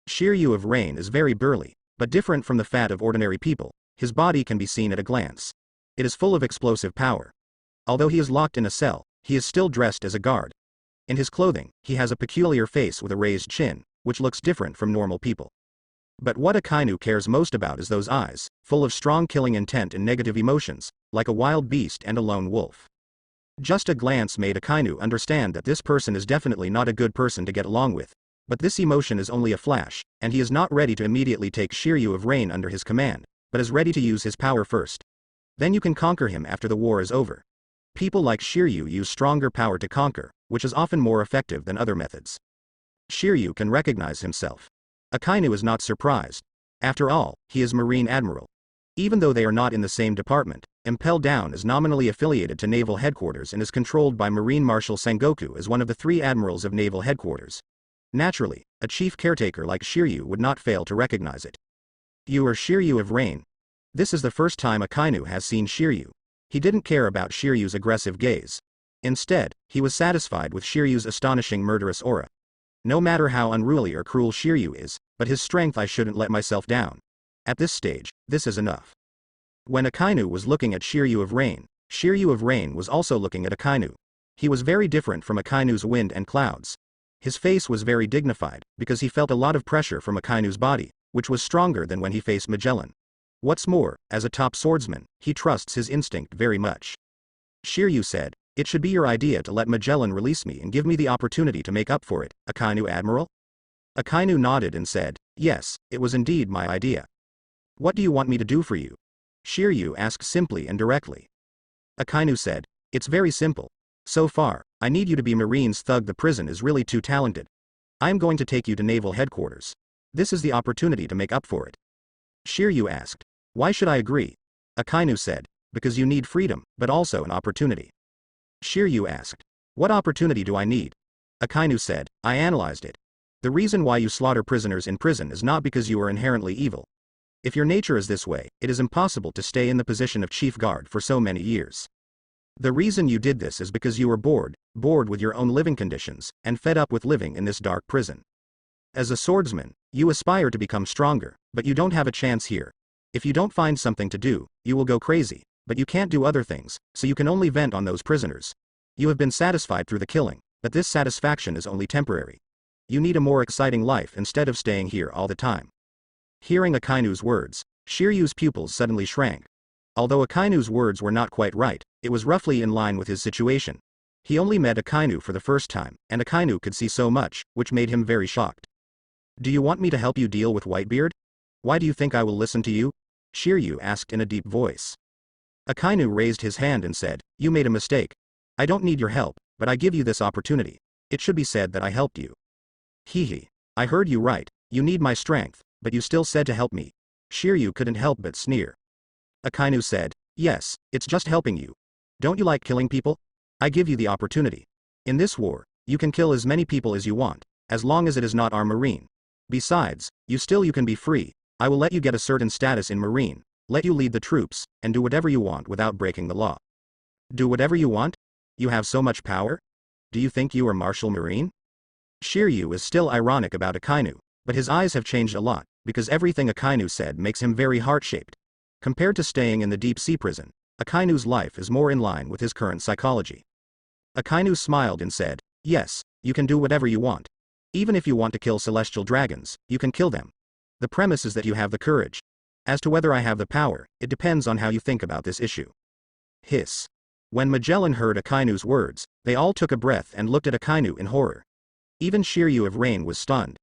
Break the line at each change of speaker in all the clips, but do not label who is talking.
Shiryu of Rain is very burly, but different from the fat of ordinary people. His body can be seen at a glance. It is full of explosive power. Although he is locked in a cell, he is still dressed as a guard. In his clothing, he has a peculiar face with a raised chin, which looks different from normal people. But what Akainu cares most about is those eyes, full of strong killing intent and negative emotions, like a wild beast and a lone wolf. Just a glance made Akainu understand that this person is definitely not a good person to get along with. But this emotion is only a flash, and he is not ready to immediately take Shiryu of Rain under his command, but is ready to use his power first. Then you can conquer him after the war is over. People like Shiryu use stronger power to conquer, which is often more effective than other methods. Shiryu can recognize himself. Akainu is not surprised. After all, he is Marine Admiral. Even though they are not in the same department, Impel Down is nominally affiliated to Naval Headquarters and is controlled by Marine Marshal Sengoku as one of the 3 admirals of Naval Headquarters. Naturally, a chief caretaker like Shiryu would not fail to recognize it. You are Shiryu of Rain. This is the first time Akainu has seen Shiryu. He didn't care about Shiryu's aggressive gaze. Instead, he was satisfied with Shiryu's astonishing murderous aura. No matter how unruly or cruel Shiryu is, but his strength, I shouldn't let myself down. At this stage, this is enough. When Akainu was looking at Shiryu of Rain was also looking at Akainu. He was very different from Akainu's wind and clouds. His face was very dignified, because he felt a lot of pressure from Akainu's body, which was stronger than when he faced Magellan. What's more, as a top swordsman, he trusts his instinct very much. Shiryu said, "It should be your idea to let Magellan release me and give me the opportunity to make up for it, Akainu Admiral?" Akainu nodded and said, "Yes, it was indeed my idea." "What do you want me to do for you?" Shiryu asked simply and directly. Akainu said, "It's very simple. So far, I need you to be Marine's thug. The prison is really too talented. I am going to take you to Naval Headquarters. This is the opportunity to make up for it." Shiryu asked, "Why should I agree?" Akainu said, "Because you need freedom, but also an opportunity." Shiryu asked, "What opportunity do I need?" Akainu said, "I analyzed it. The reason why you slaughter prisoners in prison is not because you are inherently evil. If your nature is this way, it is impossible to stay in the position of chief guard for so many years. The reason you did this is because you were bored with your own living conditions, and fed up with living in this dark prison. As a swordsman, you aspire to become stronger, but you don't have a chance here. If you don't find something to do, you will go crazy, but you can't do other things, so you can only vent on those prisoners. You have been satisfied through the killing, but this satisfaction is only temporary. You need a more exciting life instead of staying here all the time." Hearing Akainu's words, Shiryu's pupils suddenly shrank. Although Akainu's words were not quite right, it was roughly in line with his situation. He only met Akainu for the first time, and Akainu could see so much, which made him very shocked. "Do you want me to help you deal with Whitebeard? Why do you think I will listen to you?" Shiryu asked in a deep voice. Akainu raised his hand and said, "You made a mistake. I don't need your help, but I give you this opportunity. It should be said that I helped you." "Hehe. I heard you right, you need my strength, but you still said to help me." Shiryu couldn't help but sneer. Akainu said, "Yes, it's just helping you. Don't you like killing people? I give you the opportunity. In this war, you can kill as many people as you want, as long as it is not our Marine. Besides, you can be free. I will let you get a certain status in Marine, let you lead the troops, and do whatever you want without breaking the law." "Do whatever you want? You have so much power? Do you think you are Marshal Marine?" Shiryu is still ironic about Akainu, but his eyes have changed a lot, because everything Akainu said makes him very heart-shaped. Compared to staying in the deep-sea prison, Akainu's life is more in line with his current psychology. Akainu smiled and said, "Yes, you can do whatever you want. Even if you want to kill celestial dragons, you can kill them. The premise is that you have the courage. As to whether I have the power, it depends on how you think about this issue." Hiss. When Magellan heard Akainu's words, they all took a breath and looked at Akainu in horror. Even Shiryu of Rain was stunned.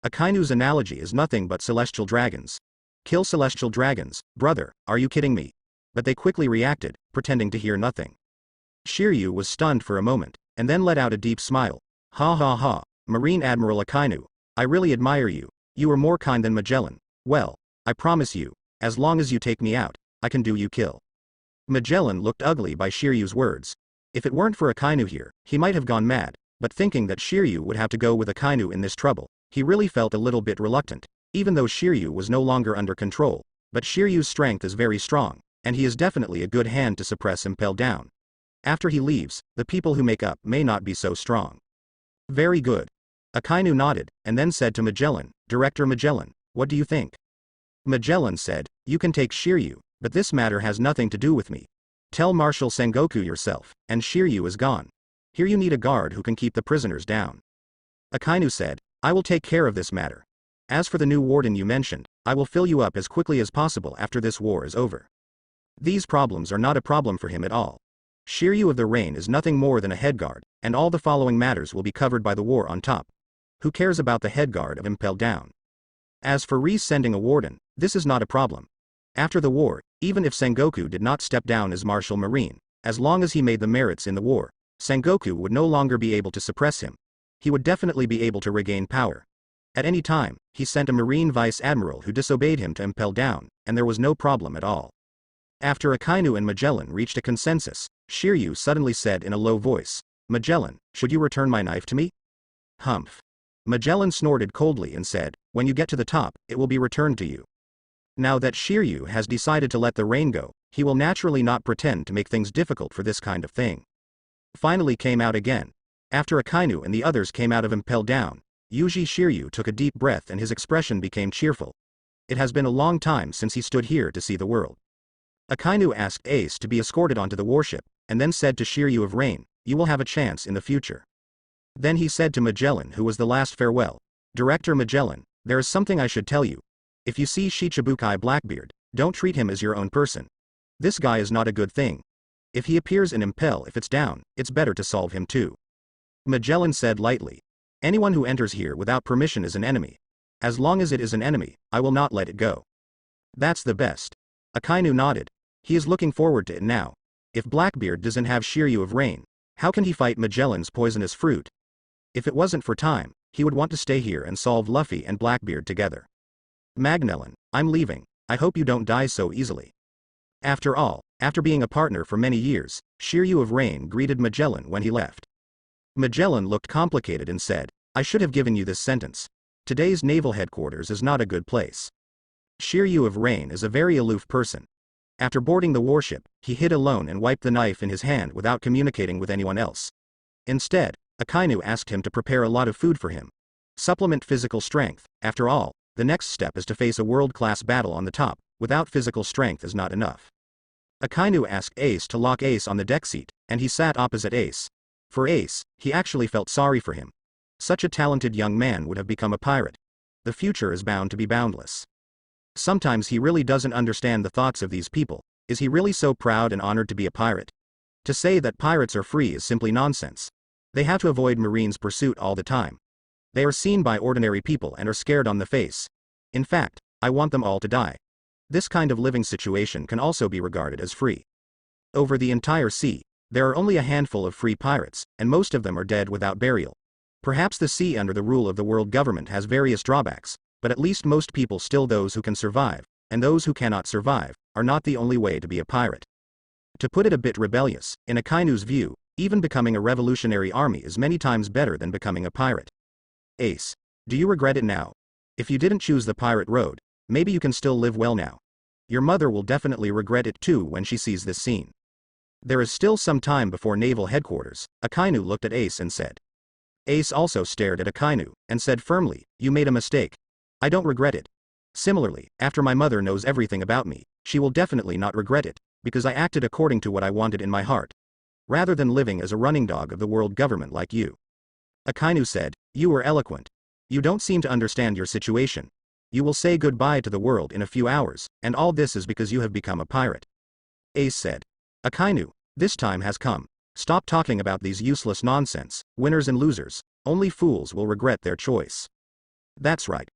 Akainu's analogy is nothing but celestial dragons. Kill celestial dragons, brother, are you kidding me? But they quickly reacted, pretending to hear nothing. Shiryu was stunned for a moment, and then let out a deep smile. "Ha ha ha, Marine Admiral Akainu, I really admire you. You are more kind than Magellan. Well, I promise you, as long as you take me out, I can do you kill." Magellan looked ugly by Shiryu's words. If it weren't for Akainu here, he might have gone mad, but thinking that Shiryu would have to go with Akainu in this trouble, he really felt a little bit reluctant, even though Shiryu was no longer under control. But Shiryu's strength is very strong, and he is definitely a good hand to suppress Impel Down. After he leaves, the people who make up may not be so strong. Very good. Akainu nodded, and then said to Magellan, Director Magellan, what do you think? Magellan said, you can take Shiryu, but this matter has nothing to do with me. Tell Marshal Sengoku yourself, and Shiryu is gone. Here you need a guard who can keep the prisoners down. Akainu said, I will take care of this matter. As for the new warden you mentioned, I will fill you up as quickly as possible after this war is over. These problems are not a problem for him at all. Shiryu of the Rain is nothing more than a headguard, and all the following matters will be covered by the war on top. Who cares about the headguard of Impel Down? As for re-sending a warden, this is not a problem. After the war, even if Sengoku did not step down as Marshal Marine, as long as he made the merits in the war, Sengoku would no longer be able to suppress him. He would definitely be able to regain power. At any time, he sent a Marine Vice Admiral who disobeyed him to Impel Down, and there was no problem at all. After Akainu and Magellan reached a consensus, Shiryu suddenly said in a low voice, Magellan, should you return my knife to me? Humph. Magellan snorted coldly and said, when you get to the top, it will be returned to you. Now that Shiryu has decided to let the rain go, he will naturally not pretend to make things difficult for this kind of thing. Finally came out again. After Akainu and the others came out of Impel Down, Yuji Shiryu took a deep breath and his expression became cheerful. It has been a long time since he stood here to see the world. Akainu asked Ace to be escorted onto the warship, and then said to Shiryu of Rain, you will have a chance in the future. Then he said to Magellan, who was the last farewell, Director Magellan, there is something I should tell you. If you see Shichibukai Blackbeard, don't treat him as your own person. This guy is not a good thing. If he appears in Impel if it's down, it's better to solve him too. Magellan said lightly. Anyone who enters here without permission is an enemy. As long as it is an enemy, I will not let it go. That's the best. Akainu nodded. He is looking forward to it now. If Blackbeard doesn't have Shiryu of Rain, how can he fight Magellan's poisonous fruit? If it wasn't for time, he would want to stay here and solve Luffy and Blackbeard together. Magnellan, I'm leaving. I hope you don't die so easily. After all, after being a partner for many years, Shiryu of Rain greeted Magellan when he left. Magellan looked complicated and said, I should have given you this sentence. Today's naval headquarters is not a good place. Shiryu of Rain is a very aloof person. After boarding the warship, he hid alone and wiped the knife in his hand without communicating with anyone else. Instead, Akainu asked him to prepare a lot of food for him. Supplement physical strength. After all, the next step is to face a world-class battle on the top. Without physical strength is not enough. Akainu asked Ace to lock Ace on the deck seat, and he sat opposite Ace. For Ace, he actually felt sorry for him. Such a talented young man would have become a pirate. The future is bound to be boundless. Sometimes he really doesn't understand the thoughts of these people. Is he really so proud and honored to be a pirate? To say that pirates are free is simply nonsense. They have to avoid Marine's pursuit all the time. They are seen by ordinary people and are scared on the face. In fact, I want them all to die. This kind of living situation can also be regarded as free. Over the entire sea, there are only a handful of free pirates, and most of them are dead without burial. Perhaps the sea under the rule of the world government has various drawbacks, but at least most people still those who can survive, and those who cannot survive, are not the only way to be a pirate. To put it a bit rebellious, in Akainu's view, even becoming a revolutionary army is many times better than becoming a pirate. Ace, do you regret it now? If you didn't choose the pirate road, maybe you can still live well now. Your mother will definitely regret it too when she sees this scene. There is still some time before naval headquarters. Akainu looked at Ace and said. Ace also stared at Akainu, and said firmly, you made a mistake. I don't regret it. Similarly, after my mother knows everything about me, she will definitely not regret it, because I acted according to what I wanted in my heart. Rather than living as a running dog of the world government like you. Akainu said, you were eloquent. You don't seem to understand your situation. You will say goodbye to the world in a few hours, and all this is because you have become a pirate. Ace said. Akainu, this time has come. Stop talking about these useless nonsense, winners and losers. Only fools will regret their choice. That's right.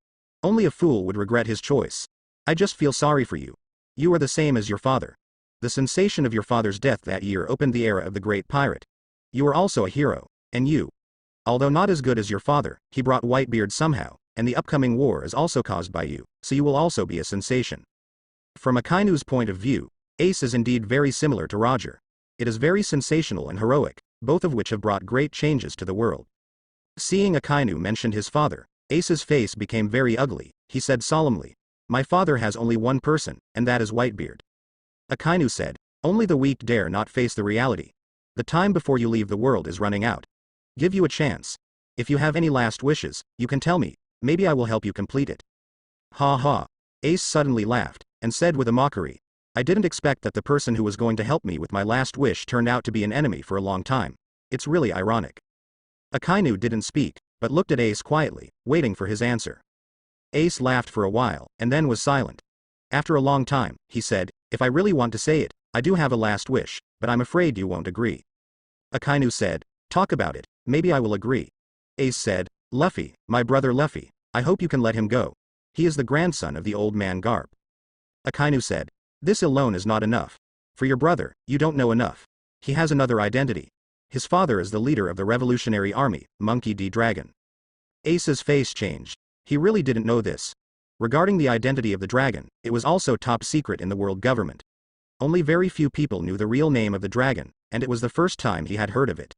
Only a fool would regret his choice. I just feel sorry for you. You are the same as your father. The sensation of your father's death that year opened the era of the great pirate. You are also a hero, and you. Although not as good as your father, he brought Whitebeard somehow, and the upcoming war is also caused by you, so you will also be a sensation. From Akainu's point of view, Ace is indeed very similar to Roger. It is very sensational and heroic, both of which have brought great changes to the world. Seeing Akainu mentioned his father, Ace's face became very ugly. He said solemnly, my father has only one person, and that is Whitebeard. Akainu said, only the weak dare not face the reality. The time before you leave the world is running out. Give you a chance. If you have any last wishes, you can tell me, maybe I will help you complete it. Ha ha. Ace suddenly laughed, and said with a mockery, I didn't expect that the person who was going to help me with my last wish turned out to be an enemy for a long time. It's really ironic. Akainu didn't speak, but looked at Ace quietly, waiting for his answer. Ace laughed for a while, and then was silent. After a long time, he said, if I really want to say it, I do have a last wish, but I'm afraid you won't agree. Akainu said, talk about it, maybe I will agree. Ace said, Luffy, my brother Luffy, I hope you can let him go. He is the grandson of the old man Garp. Akainu said, this alone is not enough. For your brother, you don't know enough. He has another identity. His father is the leader of the Revolutionary Army, Monkey D. Dragon. Ace's face changed. He really didn't know this. Regarding the identity of the dragon, it was also top secret in the world government. Only very few people knew the real name of the dragon, and it was the first time he had heard of it.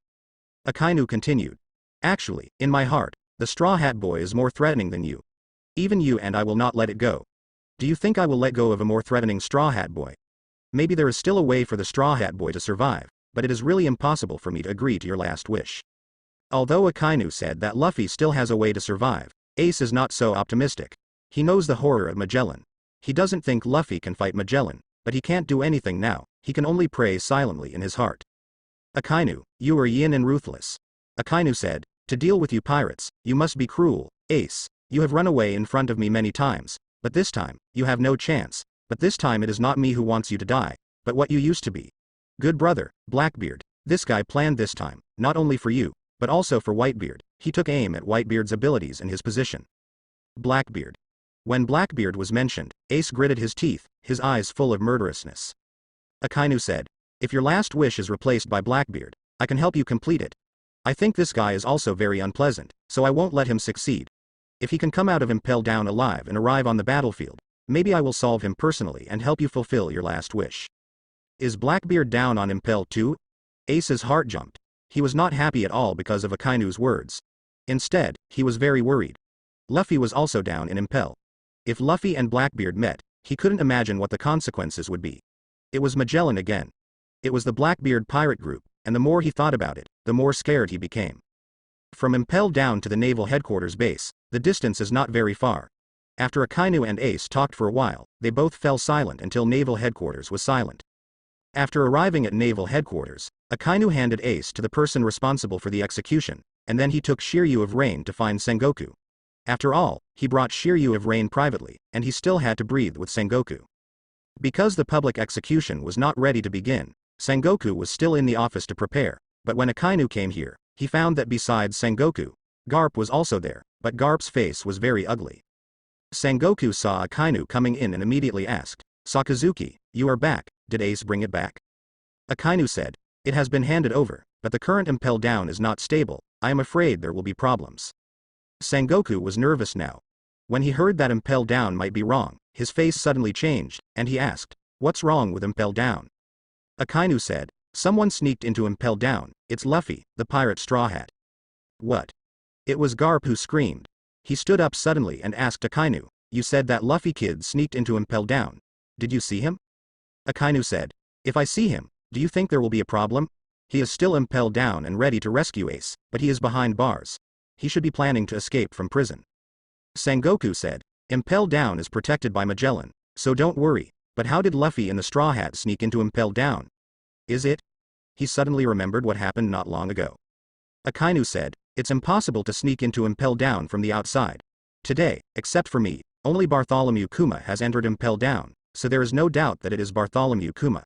Akainu continued. Actually, in my heart, the Straw Hat Boy is more threatening than you. Even you, and I will not let it go. Do you think I will let go of a more threatening Straw Hat Boy? Maybe there is still a way for the Straw Hat Boy to survive, but it is really impossible for me to agree to your last wish. Although Akainu said that Luffy still has a way to survive, Ace is not so optimistic. He knows the horror of Magellan. He doesn't think Luffy can fight Magellan, but he can't do anything now, he can only pray silently in his heart. Akainu, you are yin and ruthless. Akainu said, to deal with you pirates, you must be cruel. Ace, you have run away in front of me many times, but this time, you have no chance. But this time it is not me who wants you to die, but what you used to be. Good brother, Blackbeard, this guy planned this time, not only for you, but also for Whitebeard. He took aim at Whitebeard's abilities and his position. Blackbeard. When Blackbeard was mentioned, Ace gritted his teeth, his eyes full of murderousness. Akainu said, if your last wish is replaced by Blackbeard, I can help you complete it. I think this guy is also very unpleasant, so I won't let him succeed. If he can come out of Impel Down alive and arrive on the battlefield, maybe I will solve him personally and help you fulfill your last wish. Is Blackbeard down on Impel too? Ace's heart jumped. He was not happy at all because of Akainu's words. Instead, he was very worried. Luffy was also down in Impel. If Luffy and Blackbeard met, he couldn't imagine what the consequences would be. It was Magellan again. It was the Blackbeard pirate group, and the more he thought about it, the more scared he became. From Impel Down to the naval headquarters base, the distance is not very far. After Akainu and Ace talked for a while, they both fell silent until naval headquarters was silent. After arriving at naval headquarters, Akainu handed Ace to the person responsible for the execution, and then he took Shiryu of Rain to find Sengoku. After all, he brought Shiryu of Rain privately, and he still had to breathe with Sengoku. Because the public execution was not ready to begin, Sengoku was still in the office to prepare, but when Akainu came here, he found that besides Sengoku, Garp was also there, but Garp's face was very ugly. Sengoku saw Akainu coming in and immediately asked, Sakazuki, you are back, did Ace bring it back? Akainu said, it has been handed over, but the current Impel Down is not stable, I am afraid there will be problems. Sengoku was nervous now. When he heard that Impel Down might be wrong, his face suddenly changed, and he asked, what's wrong with Impel Down? Akainu said, someone sneaked into Impel Down, it's Luffy, the pirate Straw Hat. What? It was Garp who screamed. He stood up suddenly and asked Akainu, you said that Luffy kid sneaked into Impel Down. Did you see him? Akainu said, if I see him, do you think there will be a problem? He is still Impel Down and ready to rescue Ace, but he is behind bars. He should be planning to escape from prison. Sengoku said, Impel Down is protected by Magellan, so don't worry, but how did Luffy and the Straw Hat sneak into Impel Down? Is it? He suddenly remembered what happened not long ago. Akainu said, it's impossible to sneak into Impel Down from the outside. Today, except for me, only Bartholomew Kuma has entered Impel Down, so there is no doubt that it is Bartholomew Kuma.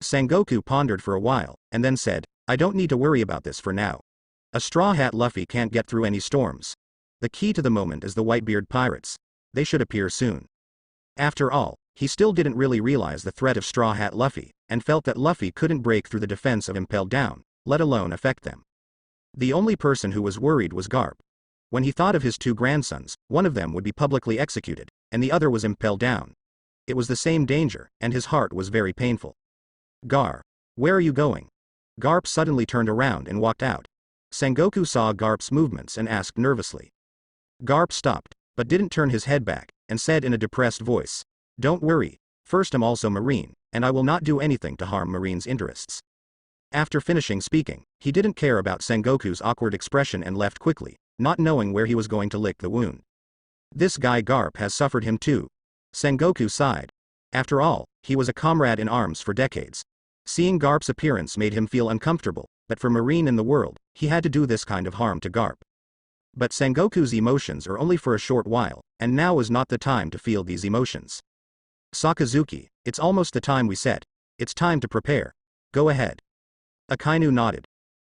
Sengoku pondered for a while, and then said, I don't need to worry about this for now. A Straw Hat Luffy can't get through any storms. The key to the moment is the Whitebeard pirates. They should appear soon. After all, he still didn't really realize the threat of Straw Hat Luffy, and felt that Luffy couldn't break through the defense of Impel Down, let alone affect them. The only person who was worried was Garp. When he thought of his two grandsons, one of them would be publicly executed, and the other was Impel Down. It was the same danger, and his heart was very painful. Gar, where are you going? Garp suddenly turned around and walked out. Sengoku saw Garp's movements and asked nervously. Garp stopped, but didn't turn his head back, and said in a depressed voice, don't worry, first I'm also Marine, and I will not do anything to harm Marine's interests. After finishing speaking, he didn't care about Sengoku's awkward expression and left quickly, not knowing where he was going to lick the wound. This guy Garp has suffered him too. Sengoku sighed. After all, he was a comrade in arms for decades. Seeing Garp's appearance made him feel uncomfortable, but for Marine in the world, he had to do this kind of harm to Garp. But Sengoku's emotions are only for a short while, and now is not the time to feel these emotions. Sakazuki, it's almost the time we set. It's time to prepare. Go ahead. Akainu nodded.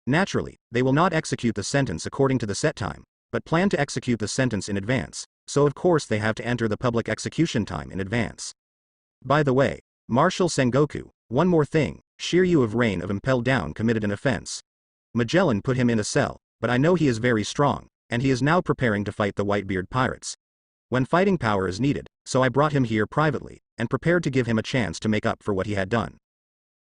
Naturally, they will not execute the sentence according to the set time, but plan to execute the sentence in advance, so of course they have to enter the public execution time in advance. By the way, Marshal Sengoku, one more thing, Shiryu of Reign of Impel Down committed an offense. Magellan put him in a cell, but I know he is very strong, and he is now preparing to fight the Whitebeard pirates. When fighting power is needed, so I brought him here privately, and prepared to give him a chance to make up for what he had done.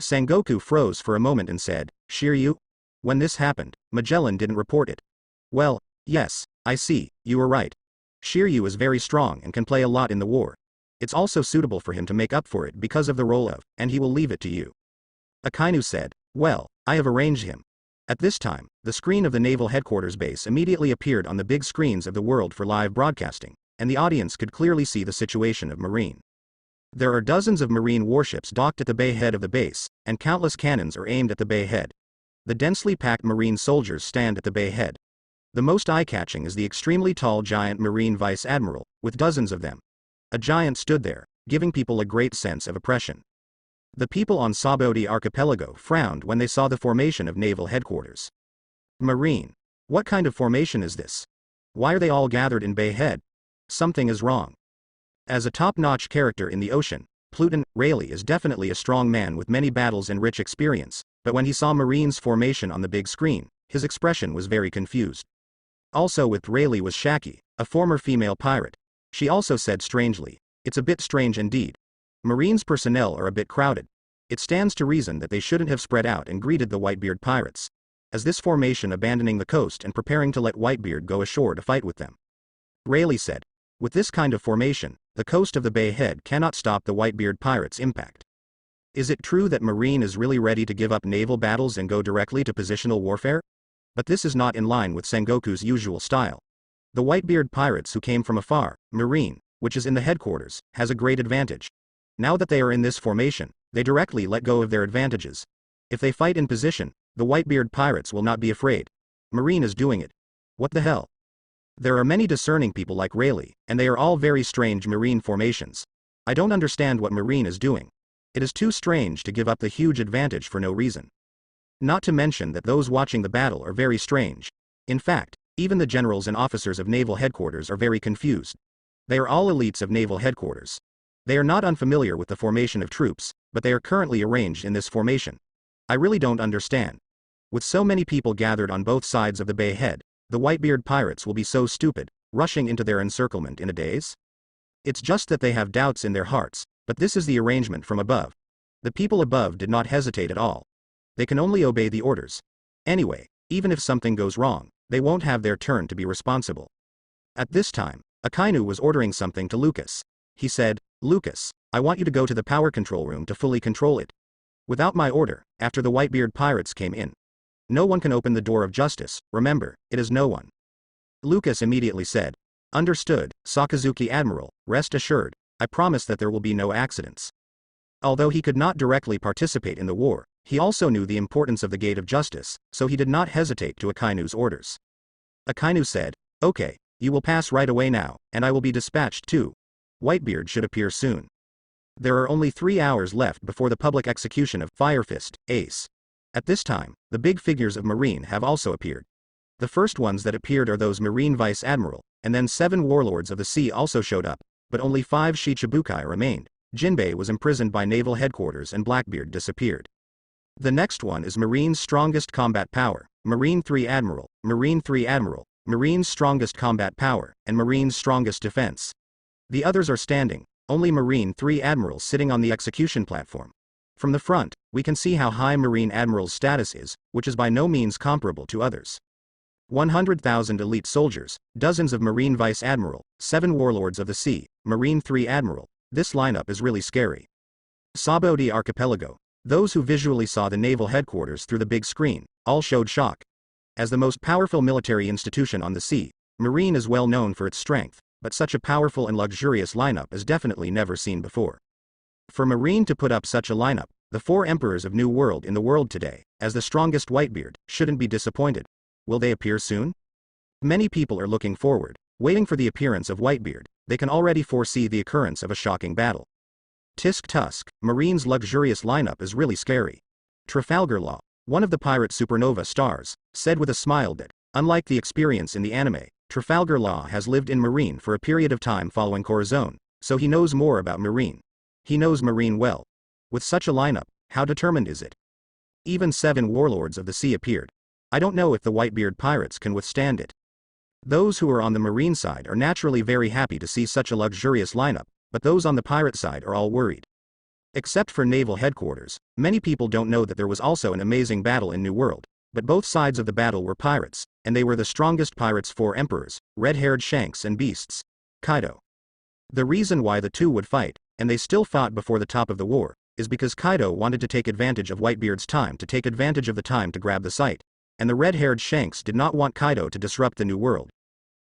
Sengoku froze for a moment and said, Shiryu? When this happened, Magellan didn't report it. Well, yes, I see, you were right. Shiryu is very strong and can play a lot in the war. It's also suitable for him to make up for it because of the role of, and he will leave it to you. Akainu said, well, I have arranged him. At this time, the screen of the Naval Headquarters base immediately appeared on the big screens of the world for live broadcasting, and the audience could clearly see the situation of Marine. There are dozens of Marine warships docked at the bay head of the base, and countless cannons are aimed at the bay head. The densely packed Marine soldiers stand at the bay head. The most eye-catching is the extremely tall giant Marine Vice Admiral, with dozens of them. A giant stood there, giving people a great sense of oppression. The people on Sabodi Archipelago frowned when they saw the formation of naval headquarters. Marine. What kind of formation is this? Why are they all gathered in Bay Head? Something is wrong. As a top-notch character in the ocean, Pluton, Rayleigh is definitely a strong man with many battles and rich experience, but when he saw Marine's formation on the big screen, his expression was very confused. Also with Rayleigh was Shaki, a former female pirate. She also said strangely, it's a bit strange indeed. Marine's personnel are a bit crowded. It stands to reason that they shouldn't have spread out and greeted the Whitebeard pirates. As this formation abandoning the coast and preparing to let Whitebeard go ashore to fight with them. Rayleigh said, with this kind of formation, the coast of the Bay Head cannot stop the Whitebeard pirates' impact. Is it true that Marine is really ready to give up naval battles and go directly to positional warfare? But this is not in line with Sengoku's usual style. The Whitebeard pirates who came from afar, Marine, which is in the headquarters, has a great advantage. Now that they are in this formation, they directly let go of their advantages. If they fight in position, the Whitebeard pirates will not be afraid. Marine is doing it. What the hell? There are many discerning people like Rayleigh, and they are all very strange Marine formations. I don't understand what Marine is doing. It is too strange to give up the huge advantage for no reason. Not to mention that those watching the battle are very strange. In fact, even the generals and officers of naval headquarters are very confused. They are all elites of naval headquarters. They are not unfamiliar with the formation of troops, but they are currently arranged in this formation. I really don't understand. With so many people gathered on both sides of the Bay Head, the Whitebeard pirates will be so stupid, rushing into their encirclement in a daze? It's just that they have doubts in their hearts, but this is the arrangement from above. The people above did not hesitate at all. They can only obey the orders. Anyway, even if something goes wrong, they won't have their turn to be responsible. At this time, Akainu was ordering something to Lucas. He said, Lucas, I want you to go to the power control room to fully control it. Without my order, after the Whitebeard pirates came in. No one can open the door of justice, remember, it is no one. Lucas immediately said, understood, Sakazuki Admiral, rest assured, I promise that there will be no accidents. Although he could not directly participate in the war, he also knew the importance of the gate of justice, so he did not hesitate to Akainu's orders. Akainu said, okay, you will pass right away now, and I will be dispatched too. Whitebeard should appear soon. There are only 3 hours left before the public execution of Firefist, Ace. At this time, the big figures of Marine have also appeared. The first ones that appeared are those Marine Vice Admiral, and then 7 warlords of the sea also showed up, but only 5 Shichibukai remained. Jinbei was imprisoned by naval headquarters and Blackbeard disappeared. The next one is Marine's strongest combat power, Marine 3 Admiral, Marine 3 Admiral, Marine's strongest combat power, and Marine's strongest defense. The others are standing, only Marine 3 Admiral sitting on the execution platform. From the front, we can see how high Marine Admiral's status is, which is by no means comparable to others. 100,000 elite soldiers, dozens of Marine Vice Admiral, 7 warlords of the sea, Marine 3 Admiral. This lineup is really scary. Sabodi Archipelago. Those who visually saw the naval headquarters through the big screen, all showed shock. As the most powerful military institution on the sea, Marine is well known for its strength, but such a powerful and luxurious lineup is definitely never seen before. For Marine to put up such a lineup, the 4 emperors of New World in the world today, as the strongest Whitebeard, shouldn't be disappointed. Will they appear soon? Many people are looking forward, waiting for the appearance of Whitebeard. They can already foresee the occurrence of a shocking battle. Tisk Tusk, Marine's luxurious lineup is really scary. Trafalgar Law, one of the pirate supernova stars, said with a smile that, unlike the experience in the anime, Trafalgar Law has lived in Marine for a period of time following Corazon, so he knows more about Marine. He knows Marine well. With such a lineup, how determined is it? Even 7 warlords of the sea appeared. I don't know if the Whitebeard pirates can withstand it. Those who are on the Marine side are naturally very happy to see such a luxurious lineup, but those on the pirate side are all worried. Except for naval headquarters, many people don't know that there was also an amazing battle in New World, but both sides of the battle were pirates, and they were the strongest pirates 4 emperors, red-haired Shanks and beasts. Kaido. The reason why the two would fight, and they still fought before the top of the war, is because Kaido wanted to take advantage of Whitebeard's time to take advantage of the time to grab the site, and the red-haired Shanks did not want Kaido to disrupt the New World.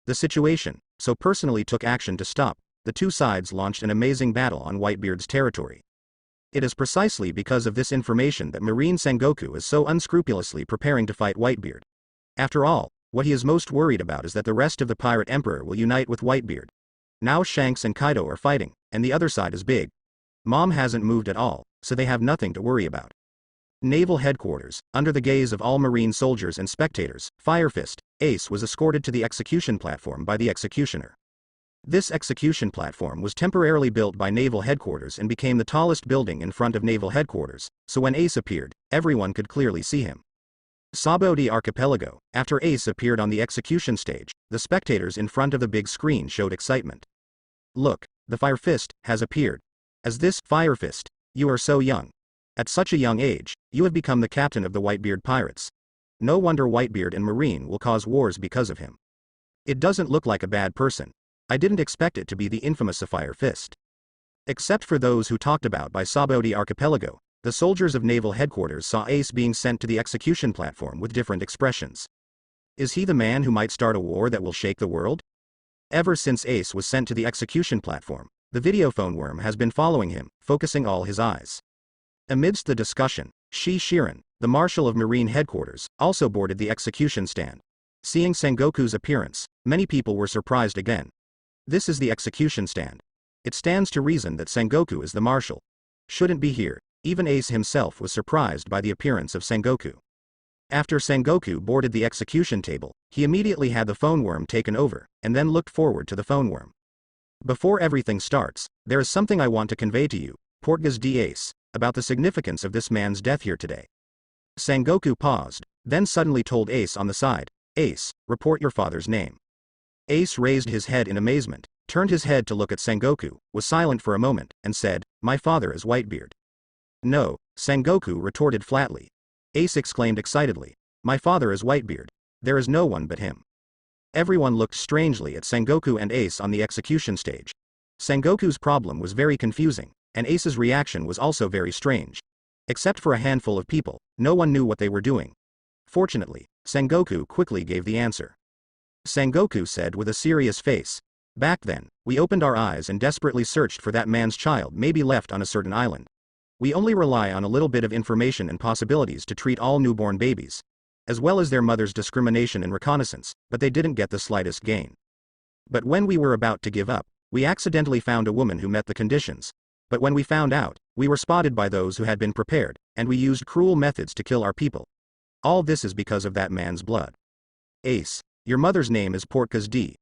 The situation, so personally took action to stop. The two sides launched an amazing battle on Whitebeard's territory. It is precisely because of this information that Marine Sengoku is so unscrupulously preparing to fight Whitebeard. After all, what he is most worried about is that the rest of the pirate emperor will unite with Whitebeard. Now Shanks and Kaido are fighting, and the other side is big. Mom hasn't moved at all, so they have nothing to worry about. Naval headquarters, under the gaze of all Marine soldiers and spectators, Fire Fist, Ace was escorted to the execution platform by the executioner. This execution platform was temporarily built by naval headquarters and became the tallest building in front of naval headquarters, so when Ace appeared, everyone could clearly see him. Sabaody Archipelago, after Ace appeared on the execution stage, the spectators in front of the big screen showed excitement. Look, the Fire Fist has appeared. As this Fire Fist, you are so young. At such a young age, you have become the captain of the Whitebeard pirates. No wonder Whitebeard and Marine will cause wars because of him. It doesn't look like a bad person. I didn't expect it to be the infamous Fire Fist. Except for those who talked about by Sabaody Archipelago, the soldiers of naval headquarters saw Ace being sent to the execution platform with different expressions. Is he the man who might start a war that will shake the world? Ever since Ace was sent to the execution platform, the videophone worm has been following him, focusing all his eyes. Amidst the discussion, Shi Shiran, the marshal of Marine headquarters, also boarded the execution stand. Seeing Sengoku's appearance, many people were surprised again. This is the execution stand. It stands to reason that Sengoku is the marshal. Shouldn't be here. Even Ace himself was surprised by the appearance of Sengoku. After Sengoku boarded the execution table, he immediately had the phone worm taken over, and then looked forward to the phone worm. Before everything starts, there is something I want to convey to you, Portgas D. Ace, about the significance of this man's death here today. Sengoku paused, then suddenly told Ace on the side, Ace, report your father's name. Ace raised his head in amazement, turned his head to look at Sengoku, was silent for a moment, and said, my father is Whitebeard. No, Sengoku retorted flatly. Ace exclaimed excitedly, my father is Whitebeard. There is no one but him. Everyone looked strangely at Sengoku and Ace on the execution stage. Sengoku's problem was very confusing, and Ace's reaction was also very strange. Except for a handful of people, no one knew what they were doing. Fortunately, Sengoku quickly gave the answer. Sengoku said with a serious face, back then, we opened our eyes and desperately searched for that man's child maybe left on a certain island. We only rely on a little bit of information and possibilities to treat all newborn babies, as well as their mother's discrimination and reconnaissance, but they didn't get the slightest gain. But when we were about to give up, we accidentally found a woman who met the conditions. But when we found out, we were spotted by those who had been prepared, and we used cruel methods to kill our people. All this is because of that man's blood. Ace, your mother's name is Portgas D.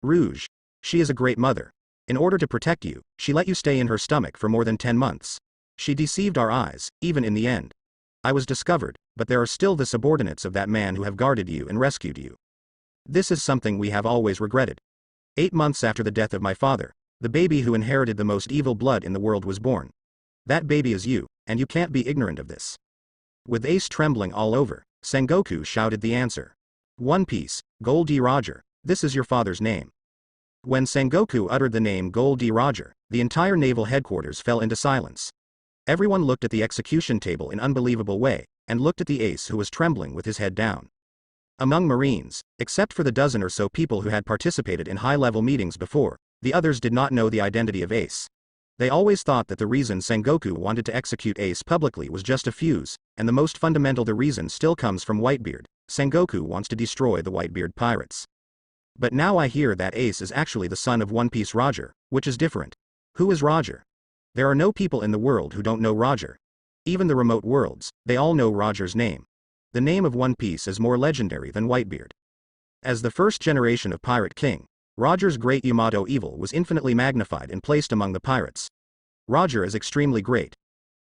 Rouge. She is a great mother. In order to protect you, she let you stay in her stomach for more than 10 months. She deceived our eyes, even in the end. I was discovered, but there are still the subordinates of that man who have guarded you and rescued you. This is something we have always regretted. 8 months after the death of my father, the baby who inherited the most evil blood in the world was born. That baby is you, and you can't be ignorant of this. With Ace trembling all over, Sengoku shouted the answer. One Piece, Gold D. Roger, this is your father's name. When Sengoku uttered the name Gold D. Roger, the entire naval headquarters fell into silence. Everyone looked at the execution table in unbelievable way, and looked at the ace who was trembling with his head down. Among Marines, except for the dozen or so people who had participated in high-level meetings before, the others did not know the identity of Ace. They always thought that the reason Sengoku wanted to execute Ace publicly was just a fuse, and the most fundamental the reason still comes from Whitebeard. Sengoku wants to destroy the Whitebeard pirates. But now I hear that Ace is actually the son of One Piece Roger, which is different. Who is Roger? There are no people in the world who don't know Roger. Even the remote worlds, they all know Roger's name. The name of One Piece is more legendary than Whitebeard. As the first generation of Pirate King, Roger's great Yamato evil was infinitely magnified and placed among the pirates. Roger is extremely great.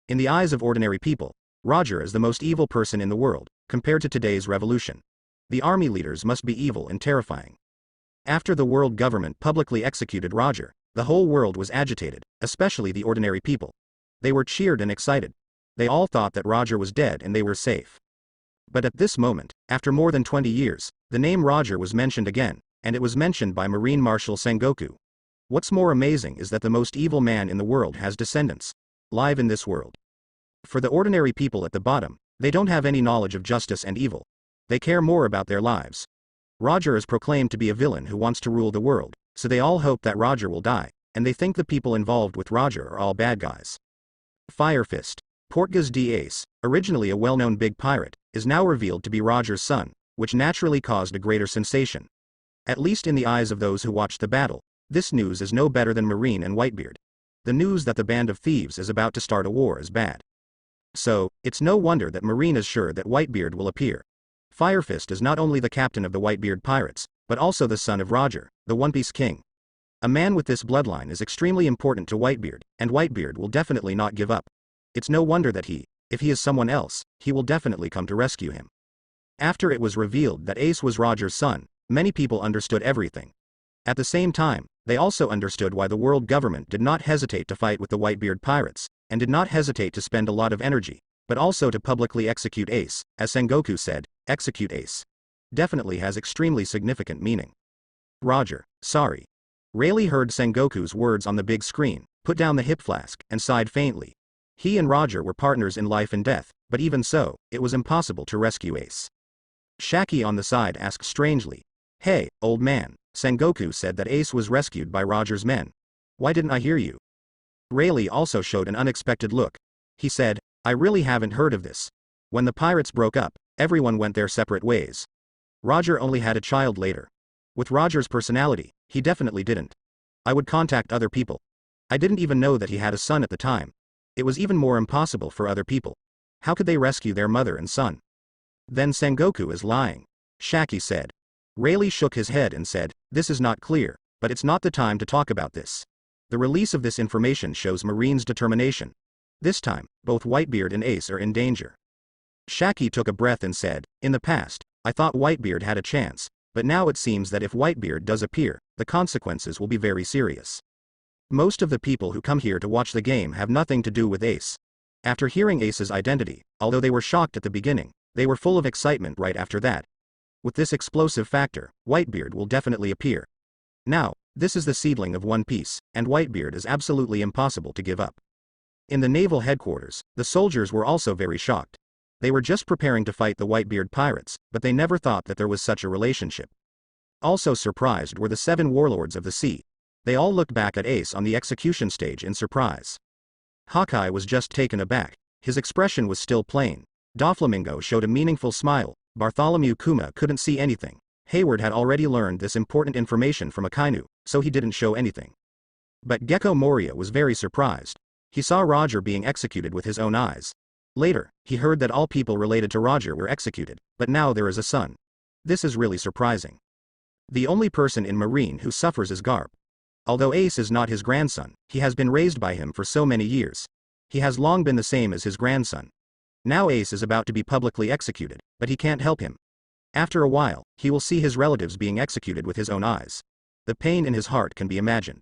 In the eyes of ordinary people, Roger is the most evil person in the world, compared to today's revolution. The army leaders must be evil and terrifying. After the world government publicly executed Roger, the whole world was agitated, especially the ordinary people. They were cheered and excited. They all thought that Roger was dead and they were safe. But at this moment, after more than 20 years, the name Roger was mentioned again, and it was mentioned by Marine Marshal Sengoku. What's more amazing is that the most evil man in the world has descendants. Live in this world. For the ordinary people at the bottom, they don't have any knowledge of justice and evil. They care more about their lives. Roger is proclaimed to be a villain who wants to rule the world, so they all hope that Roger will die, and they think the people involved with Roger are all bad guys. Fire Fist, Portgas D. Ace, originally a well-known big pirate, is now revealed to be Roger's son, which naturally caused a greater sensation. At least in the eyes of those who watched the battle, this news is no better than Marine and Whitebeard. The news that the band of thieves is about to start a war is bad. So, it's no wonder that Marine is sure that Whitebeard will appear. Firefist is not only the captain of the Whitebeard pirates, but also the son of Roger, the One Piece King. A man with this bloodline is extremely important to Whitebeard, and Whitebeard will definitely not give up. It's no wonder that if he is someone else, he will definitely come to rescue him. After it was revealed that Ace was Roger's son, many people understood everything. At the same time, they also understood why the world government did not hesitate to fight with the Whitebeard pirates, and did not hesitate to spend a lot of energy, but also to publicly execute Ace. As Sengoku said, execute Ace. Definitely has extremely significant meaning. Roger, sorry. Rayleigh heard Sengoku's words on the big screen, put down the hip flask, and sighed faintly. He and Roger were partners in life and death, but even so, it was impossible to rescue Ace. Shaki on the side asked strangely, "Hey, old man, Sengoku said that Ace was rescued by Roger's men. Why didn't I hear you?" Rayleigh also showed an unexpected look. He said, "I really haven't heard of this. When the pirates broke up, everyone went their separate ways. Roger only had a child later. With Roger's personality, he definitely didn't. I would contact other people. I didn't even know that he had a son at the time. It was even more impossible for other people. How could they rescue their mother and son?" "Then Sengoku is lying," Shaki said. Rayleigh shook his head and said, "This is not clear, but it's not the time to talk about this. The release of this information shows Marine's determination. This time, both Whitebeard and Ace are in danger." Shaki took a breath and said, "In the past, I thought Whitebeard had a chance, but now it seems that if Whitebeard does appear, the consequences will be very serious. Most of the people who come here to watch the game have nothing to do with Ace." After hearing Ace's identity, although they were shocked at the beginning, they were full of excitement right after that. With this explosive factor, Whitebeard will definitely appear. Now, this is the seedling of One Piece, and Whitebeard is absolutely impossible to give up. In the naval headquarters, the soldiers were also very shocked. They were just preparing to fight the Whitebeard pirates, but they never thought that there was such a relationship. Also surprised were the 7 warlords of the sea. They all looked back at Ace on the execution stage in surprise. Hawkeye was just taken aback. His expression was still plain. Doflamingo showed a meaningful smile. Bartholomew Kuma couldn't see anything. Hayward had already learned this important information from Akainu, so he didn't show anything. But Gecko Moria was very surprised. He saw Roger being executed with his own eyes. Later, he heard that all people related to Roger were executed, but now there is a son. This is really surprising. The only person in Marine who suffers is Garp. Although Ace is not his grandson, he has been raised by him for so many years. He has long been the same as his grandson. Now Ace is about to be publicly executed, but he can't help him. After a while, he will see his relatives being executed with his own eyes. The pain in his heart can be imagined.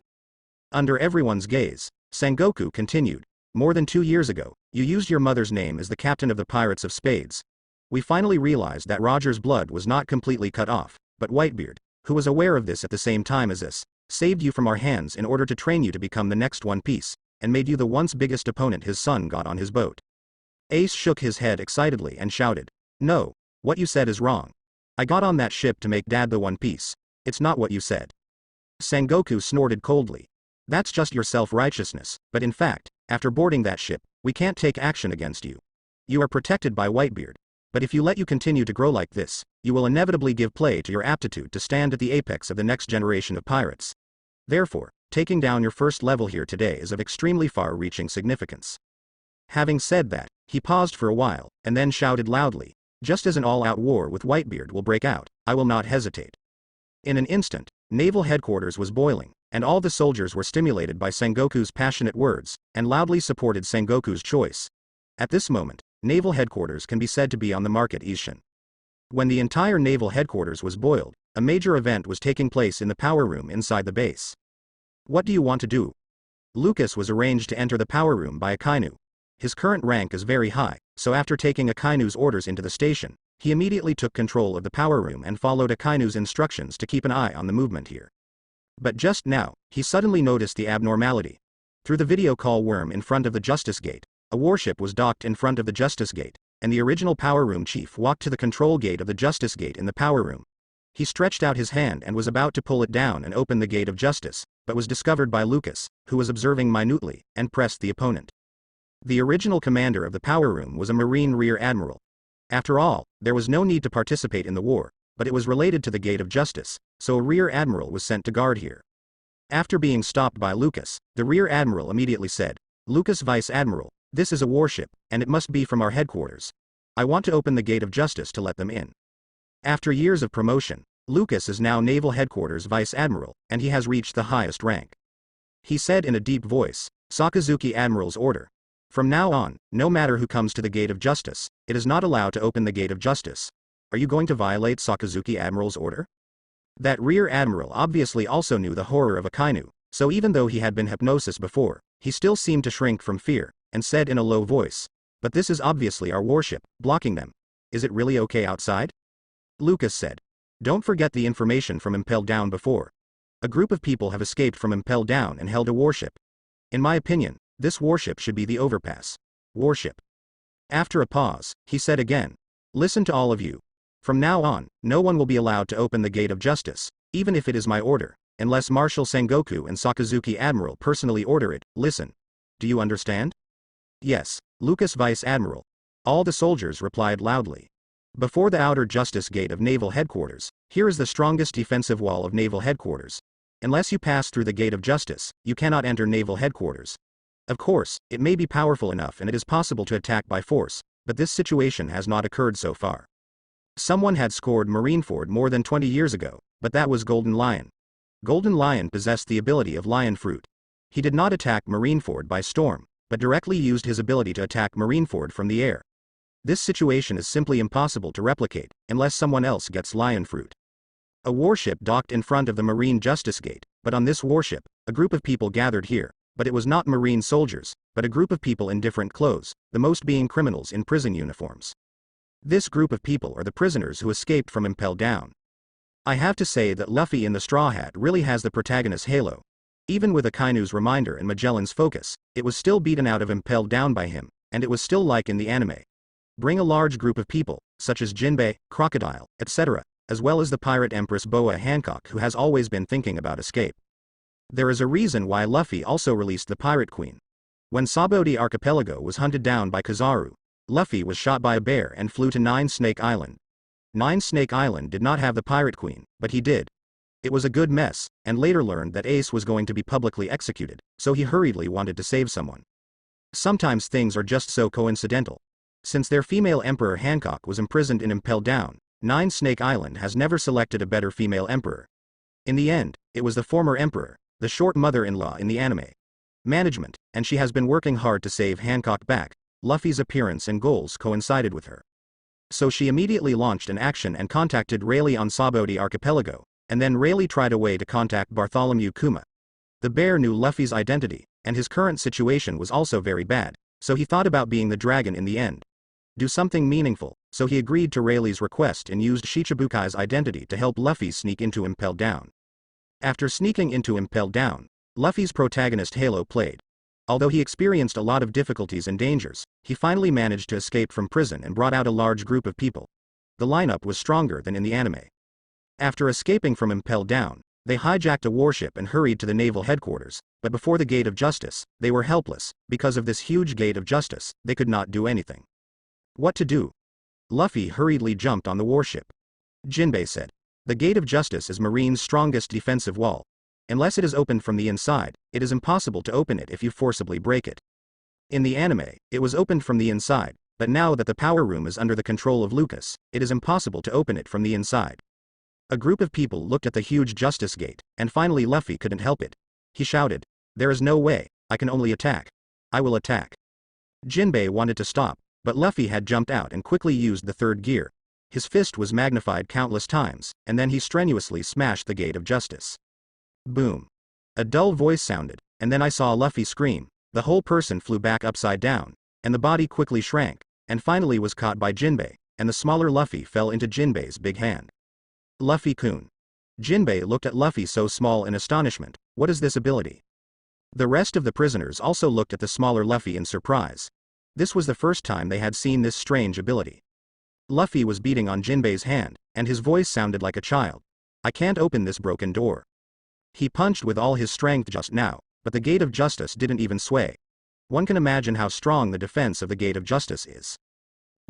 Under everyone's gaze, Sengoku continued, "More than 2 years ago, you used your mother's name as the captain of the Pirates of Spades. We finally realized that Roger's blood was not completely cut off, but Whitebeard, who was aware of this at the same time as us, saved you from our hands in order to train you to become the next One Piece. and made you the once biggest opponent his son got on his boat. Ace shook his head excitedly and shouted, "No, what you said is wrong. I got on that ship to make Dad the One Piece. It's not what you said." Sengoku snorted coldly. "That's just your self-righteousness, but in fact, after boarding that ship, we can't take action against you. You are protected by Whitebeard, but if you continue to grow like this, you will inevitably give play to your aptitude to stand at the apex of the next generation of pirates. Therefore, taking down your first level here today is of extremely far-reaching significance." Having said that, he paused for a while, and then shouted loudly, "Just as an all-out war with Whitebeard will break out, I will not hesitate." In an instant, naval headquarters was boiling, and all the soldiers were stimulated by Sengoku's passionate words, and loudly supported Sengoku's choice. At this moment, naval headquarters can be said to be on the market Ishin. When the entire naval headquarters was boiled, a major event was taking place in the power room inside the base. "What do you want to do?" Lucas was arranged to enter the power room by Akainu. His current rank is very high, so after taking Akainu's orders into the station, he immediately took control of the power room and followed Akainu's instructions to keep an eye on the movement here. But just now, he suddenly noticed the abnormality. Through the video call worm in front of the Justice Gate, a warship was docked in front of the Justice Gate, and the original power room chief walked to the control gate of the Justice Gate in the power room. He stretched out his hand and was about to pull it down and open the gate of justice, but was discovered by Lucas, who was observing minutely, and pressed the opponent. The original commander of the power room was a Marine Rear Admiral. After all, there was no need to participate in the war, but it was related to the Gate of Justice, so a Rear Admiral was sent to guard here. After being stopped by Lucas, the Rear Admiral immediately said, "Lucas Vice Admiral, this is a warship, and it must be from our headquarters. I want to open the Gate of Justice to let them in." After years of promotion, Lucas is now Naval Headquarters Vice Admiral, and he has reached the highest rank. He said in a deep voice, "Sakazuki Admiral's order. From now on, no matter who comes to the Gate of Justice, it is not allowed to open the Gate of Justice. Are you going to violate Sakazuki Admiral's order?" That Rear Admiral obviously also knew the horror of Akainu, so even though he had been hypnosis before, he still seemed to shrink from fear, and said in a low voice, "But this is obviously our warship, blocking them. Is it really okay outside?" Lucas said, "Don't forget the information from Impel Down before. A group of people have escaped from Impel Down and held a warship. In my opinion, this warship should be the Overpass warship." After a pause, he said again, "Listen to all of you. From now on, no one will be allowed to open the Gate of Justice, even if it is my order, unless Marshal Sengoku and Sakazuki Admiral personally order it. Listen. Do you understand?" "Yes, Lucas Vice Admiral." All the soldiers replied loudly. Before the outer Justice Gate of Naval Headquarters, here is the strongest defensive wall of Naval Headquarters. Unless you pass through the Gate of Justice, you cannot enter Naval Headquarters. Of course, it may be powerful enough and it is possible to attack by force, but this situation has not occurred so far. Someone had scored Marineford more than 20 years ago, but that was Golden Lion. Golden Lion possessed the ability of Lion Fruit. He did not attack Marineford by storm, but directly used his ability to attack Marineford from the air. This situation is simply impossible to replicate, unless someone else gets Lion Fruit. A warship docked in front of the Marine Justice Gate, but on this warship, a group of people gathered here, but it was not Marine soldiers, but a group of people in different clothes, the most being criminals in prison uniforms. This group of people are the prisoners who escaped from Impel Down. I have to say that Luffy in the Straw Hat really has the protagonist's halo. Even with Akainu's reminder and Magellan's focus, it was still beaten out of Impel Down by him, and it was still like in the anime. Bring a large group of people, such as Jinbei, Crocodile, etc., as well as the pirate Empress Boa Hancock who has always been thinking about escape. There is a reason why Luffy also released the Pirate Queen. When Saboti Archipelago was hunted down by Kizaru, Luffy was shot by a bear and flew to Nine Snake Island. Nine Snake Island did not have the Pirate Queen, but he did. It was a good mess, and later learned that Ace was going to be publicly executed, so he hurriedly wanted to save someone. Sometimes things are just so coincidental. Since their female emperor Hancock was imprisoned in Impel Down, Nine Snake Island has never selected a better female emperor. In the end, it was the former emperor, the short mother-in-law in the anime management, and she has been working hard to save Hancock back. Luffy's appearance and goals coincided with her. So she immediately launched an action and contacted Rayleigh on Saboti Archipelago, and then Rayleigh tried a way to contact Bartholomew Kuma. The bear knew Luffy's identity, and his current situation was also very bad, so he thought about being the dragon in the end. Do something meaningful, so he agreed to Rayleigh's request and used Shichibukai's identity to help Luffy sneak into Impel Down. After sneaking into Impel Down, Luffy's protagonist Halo played. Although he experienced a lot of difficulties and dangers, he finally managed to escape from prison and brought out a large group of people. The lineup was stronger than in the anime. After escaping from Impel Down, they hijacked a warship and hurried to the naval headquarters, but before the Gate of Justice, they were helpless. Because of this huge Gate of Justice, they could not do anything. What to do? Luffy hurriedly jumped on the warship. Jinbei said, "The Gate of Justice is Marine's strongest defensive wall. Unless it is opened from the inside, it is impossible to open it if you forcibly break it. In the anime, it was opened from the inside, but now that the power room is under the control of Lucas, it is impossible to open it from the inside." A group of people looked at the huge Justice Gate, and finally Luffy couldn't help it. He shouted, "There is no way, I can only attack. I will attack." Jinbei wanted to stop, but Luffy had jumped out and quickly used the third gear. His fist was magnified countless times, and then he strenuously smashed the Gate of Justice. Boom. A dull voice sounded, and then I saw Luffy scream. The whole person flew back upside down, and the body quickly shrank, and finally was caught by Jinbei, and the smaller Luffy fell into Jinbei's big hand. Luffy-kun. Jinbei looked at Luffy so small in astonishment. What is this ability? The rest of the prisoners also looked at the smaller Luffy in surprise. This was the first time they had seen this strange ability. Luffy was beating on Jinbei's hand, and his voice sounded like a child. "I can't open this broken door." He punched with all his strength just now, but the Gate of Justice didn't even sway. One can imagine how strong the defense of the Gate of Justice is.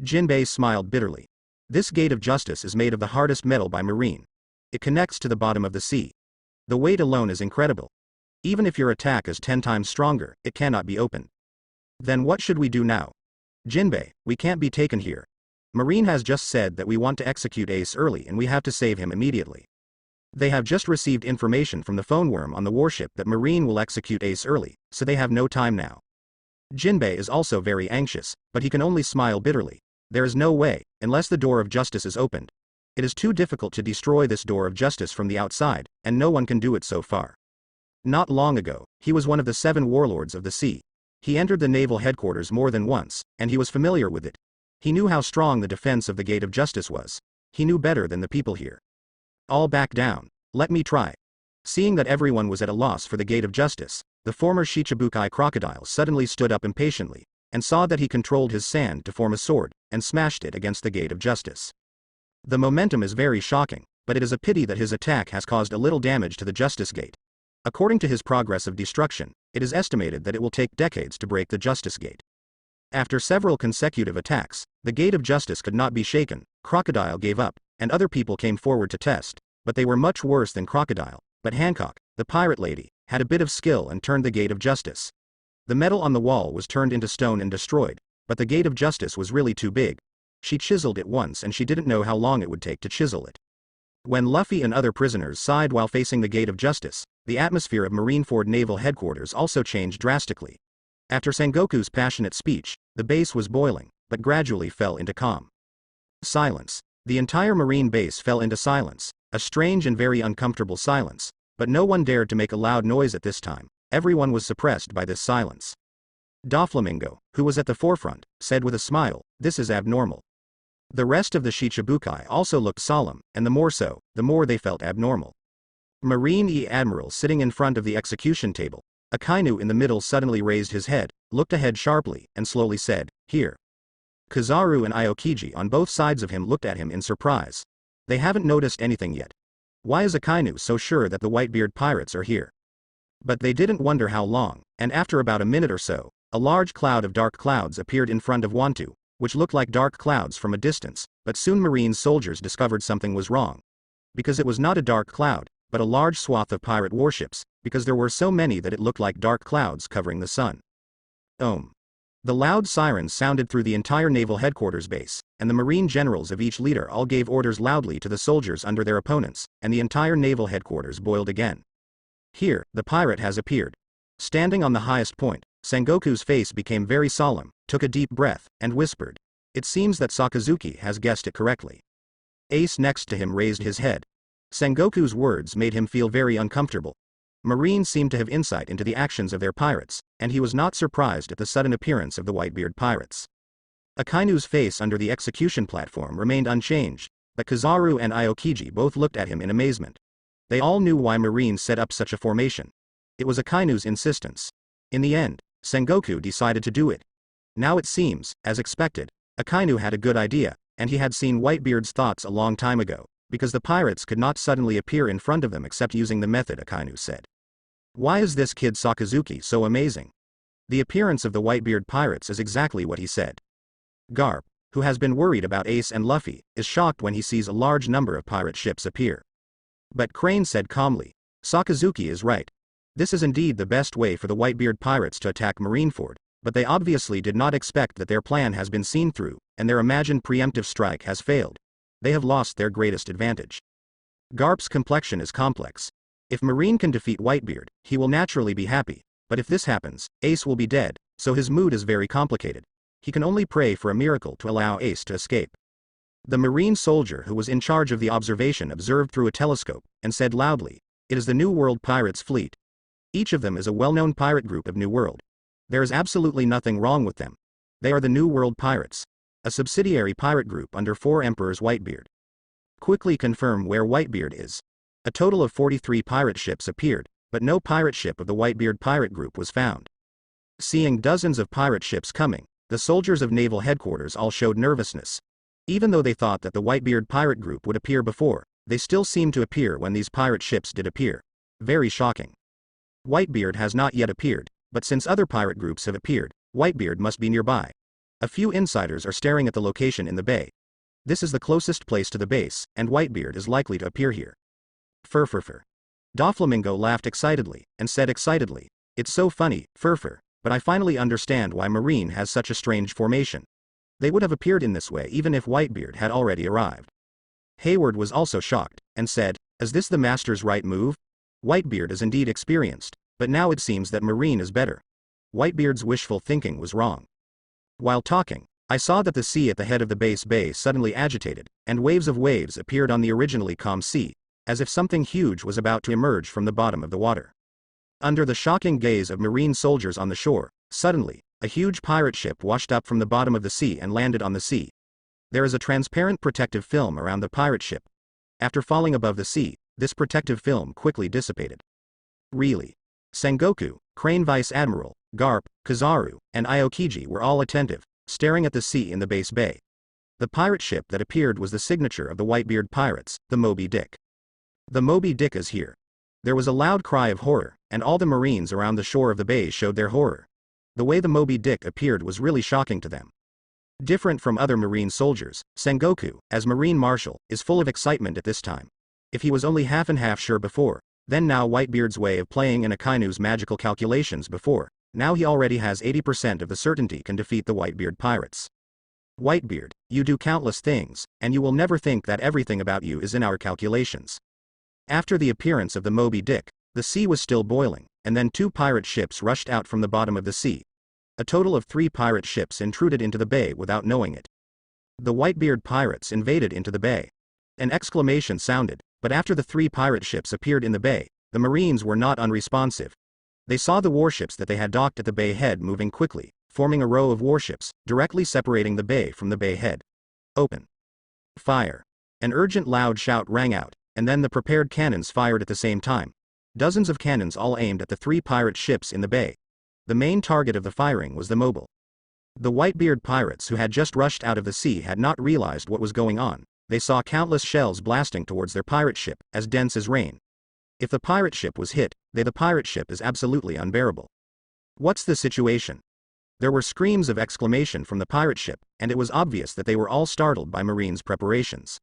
Jinbei smiled bitterly. This Gate of Justice is made of the hardest metal by Marine. It connects to the bottom of the sea. The weight alone is incredible. Even if your attack is 10 times stronger, it cannot be opened. Then what should we do now? Jinbei, we can't be taken here. Marine has just said that we want to execute Ace early and we have to save him immediately. They have just received information from the phone worm on the warship that Marine will execute Ace early, so they have no time now. Jinbei is also very anxious, but he can only smile bitterly. There is no way, unless the door of justice is opened. It is too difficult to destroy this door of justice from the outside, and no one can do it so far. Not long ago, he was one of the 7 warlords of the sea. He entered the naval headquarters more than once, and he was familiar with it. He knew how strong the defense of the Gate of Justice was. He knew better than the people here. All back down. Let me try. Seeing that everyone was at a loss for the Gate of Justice, the former Shichibukai crocodile suddenly stood up impatiently, and saw that he controlled his sand to form a sword, and smashed it against the Gate of Justice. The momentum is very shocking, but it is a pity that his attack has caused a little damage to the Justice Gate. According to his progress of destruction, it is estimated that it will take decades to break the Justice Gate. After several consecutive attacks, the Gate of Justice could not be shaken. Crocodile gave up, and other people came forward to test, but they were much worse than Crocodile. But Hancock, the pirate lady, had a bit of skill and turned the Gate of Justice. The metal on the wall was turned into stone and destroyed, but the Gate of Justice was really too big. She chiseled it once and she didn't know how long it would take to chisel it. When Luffy and other prisoners sighed while facing the Gate of Justice, the atmosphere of Marineford Naval Headquarters also changed drastically. After Sengoku's passionate speech, the base was boiling, but gradually fell into calm. Silence. The entire Marine base fell into silence, a strange and very uncomfortable silence, but no one dared to make a loud noise at this time. Everyone was suppressed by this silence. Doflamingo, who was at the forefront, said with a smile, "This is abnormal." The rest of the Shichibukai also looked solemn, and the more so, the more they felt abnormal. Marine Admiral sitting in front of the execution table, Akainu in the middle suddenly raised his head, looked ahead sharply, and slowly said, "Here." Kizaru and Aokiji on both sides of him looked at him in surprise. They haven't noticed anything yet. Why is Akainu so sure that the Whitebeard pirates are here? But they didn't wonder how long, and after about a minute or so, a large cloud of dark clouds appeared in front of Wantu, which looked like dark clouds from a distance, but soon Marine soldiers discovered something was wrong. Because it was not a dark cloud, but a large swath of pirate warships, because there were so many that it looked like dark clouds covering the sun. The loud sirens sounded through the entire naval headquarters base, and the Marine generals of each leader all gave orders loudly to the soldiers under their opponents, and the entire naval headquarters boiled again. Here, the pirate has appeared. Standing on the highest point, Sengoku's face became very solemn, took a deep breath, and whispered. It seems that Sakazuki has guessed it correctly. Ace next to him raised his head. Sengoku's words made him feel very uncomfortable. Marines seemed to have insight into the actions of their pirates, and he was not surprised at the sudden appearance of the Whitebeard pirates. Akainu's face under the execution platform remained unchanged, but Kizaru and Aokiji both looked at him in amazement. They all knew why Marines set up such a formation. It was Akainu's insistence. In the end, Sengoku decided to do it. Now it seems, as expected, Akainu had a good idea, and he had seen Whitebeard's thoughts a long time ago, because the pirates could not suddenly appear in front of them except using the method Akainu said. Why is this kid Sakazuki so amazing? The appearance of the Whitebeard pirates is exactly what he said. Garp, who has been worried about Ace and Luffy, is shocked when he sees a large number of pirate ships appear. But Crane said calmly, Sakazuki is right. This is indeed the best way for the Whitebeard pirates to attack Marineford, but they obviously did not expect that their plan has been seen through, and their imagined preemptive strike has failed. They have lost their greatest advantage. Garp's complexion is complex. If Marine can defeat Whitebeard, he will naturally be happy, but if this happens, Ace will be dead, so his mood is very complicated. He can only pray for a miracle to allow Ace to escape. The Marine soldier who was in charge of the observation observed through a telescope, and said loudly, "It is the New World Pirates fleet. Each of them is a well-known pirate group of New World. There is absolutely nothing wrong with them. They are the New World Pirates, a subsidiary pirate group under 4 Emperors Whitebeard. Quickly confirm where Whitebeard is." A total of 43 pirate ships appeared, but no pirate ship of the Whitebeard pirate group was found. Seeing dozens of pirate ships coming, the soldiers of naval headquarters all showed nervousness. Even though they thought that the Whitebeard pirate group would appear before, they still seemed to appear when these pirate ships did appear. Very shocking. Whitebeard has not yet appeared, but since other pirate groups have appeared, Whitebeard must be nearby. A few insiders are staring at the location in the bay. This is the closest place to the base, and Whitebeard is likely to appear here. Fur. Doflamingo laughed excitedly, and said excitedly, "It's so funny, Fur, but I finally understand why Marine has such a strange formation. They would have appeared in this way even if Whitebeard had already arrived." Hayward was also shocked, and said, "Is this the master's right move? Whitebeard is indeed experienced, but now it seems that Marine is better. Whitebeard's wishful thinking was wrong." While talking, I saw that the sea at the head of the base bay suddenly agitated, and waves of waves appeared on the originally calm sea, as if something huge was about to emerge from the bottom of the water. Under the shocking gaze of Marine soldiers on the shore, suddenly, a huge pirate ship washed up from the bottom of the sea and landed on the sea. There is a transparent protective film around the pirate ship. After falling above the sea, this protective film quickly dissipated. Really? Sengoku, Crane Vice Admiral, Garp, Kizaru, and Aokiji were all attentive, staring at the sea in the base bay. The pirate ship that appeared was the signature of the Whitebeard pirates, the Moby Dick. The Moby Dick is here. There was a loud cry of horror, and all the Marines around the shore of the bay showed their horror. The way the Moby Dick appeared was really shocking to them. Different from other Marine soldiers, Sengoku, as Marine Marshal, is full of excitement at this time. If he was only half and half sure before, then now Whitebeard's way of playing in Akainu's magical calculations before, now he already has 80% of the certainty can defeat the Whitebeard pirates. Whitebeard, you do countless things, and you will never think that everything about you is in our calculations. After the appearance of the Moby Dick, the sea was still boiling, and then 2 pirate ships rushed out from the bottom of the sea. A total of 3 pirate ships intruded into the bay without knowing it. The Whitebeard pirates invaded into the bay. An exclamation sounded, but after the 3 pirate ships appeared in the bay, the Marines were not unresponsive. They saw the warships that they had docked at the bay head moving quickly, forming a row of warships, directly separating the bay from the bay head. Open. Fire. An urgent loud shout rang out, and then the prepared cannons fired at the same time. Dozens of cannons all aimed at the 3 pirate ships in the bay. The main target of the firing was the mobile. The Whitebeard pirates who had just rushed out of the sea had not realized what was going on. They saw countless shells blasting towards their pirate ship, as dense as rain. If the pirate ship was hit, the pirate ship is absolutely unbearable. What's the situation? There were screams of exclamation from the pirate ship, and it was obvious that they were all startled by Marine's preparations.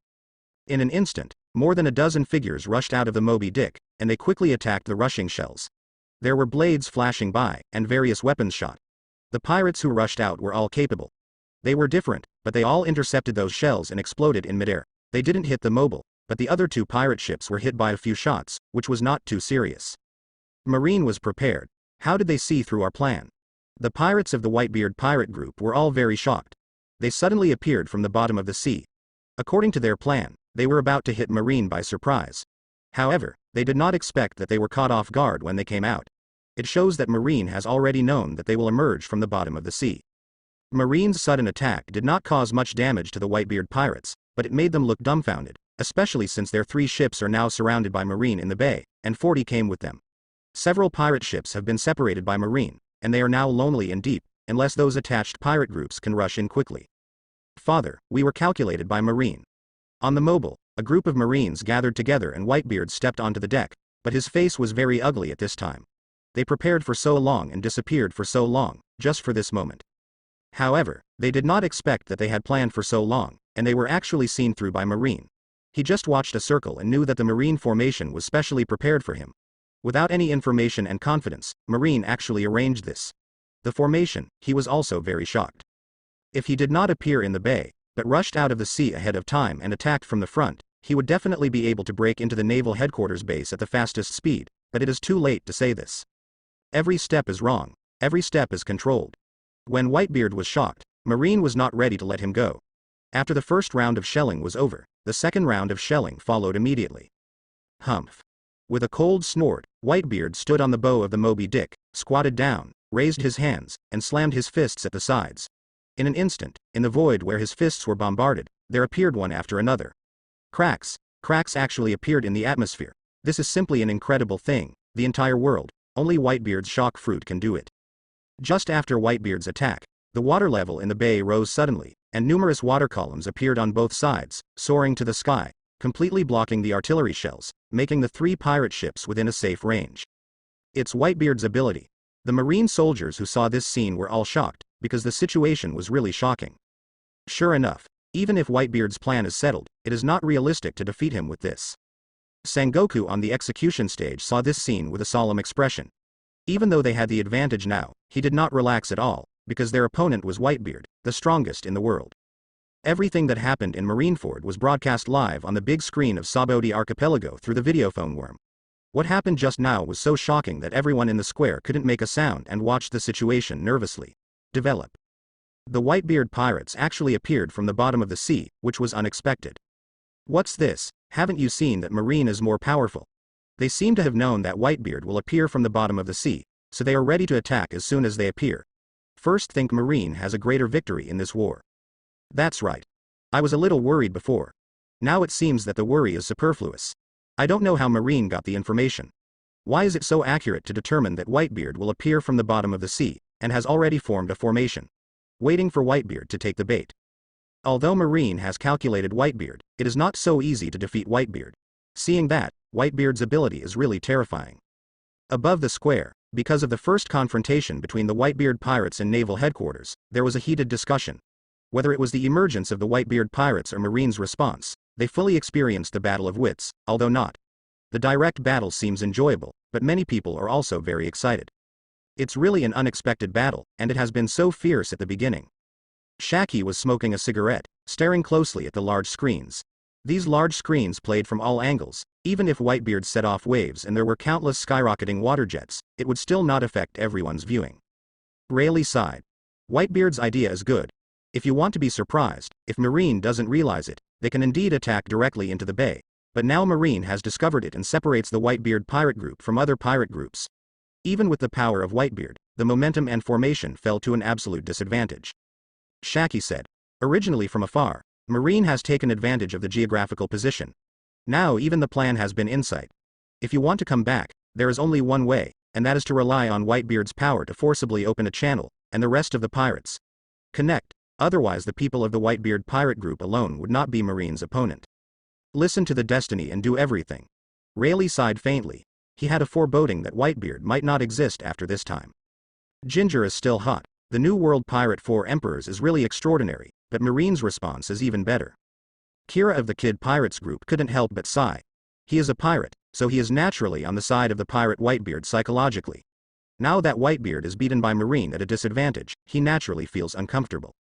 In an instant, more than a dozen figures rushed out of the Moby Dick, and they quickly attacked the rushing shells. There were blades flashing by, and various weapons shot. The pirates who rushed out were all capable. They were different, but they all intercepted those shells and exploded in midair. They didn't hit the mobile, but the other 2 pirate ships were hit by a few shots, which was not too serious. Marine was prepared. How did they see through our plan? The pirates of the Whitebeard pirate group were all very shocked. They suddenly appeared from the bottom of the sea. According to their plan, they were about to hit Marine by surprise. However, they did not expect that they were caught off guard when they came out. It shows that Marine has already known that they will emerge from the bottom of the sea. Marine's sudden attack did not cause much damage to the Whitebeard pirates, but it made them look dumbfounded, especially since their 3 ships are now surrounded by Marine in the bay, and 40 came with them. Several pirate ships have been separated by Marine, and they are now lonely and deep, unless those attached pirate groups can rush in quickly. Father, we were calculated by Marine. On the mobile, a group of Marines gathered together and Whitebeard stepped onto the deck, but his face was very ugly at this time. They prepared for so long and disappeared for so long, just for this moment. However, they did not expect that they had planned for so long, and they were actually seen through by Marine. He just watched a circle and knew that the Marine formation was specially prepared for him. Without any information and confidence, Marine actually arranged this. The formation, he was also very shocked. If he did not appear in the bay, but rushed out of the sea ahead of time and attacked from the front, he would definitely be able to break into the naval headquarters base at the fastest speed, but it is too late to say this. Every step is wrong. Every step is controlled. When Whitebeard was shocked, Marine was not ready to let him go. After the first round of shelling was over, the second round of shelling followed immediately. Humph. With a cold snort, Whitebeard stood on the bow of the Moby Dick, squatted down, raised his hands, and slammed his fists at the sides. In an instant, in the void where his fists were bombarded, there appeared one after another. Cracks actually appeared in the atmosphere. This is simply an incredible thing, the entire world, only Whitebeard's shock fruit can do it. Just after Whitebeard's attack, the water level in the bay rose suddenly, and numerous water columns appeared on both sides, soaring to the sky, completely blocking the artillery shells, making the 3 pirate ships within a safe range. It's Whitebeard's ability. The Marine soldiers who saw this scene were all shocked, because the situation was really shocking. Sure enough, even if Whitebeard's plan is settled, it is not realistic to defeat him with this. Sengoku on the execution stage saw this scene with a solemn expression. Even though they had the advantage now, he did not relax at all, because their opponent was Whitebeard, the strongest in the world. Everything that happened in Marineford was broadcast live on the big screen of Sabodi Archipelago through the videophone worm. What happened just now was so shocking that everyone in the square couldn't make a sound and watched the situation nervously develop. The Whitebeard pirates actually appeared from the bottom of the sea, which was unexpected. What's this? Haven't you seen that Marine is more powerful? They seem to have known that Whitebeard will appear from the bottom of the sea, so they are ready to attack as soon as they appear. First think Marine has a greater victory in this war. That's right. I was a little worried before. Now it seems that the worry is superfluous. I don't know how Marine got the information. Why is it so accurate to determine that Whitebeard will appear from the bottom of the sea, and has already formed a formation, waiting for Whitebeard to take the bait? Although Marine has calculated Whitebeard, it is not so easy to defeat Whitebeard. Seeing that, Whitebeard's ability is really terrifying. Above the square, because of the first confrontation between the Whitebeard pirates and naval headquarters, there was a heated discussion. Whether it was the emergence of the Whitebeard pirates or Marine's response, they fully experienced the battle of wits, although not. The direct battle seems enjoyable, but many people are also very excited. It's really an unexpected battle, and it has been so fierce at the beginning. Shaki was smoking a cigarette, staring closely at the large screens. These large screens played from all angles. Even if Whitebeard set off waves and there were countless skyrocketing water jets, it would still not affect everyone's viewing. Rayleigh sighed. Whitebeard's idea is good. If you want to be surprised, if Marine doesn't realize it, they can indeed attack directly into the bay. But now Marine has discovered it and separates the Whitebeard pirate group from other pirate groups. Even with the power of Whitebeard, the momentum and formation fell to an absolute disadvantage. Shaki said. Originally from afar, Marine has taken advantage of the geographical position. Now even the plan has been insight. If you want to come back, there is only one way, and that is to rely on Whitebeard's power to forcibly open a channel, and the rest of the pirates connect. Otherwise the people of the Whitebeard pirate group alone would not be Marine's opponent. Listen to the destiny and do everything. Rayleigh sighed faintly. He had a foreboding that Whitebeard might not exist after this time. Ginger is still hot. The New World Pirate 4 Emperors is really extraordinary, but Marine's response is even better. Kira of the Kid Pirates group couldn't help but sigh. He is a pirate, so he is naturally on the side of the pirate Whitebeard psychologically. Now that Whitebeard is beaten by Marine at a disadvantage, he naturally feels uncomfortable.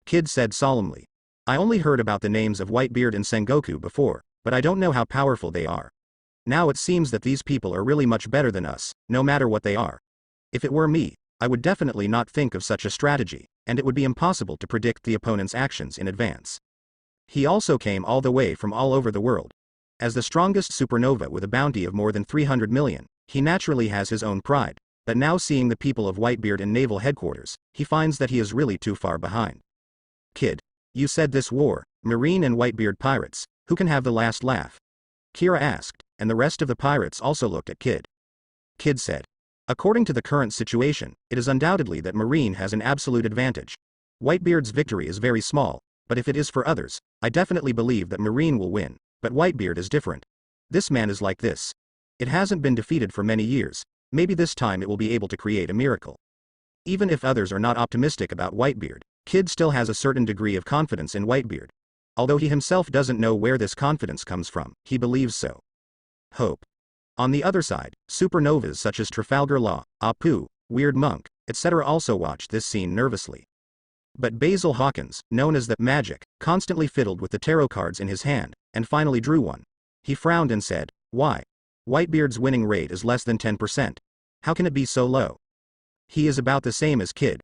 Kid said solemnly. I only heard about the names of Whitebeard and Sengoku before, but I don't know how powerful they are. Now it seems that these people are really much better than us, no matter what they are. If it were me, I would definitely not think of such a strategy, and it would be impossible to predict the opponent's actions in advance. He also came all the way from all over the world. As the strongest supernova with a bounty of more than 300 million, he naturally has his own pride, but now seeing the people of Whitebeard in naval headquarters, he finds that he is really too far behind. Kid, you said this war, Marine and Whitebeard pirates, who can have the last laugh? Kira asked, and the rest of the pirates also looked at Kid. Kid said, According to the current situation, it is undoubtedly that Marine has an absolute advantage. Whitebeard's victory is very small, but if it is for others, I definitely believe that Marine will win, but Whitebeard is different. This man is like this. It hasn't been defeated for many years, maybe this time it will be able to create a miracle. Even if others are not optimistic about Whitebeard, Kid still has a certain degree of confidence in Whitebeard. Although he himself doesn't know where this confidence comes from, he believes so. Hope. On the other side, supernovas such as Trafalgar Law, Apu, Weird Monk, etc. also watched this scene nervously. But Basil Hawkins, known as the Magic, constantly fiddled with the tarot cards in his hand, and finally drew one. He frowned and said, "Why? Whitebeard's winning rate is less than 10%. How can it be so low? He is about the same as Kid.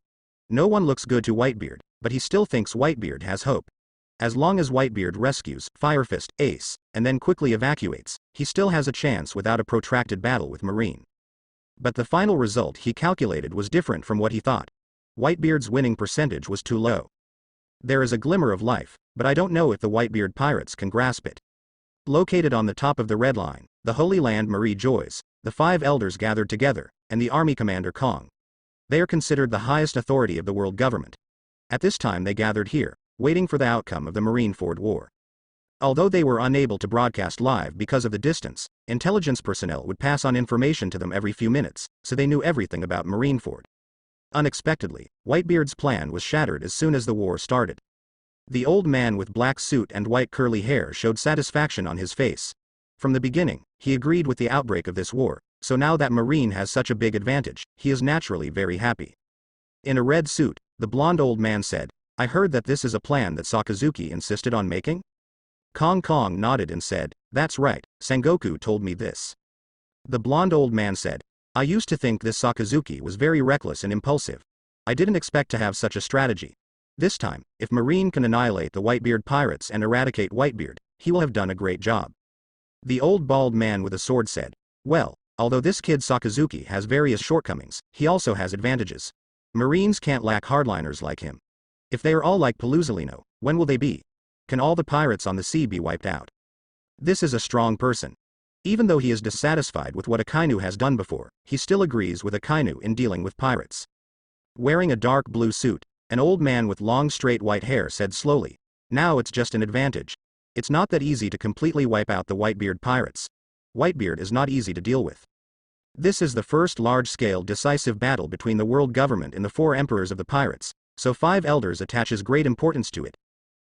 No one looks good to Whitebeard, but he still thinks Whitebeard has hope. As long as Whitebeard rescues Firefist, Ace, and then quickly evacuates, he still has a chance without a protracted battle with Marine." But the final result he calculated was different from what he thought. Whitebeard's winning percentage was too low. There is a glimmer of life, but I don't know if the Whitebeard pirates can grasp it. Located on the top of the Red Line, the Holy Land Marie Joys, the 5 elders gathered together, and the army commander Kong. They are considered the highest authority of the world government. At this time they gathered here, waiting for the outcome of the Marineford War. Although they were unable to broadcast live because of the distance, intelligence personnel would pass on information to them every few minutes, so they knew everything about Marineford. Unexpectedly, Whitebeard's plan was shattered as soon as the war started. The old man with black suit and white curly hair showed satisfaction on his face. From the beginning, he agreed with the outbreak of this war, so now that Marine has such a big advantage, he is naturally very happy. In a red suit, the blonde old man said, "I heard that this is a plan that Sakazuki insisted on making?" Kong nodded and said, "That's right, Sengoku told me this." The blonde old man said, "I used to think this Sakazuki was very reckless and impulsive. I didn't expect to have such a strategy. This time, if Marine can annihilate the Whitebeard pirates and eradicate Whitebeard, he will have done a great job." The old bald man with a sword said, "Well, although this kid Sakazuki has various shortcomings, he also has advantages. Marines can't lack hardliners like him. If they are all like Paluzolino, when will they be? Can all the pirates on the sea be wiped out? This is a strong person." Even though he is dissatisfied with what Akainu has done before, he still agrees with Akainu in dealing with pirates. Wearing a dark blue suit, an old man with long straight white hair said slowly, "Now it's just an advantage. It's not that easy to completely wipe out the Whitebeard pirates. Whitebeard is not easy to deal with. This is the first large-scale decisive battle between the world government and the 4 emperors of the pirates, so 5 elders attaches great importance to it.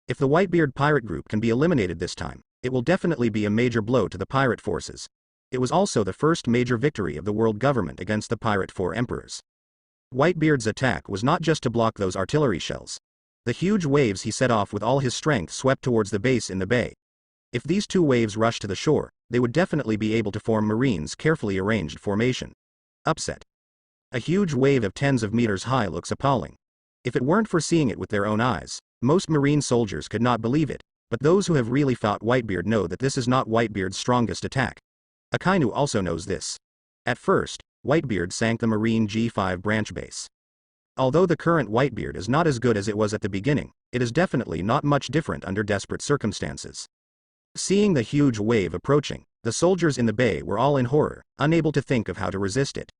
If the Whitebeard pirate group can be eliminated this time, it will definitely be a major blow to the pirate forces. It was also the first major victory of the world government against the pirate 4 emperors. Whitebeard's attack was not just to block those artillery shells. The huge waves he set off with all his strength swept towards the base in the bay. If these 2 waves rushed to the shore, they would definitely be able to form Marine's carefully arranged formation. Upset. A huge wave of tens of meters high looks appalling. If it weren't for seeing it with their own eyes, most Marine soldiers could not believe it, but those who have really fought Whitebeard know that this is not Whitebeard's strongest attack. Akainu also knows this. At first, Whitebeard sank the Marine G5 branch base. Although the current Whitebeard is not as good as it was at the beginning, it is definitely not much different under desperate circumstances. Seeing the huge wave approaching, the soldiers in the bay were all in horror, unable to think of how to resist it.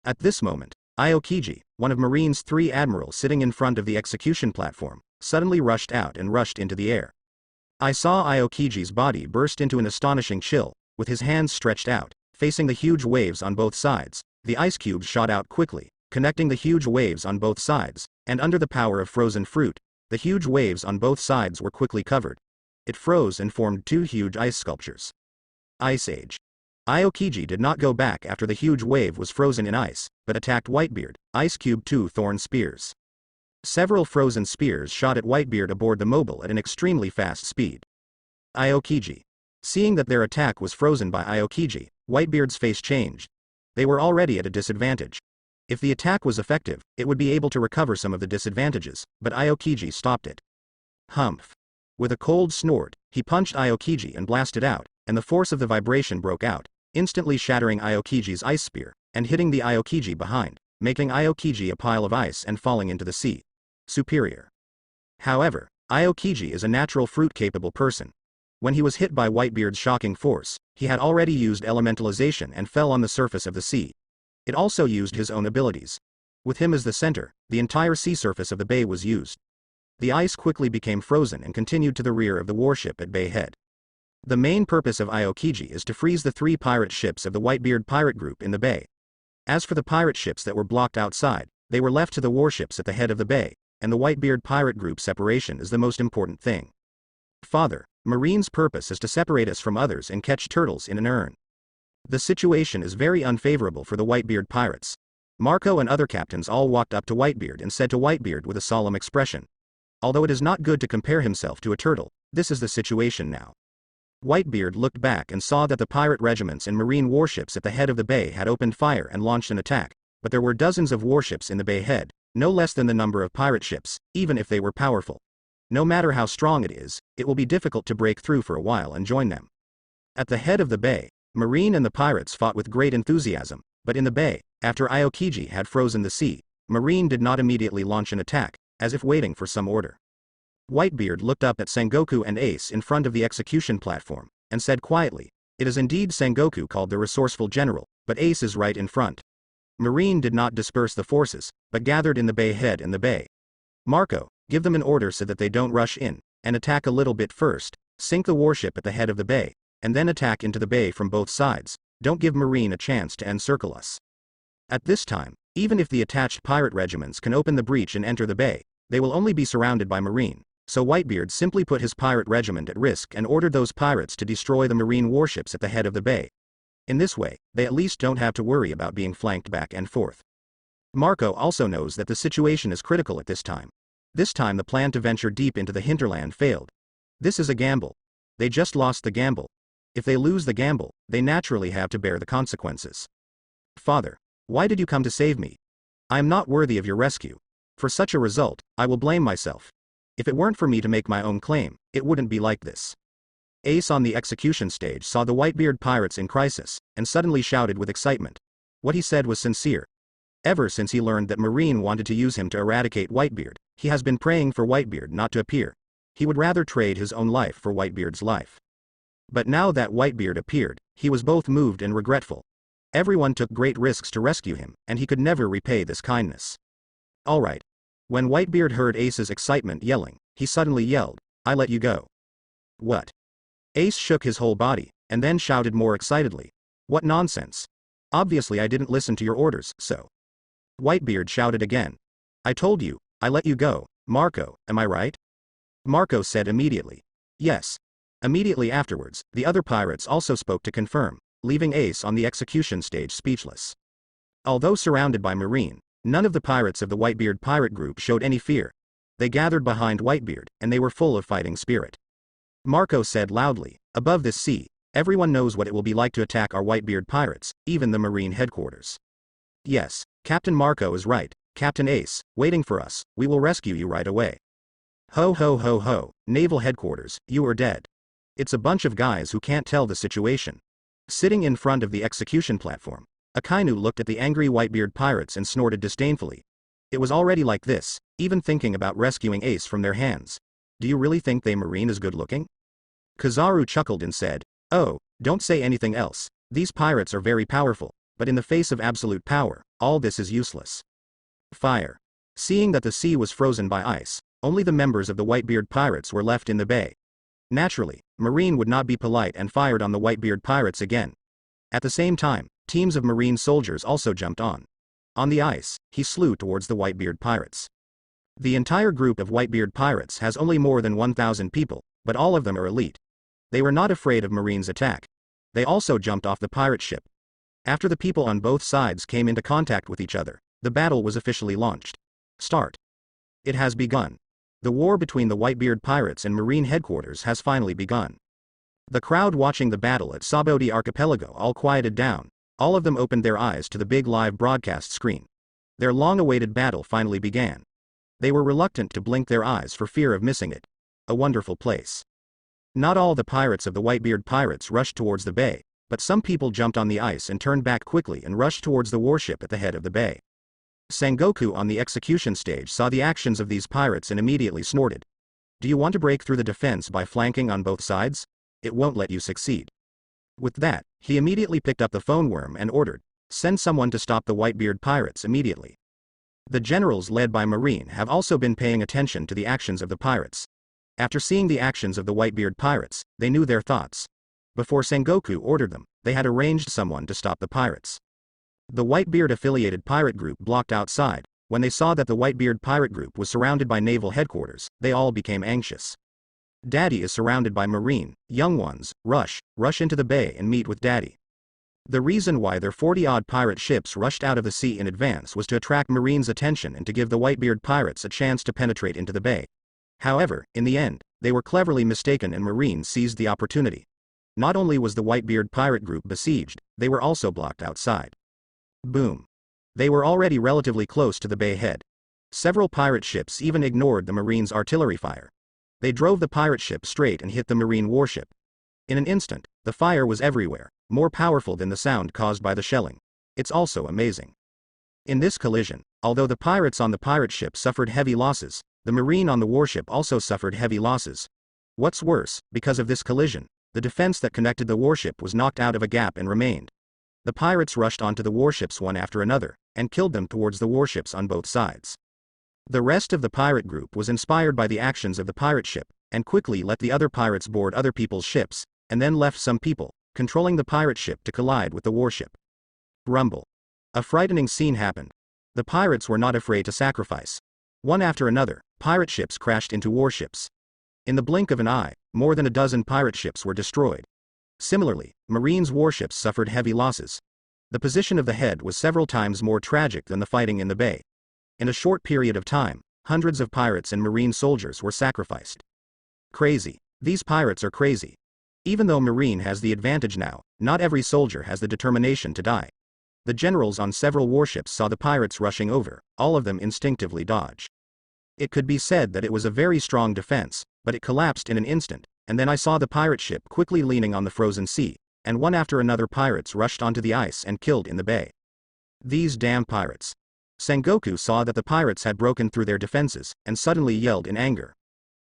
At this moment, Aokiji, one of Marine's 3 admirals sitting in front of the execution platform, suddenly rushed out and rushed into the air. I saw Aokiji's body burst into an astonishing chill, with his hands stretched out, facing the huge waves on both sides. The ice cubes shot out quickly, connecting the huge waves on both sides, and under the power of frozen fruit, the huge waves on both sides were quickly covered. It froze and formed 2 huge ice sculptures. Ice Age. Aokiji did not go back after the huge wave was frozen in ice, but attacked Whitebeard, Ice Cube 2 Thorn Spears. Several frozen spears shot at Whitebeard aboard the mobile at an extremely fast speed. Aokiji. Seeing that their attack was frozen by Aokiji, Whitebeard's face changed. They were already at a disadvantage. If the attack was effective, it would be able to recover some of the disadvantages, but Aokiji stopped it. Humph. With a cold snort, he punched Aokiji and blasted out, and the force of the vibration broke out, instantly shattering Aokiji's ice spear, and hitting the Aokiji behind, making Aokiji a pile of ice and falling into the sea. Superior. However, Aokiji is a natural fruit-capable person. When he was hit by Whitebeard's shocking force, he had already used elementalization and fell on the surface of the sea. It also used his own abilities. With him as the center, the entire sea surface of the bay was used. The ice quickly became frozen and continued to the rear of the warship at bay head. The main purpose of Aokiji is to freeze the 3 pirate ships of the Whitebeard pirate group in the bay. As for the pirate ships that were blocked outside, they were left to the warships at the head of the bay, and the Whitebeard pirate group separation is the most important thing. Father, Marine's purpose is to separate us from others and catch turtles in an urn. The situation is very unfavorable for the Whitebeard pirates. Marco and other captains all walked up to Whitebeard and said to Whitebeard with a solemn expression, "Although it is not good to compare himself to a turtle, this is the situation now." Whitebeard looked back and saw that the pirate regiments and marine warships at the head of the bay had opened fire and launched an attack, but there were dozens of warships in the bay head, no less than the number of pirate ships, even if they were powerful. No matter how strong it is, it will be difficult to break through for a while and join them. At the head of the bay, Marine and the pirates fought with great enthusiasm, but in the bay, after Aokiji had frozen the sea, Marine did not immediately launch an attack, as if waiting for some order. Whitebeard looked up at Sengoku and Ace in front of the execution platform, and said quietly, "It is indeed Sengoku called the resourceful general, but Ace is right in front." Marine did not disperse the forces, but gathered in the bay head and the bay. "Marco, give them an order so that they don't rush in, and attack a little bit first, sink the warship at the head of the bay, and then attack into the bay from both sides, don't give Marine a chance to encircle us." At this time, even if the attached pirate regiments can open the breach and enter the bay, they will only be surrounded by Marine. So Whitebeard simply put his pirate regiment at risk and ordered those pirates to destroy the marine warships at the head of the bay. In this way, they at least don't have to worry about being flanked back and forth. Marco also knows that the situation is critical at this time. This time the plan to venture deep into the hinterland failed. This is a gamble. They just lost the gamble. If they lose the gamble, they naturally have to bear the consequences. "Father, why did you come to save me? I am not worthy of your rescue. For such a result, I will blame myself. If it weren't for me to make my own claim, it wouldn't be like this." Ace on the execution stage saw the Whitebeard pirates in crisis, and suddenly shouted with excitement. What he said was sincere. Ever since he learned that Marine wanted to use him to eradicate Whitebeard, he has been praying for Whitebeard not to appear. He would rather trade his own life for Whitebeard's life. But now that Whitebeard appeared, he was both moved and regretful. Everyone took great risks to rescue him, and he could never repay this kindness. "All right." When Whitebeard heard Ace's excitement yelling, he suddenly yelled, "I let you go." "What?" Ace shook his whole body, and then shouted more excitedly, "What nonsense! Obviously I didn't listen to your orders, so." Whitebeard shouted again, "I told you, I let you go, Marco, am I right?" Marco said immediately, "Yes." Immediately afterwards, the other pirates also spoke to confirm, leaving Ace on the execution stage speechless. Although surrounded by Marine, none of the pirates of the Whitebeard pirate group showed any fear. They gathered behind Whitebeard, and they were full of fighting spirit. Marco said loudly, "Above this sea, everyone knows what it will be like to attack our Whitebeard pirates, even the Marine headquarters." "Yes, Captain Marco is right, Captain Ace, waiting for us, we will rescue you right away." "Ho ho ho ho, Naval Headquarters, you are dead. It's a bunch of guys who can't tell the situation." Sitting in front of the execution platform, Akainu looked at the angry Whitebeard pirates and snorted disdainfully. It was already like this, even thinking about rescuing Ace from their hands. Do you really think they Marine is good looking? Kizaru chuckled and said, "Oh, don't say anything else, these pirates are very powerful, but in the face of absolute power, all this is useless." Fire. Seeing that the sea was frozen by ice, only the members of the Whitebeard pirates were left in the bay. Naturally, Marine would not be polite and fired on the Whitebeard pirates again. At the same time, teams of Marine soldiers also jumped on. On the ice, he slew towards the Whitebeard pirates. The entire group of Whitebeard pirates has only more than 1,000 people, but all of them are elite. They were not afraid of Marine's attack. They also jumped off the pirate ship. After the people on both sides came into contact with each other, the battle was officially launched. Start. It has begun. The war between the Whitebeard pirates and Marine headquarters has finally begun. The crowd watching the battle at Sabodi Archipelago all quieted down. All of them opened their eyes to the big live broadcast screen. Their long-awaited battle finally began. They were reluctant to blink their eyes for fear of missing it. A wonderful place. Not all the pirates of the Whitebeard pirates rushed towards the bay, but some people jumped on the ice and turned back quickly and rushed towards the warship at the head of the bay. Sengoku on the execution stage saw the actions of these pirates and immediately snorted. "Do you want to break through the defense by flanking on both sides? It won't let you succeed." With that, he immediately picked up the phone worm and ordered, Send someone to stop the Whitebeard pirates immediately. The generals led by Marine have also been paying attention to the actions of the pirates. After seeing the actions of the Whitebeard pirates, they knew their thoughts. Before Sengoku ordered them, they had arranged someone to stop the pirates. The Whitebeard-affiliated pirate group blocked outside. When they saw that the Whitebeard pirate group was surrounded by naval headquarters, they all became anxious. Daddy is surrounded by Marine. Young ones, rush into the bay and meet with Daddy. The reason why their 40-odd pirate ships rushed out of the sea in advance was to attract Marine's attention and to give the Whitebeard pirates a chance to penetrate into the bay. However, in the end, they were cleverly mistaken and Marine seized the opportunity. Not only was the Whitebeard pirate group besieged, they were also blocked outside. Boom. They were already relatively close to the bay head. Several pirate ships even ignored the Marine's artillery fire. They drove the pirate ship straight and hit the Marine warship. In an instant, the fire was everywhere, more powerful than the sound caused by the shelling. It's also amazing. In this collision, although the pirates on the pirate ship suffered heavy losses, the Marine on the warship also suffered heavy losses. What's worse, because of this collision, the defense that connected the warship was knocked out of a gap and remained. The pirates rushed onto the warships one after another, and killed them towards the warships on both sides. The rest of the pirate group was inspired by the actions of the pirate ship, and quickly let the other pirates board other people's ships, and then left some people, controlling the pirate ship to collide with the warship. Rumble. A frightening scene happened. The pirates were not afraid to sacrifice. One after another, pirate ships crashed into warships. In the blink of an eye, more than a dozen pirate ships were destroyed. Similarly, Marine's warships suffered heavy losses. The position of the head was several times more tragic than the fighting in the bay. In a short period of time, hundreds of pirates and Marine soldiers were sacrificed. Crazy. These pirates are crazy. Even though Marine has the advantage now, not every soldier has the determination to die. The generals on several warships saw the pirates rushing over, all of them instinctively dodge. It could be said that it was a very strong defense, but it collapsed in an instant, and then I saw the pirate ship quickly leaning on the frozen sea, and one after another pirates rushed onto the ice and killed in the bay. These damn pirates. Sengoku saw that the pirates had broken through their defenses, and suddenly yelled in anger.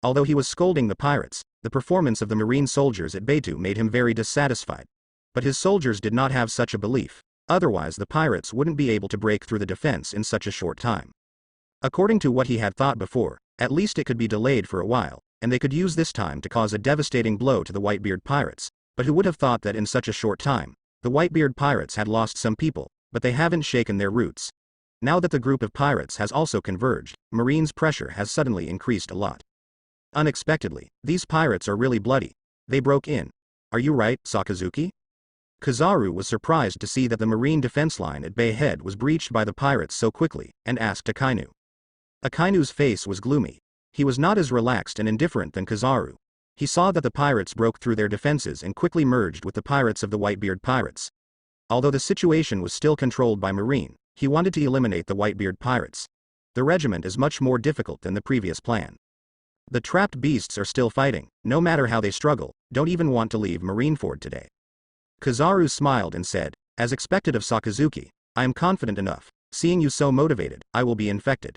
Although he was scolding the pirates, the performance of the Marine soldiers at Beitu made him very dissatisfied. But his soldiers did not have such a belief, otherwise the pirates wouldn't be able to break through the defense in such a short time. According to what he had thought before, at least it could be delayed for a while, and they could use this time to cause a devastating blow to the Whitebeard pirates, but who would have thought that in such a short time, the Whitebeard pirates had lost some people, but they haven't shaken their roots. Now that the group of pirates has also converged, Marine's pressure has suddenly increased a lot. Unexpectedly, these pirates are really bloody. They broke in. Are you right, Sakazuki? Kizaru was surprised to see that the Marine defense line at Bay Head was breached by the pirates so quickly, and asked Akainu. Akainu's face was gloomy. He was not as relaxed and indifferent than Kizaru. He saw that the pirates broke through their defenses and quickly merged with the pirates of the Whitebeard pirates. Although the situation was still controlled by Marine, he wanted to eliminate the Whitebeard pirates. The regiment is much more difficult than the previous plan. The trapped beasts are still fighting, no matter how they struggle, don't even want to leave Marineford today. Kizaru smiled and said, as expected of Sakazuki, I am confident enough, seeing you so motivated, I will be infected.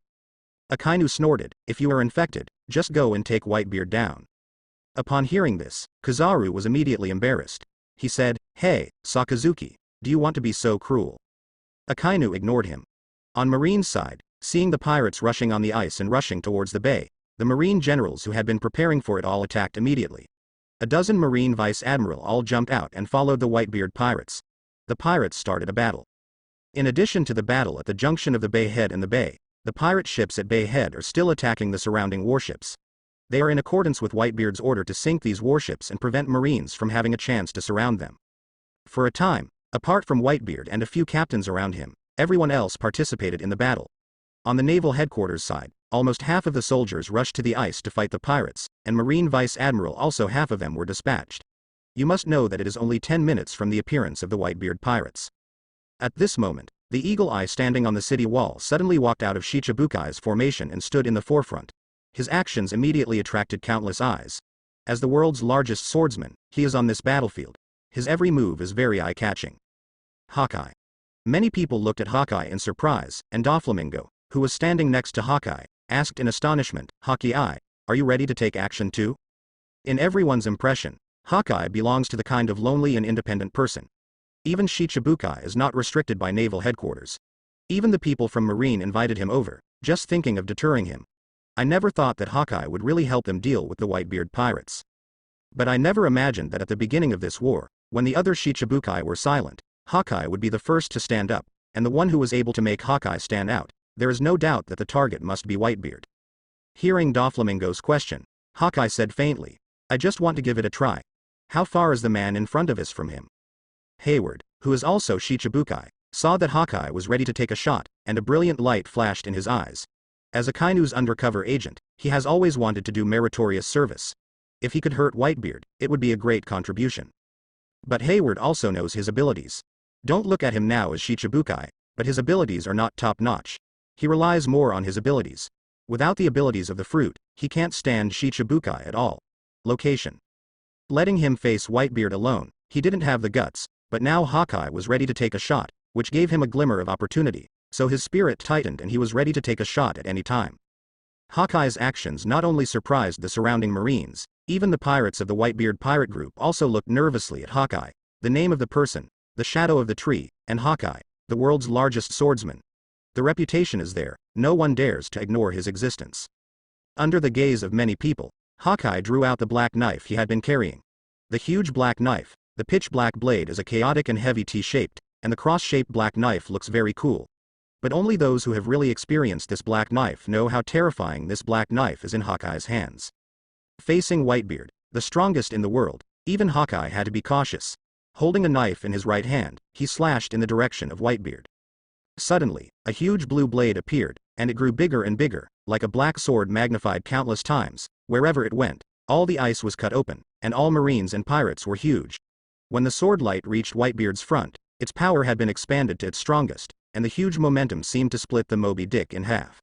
Akainu snorted, if you are infected, just go and take Whitebeard down. Upon hearing this, Kizaru was immediately embarrassed. He said, hey, Sakazuki, do you want to be so cruel? Akainu ignored him. On Marine's side, seeing the pirates rushing on the ice and rushing towards the bay, the Marine generals who had been preparing for it all attacked immediately. A dozen Marine vice admiral all jumped out and followed the Whitebeard pirates. The pirates started a battle. In addition to the battle at the junction of the Bay Head and the bay, the pirate ships at Bay Head are still attacking the surrounding warships. They are in accordance with Whitebeard's order to sink these warships and prevent Marines from having a chance to surround them. For a time, apart from Whitebeard and a few captains around him, everyone else participated in the battle. On the naval headquarters side, almost half of the soldiers rushed to the ice to fight the pirates, and Marine Vice Admiral also half of them were dispatched. You must know that it is only 10 minutes from the appearance of the Whitebeard pirates. At this moment, the Eagle Eye standing on the city wall suddenly walked out of Shichibukai's formation and stood in the forefront. His actions immediately attracted countless eyes. As the world's largest swordsman, he is on this battlefield. His every move is very eye-catching. Hawkeye. Many people looked at Hawkeye in surprise, and Doflamingo, who was standing next to Hawkeye, asked in astonishment, Hawkeye, are you ready to take action too? In everyone's impression, Hawkeye belongs to the kind of lonely and independent person. Even Shichibukai is not restricted by naval headquarters. Even the people from Marine invited him over, just thinking of deterring him. I never thought that Hawkeye would really help them deal with the Whitebeard pirates. But I never imagined that at the beginning of this war, when the other Shichibukai were silent, Hawkeye would be the first to stand up, and the one who was able to make Hawkeye stand out. There is no doubt that the target must be Whitebeard. Hearing Doflamingo's question, Hawkeye said faintly, I just want to give it a try. How far is the man in front of us from him? Hayward, who is also Shichibukai, saw that Hawkeye was ready to take a shot, and a brilliant light flashed in his eyes. As Akainu's undercover agent, he has always wanted to do meritorious service. If he could hurt Whitebeard, it would be a great contribution. But Hayward also knows his abilities. Don't look at him now as Shichibukai, but his abilities are not top-notch. He relies more on his abilities. Without the abilities of the fruit, he can't stand Shichibukai at all. Location. Letting him face Whitebeard alone, he didn't have the guts, but now Hawkeye was ready to take a shot, which gave him a glimmer of opportunity, so his spirit tightened and he was ready to take a shot at any time. Hawkeye's actions not only surprised the surrounding Marines, even the pirates of the Whitebeard pirate group also looked nervously at Hawkeye, the name of the person, the shadow of the tree, and Hawkeye, the world's largest swordsman. The reputation is there, no one dares to ignore his existence. Under the gaze of many people, Hawkeye drew out the black knife he had been carrying. The huge black knife, the pitch-black blade is a chaotic and heavy T-shaped, and the cross-shaped black knife looks very cool. But only those who have really experienced this black knife know how terrifying this black knife is in Hawkeye's hands. Facing Whitebeard, the strongest in the world, even Hawkeye had to be cautious. Holding a knife in his right hand, he slashed in the direction of Whitebeard. Suddenly, a huge blue blade appeared, and it grew bigger and bigger, like a black sword magnified countless times. Wherever it went, all the ice was cut open, and all Marines and pirates were huge. When the sword light reached Whitebeard's front, its power had been expanded to its strongest, and the huge momentum seemed to split the Moby Dick in half.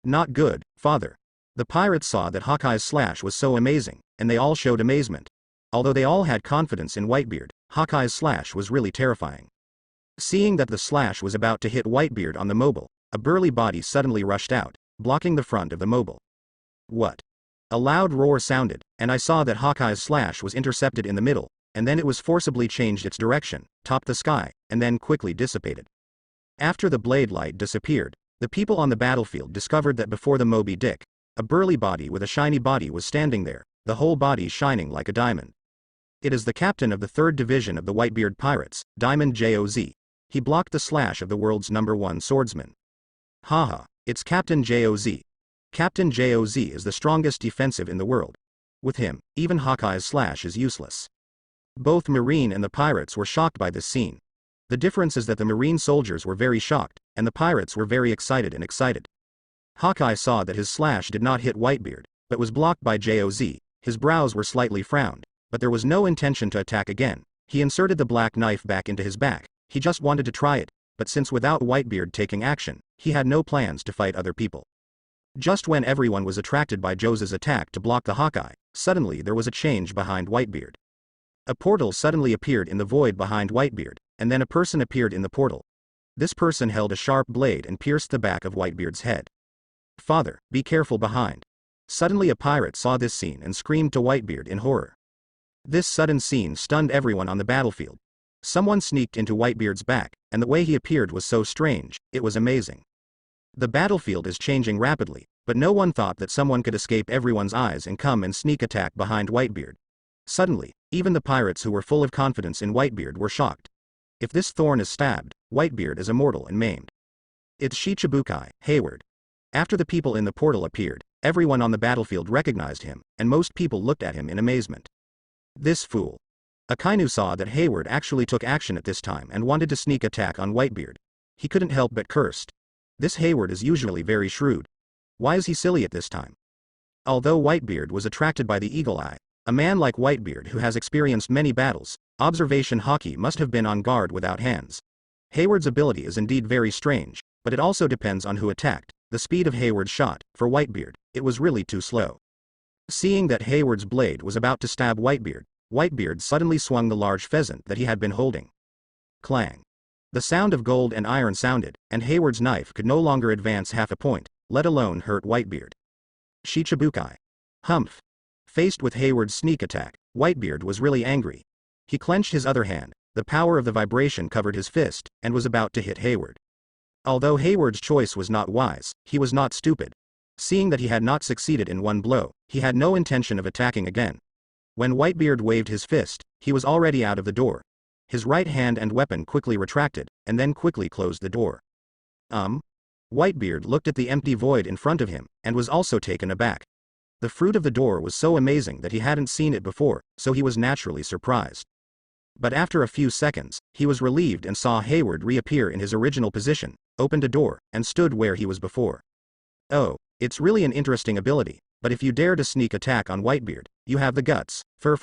Not good, father. The pirates saw that Hawkeye's slash was so amazing, and they all showed amazement. Although they all had confidence in Whitebeard, Hawkeye's slash was really terrifying. Seeing that the slash was about to hit Whitebeard on the mobile, a burly body suddenly rushed out, blocking the front of the mobile. What? A loud roar sounded, and I saw that Hawkeye's slash was intercepted in the middle, and then it was forcibly changed its direction, topped the sky, and then quickly dissipated. After the blade light disappeared, the people on the battlefield discovered that before the Moby Dick, a burly body with a shiny body was standing there, the whole body shining like a diamond. It is the captain of the 3rd Division of the Whitebeard Pirates, Diamond Joz. He blocked the slash of the world's #1 swordsman. Haha, it's Captain Joz. Captain Joz is the strongest defensive in the world. With him, even Hawkeye's slash is useless. Both Marine and the pirates were shocked by this scene. The difference is that the Marine soldiers were very shocked, and the pirates were very excited. Hawkeye saw that his slash did not hit Whitebeard, but was blocked by Joz. His brows were slightly frowned, but there was no intention to attack again. He inserted the black knife back into his back. He just wanted to try it, but since without Whitebeard taking action, he had no plans to fight other people. Just when everyone was attracted by Joz's attack to block the Hawkeye, suddenly there was a change behind Whitebeard. A portal suddenly appeared in the void behind Whitebeard, and then a person appeared in the portal. This person held a sharp blade and pierced the back of Whitebeard's head. Father, be careful behind. Suddenly a pirate saw this scene and screamed to Whitebeard in horror. This sudden scene stunned everyone on the battlefield. Someone sneaked into Whitebeard's back, and the way he appeared was so strange, it was amazing. The battlefield is changing rapidly, but no one thought that someone could escape everyone's eyes and come and sneak attack behind Whitebeard. Suddenly, even the pirates who were full of confidence in Whitebeard were shocked. If this thorn is stabbed, Whitebeard is immortal and maimed. It's Shichibukai, Hayward. After the people in the portal appeared, everyone on the battlefield recognized him, and most people looked at him in amazement. This fool. Akainu saw that Hayward actually took action at this time and wanted to sneak attack on Whitebeard. He couldn't help but cursed. This Hayward is usually very shrewd. Why is he silly at this time? Although Whitebeard was attracted by the eagle eye, a man like Whitebeard who has experienced many battles, observation hockey must have been on guard without hands. Hayward's ability is indeed very strange, but it also depends on who attacked. The speed of Hayward's shot, for Whitebeard, it was really too slow. Seeing that Hayward's blade was about to stab Whitebeard, Whitebeard suddenly swung the large pheasant that he had been holding. Clang. The sound of gold and iron sounded, and Hayward's knife could no longer advance half a point, let alone hurt Whitebeard. Shichibukai. Humph. Faced with Hayward's sneak attack, Whitebeard was really angry. He clenched his other hand, The power of the vibration covered his fist, and was about to hit Hayward. Although Hayward's choice was not wise, he was not stupid. Seeing that he had not succeeded in one blow, he had no intention of attacking again. When Whitebeard waved his fist, he was already out of the door. His right hand and weapon quickly retracted, and then quickly closed the door. Whitebeard looked at the empty void in front of him, and was also taken aback. The fruit of the door was so amazing that he hadn't seen it before, so he was naturally surprised. But after a few seconds, he was relieved and saw Hayward reappear in his original position, opened a door, and stood where he was before. Oh, it's really an interesting ability, but if you dare to sneak attack on Whitebeard, you have the guts, fur.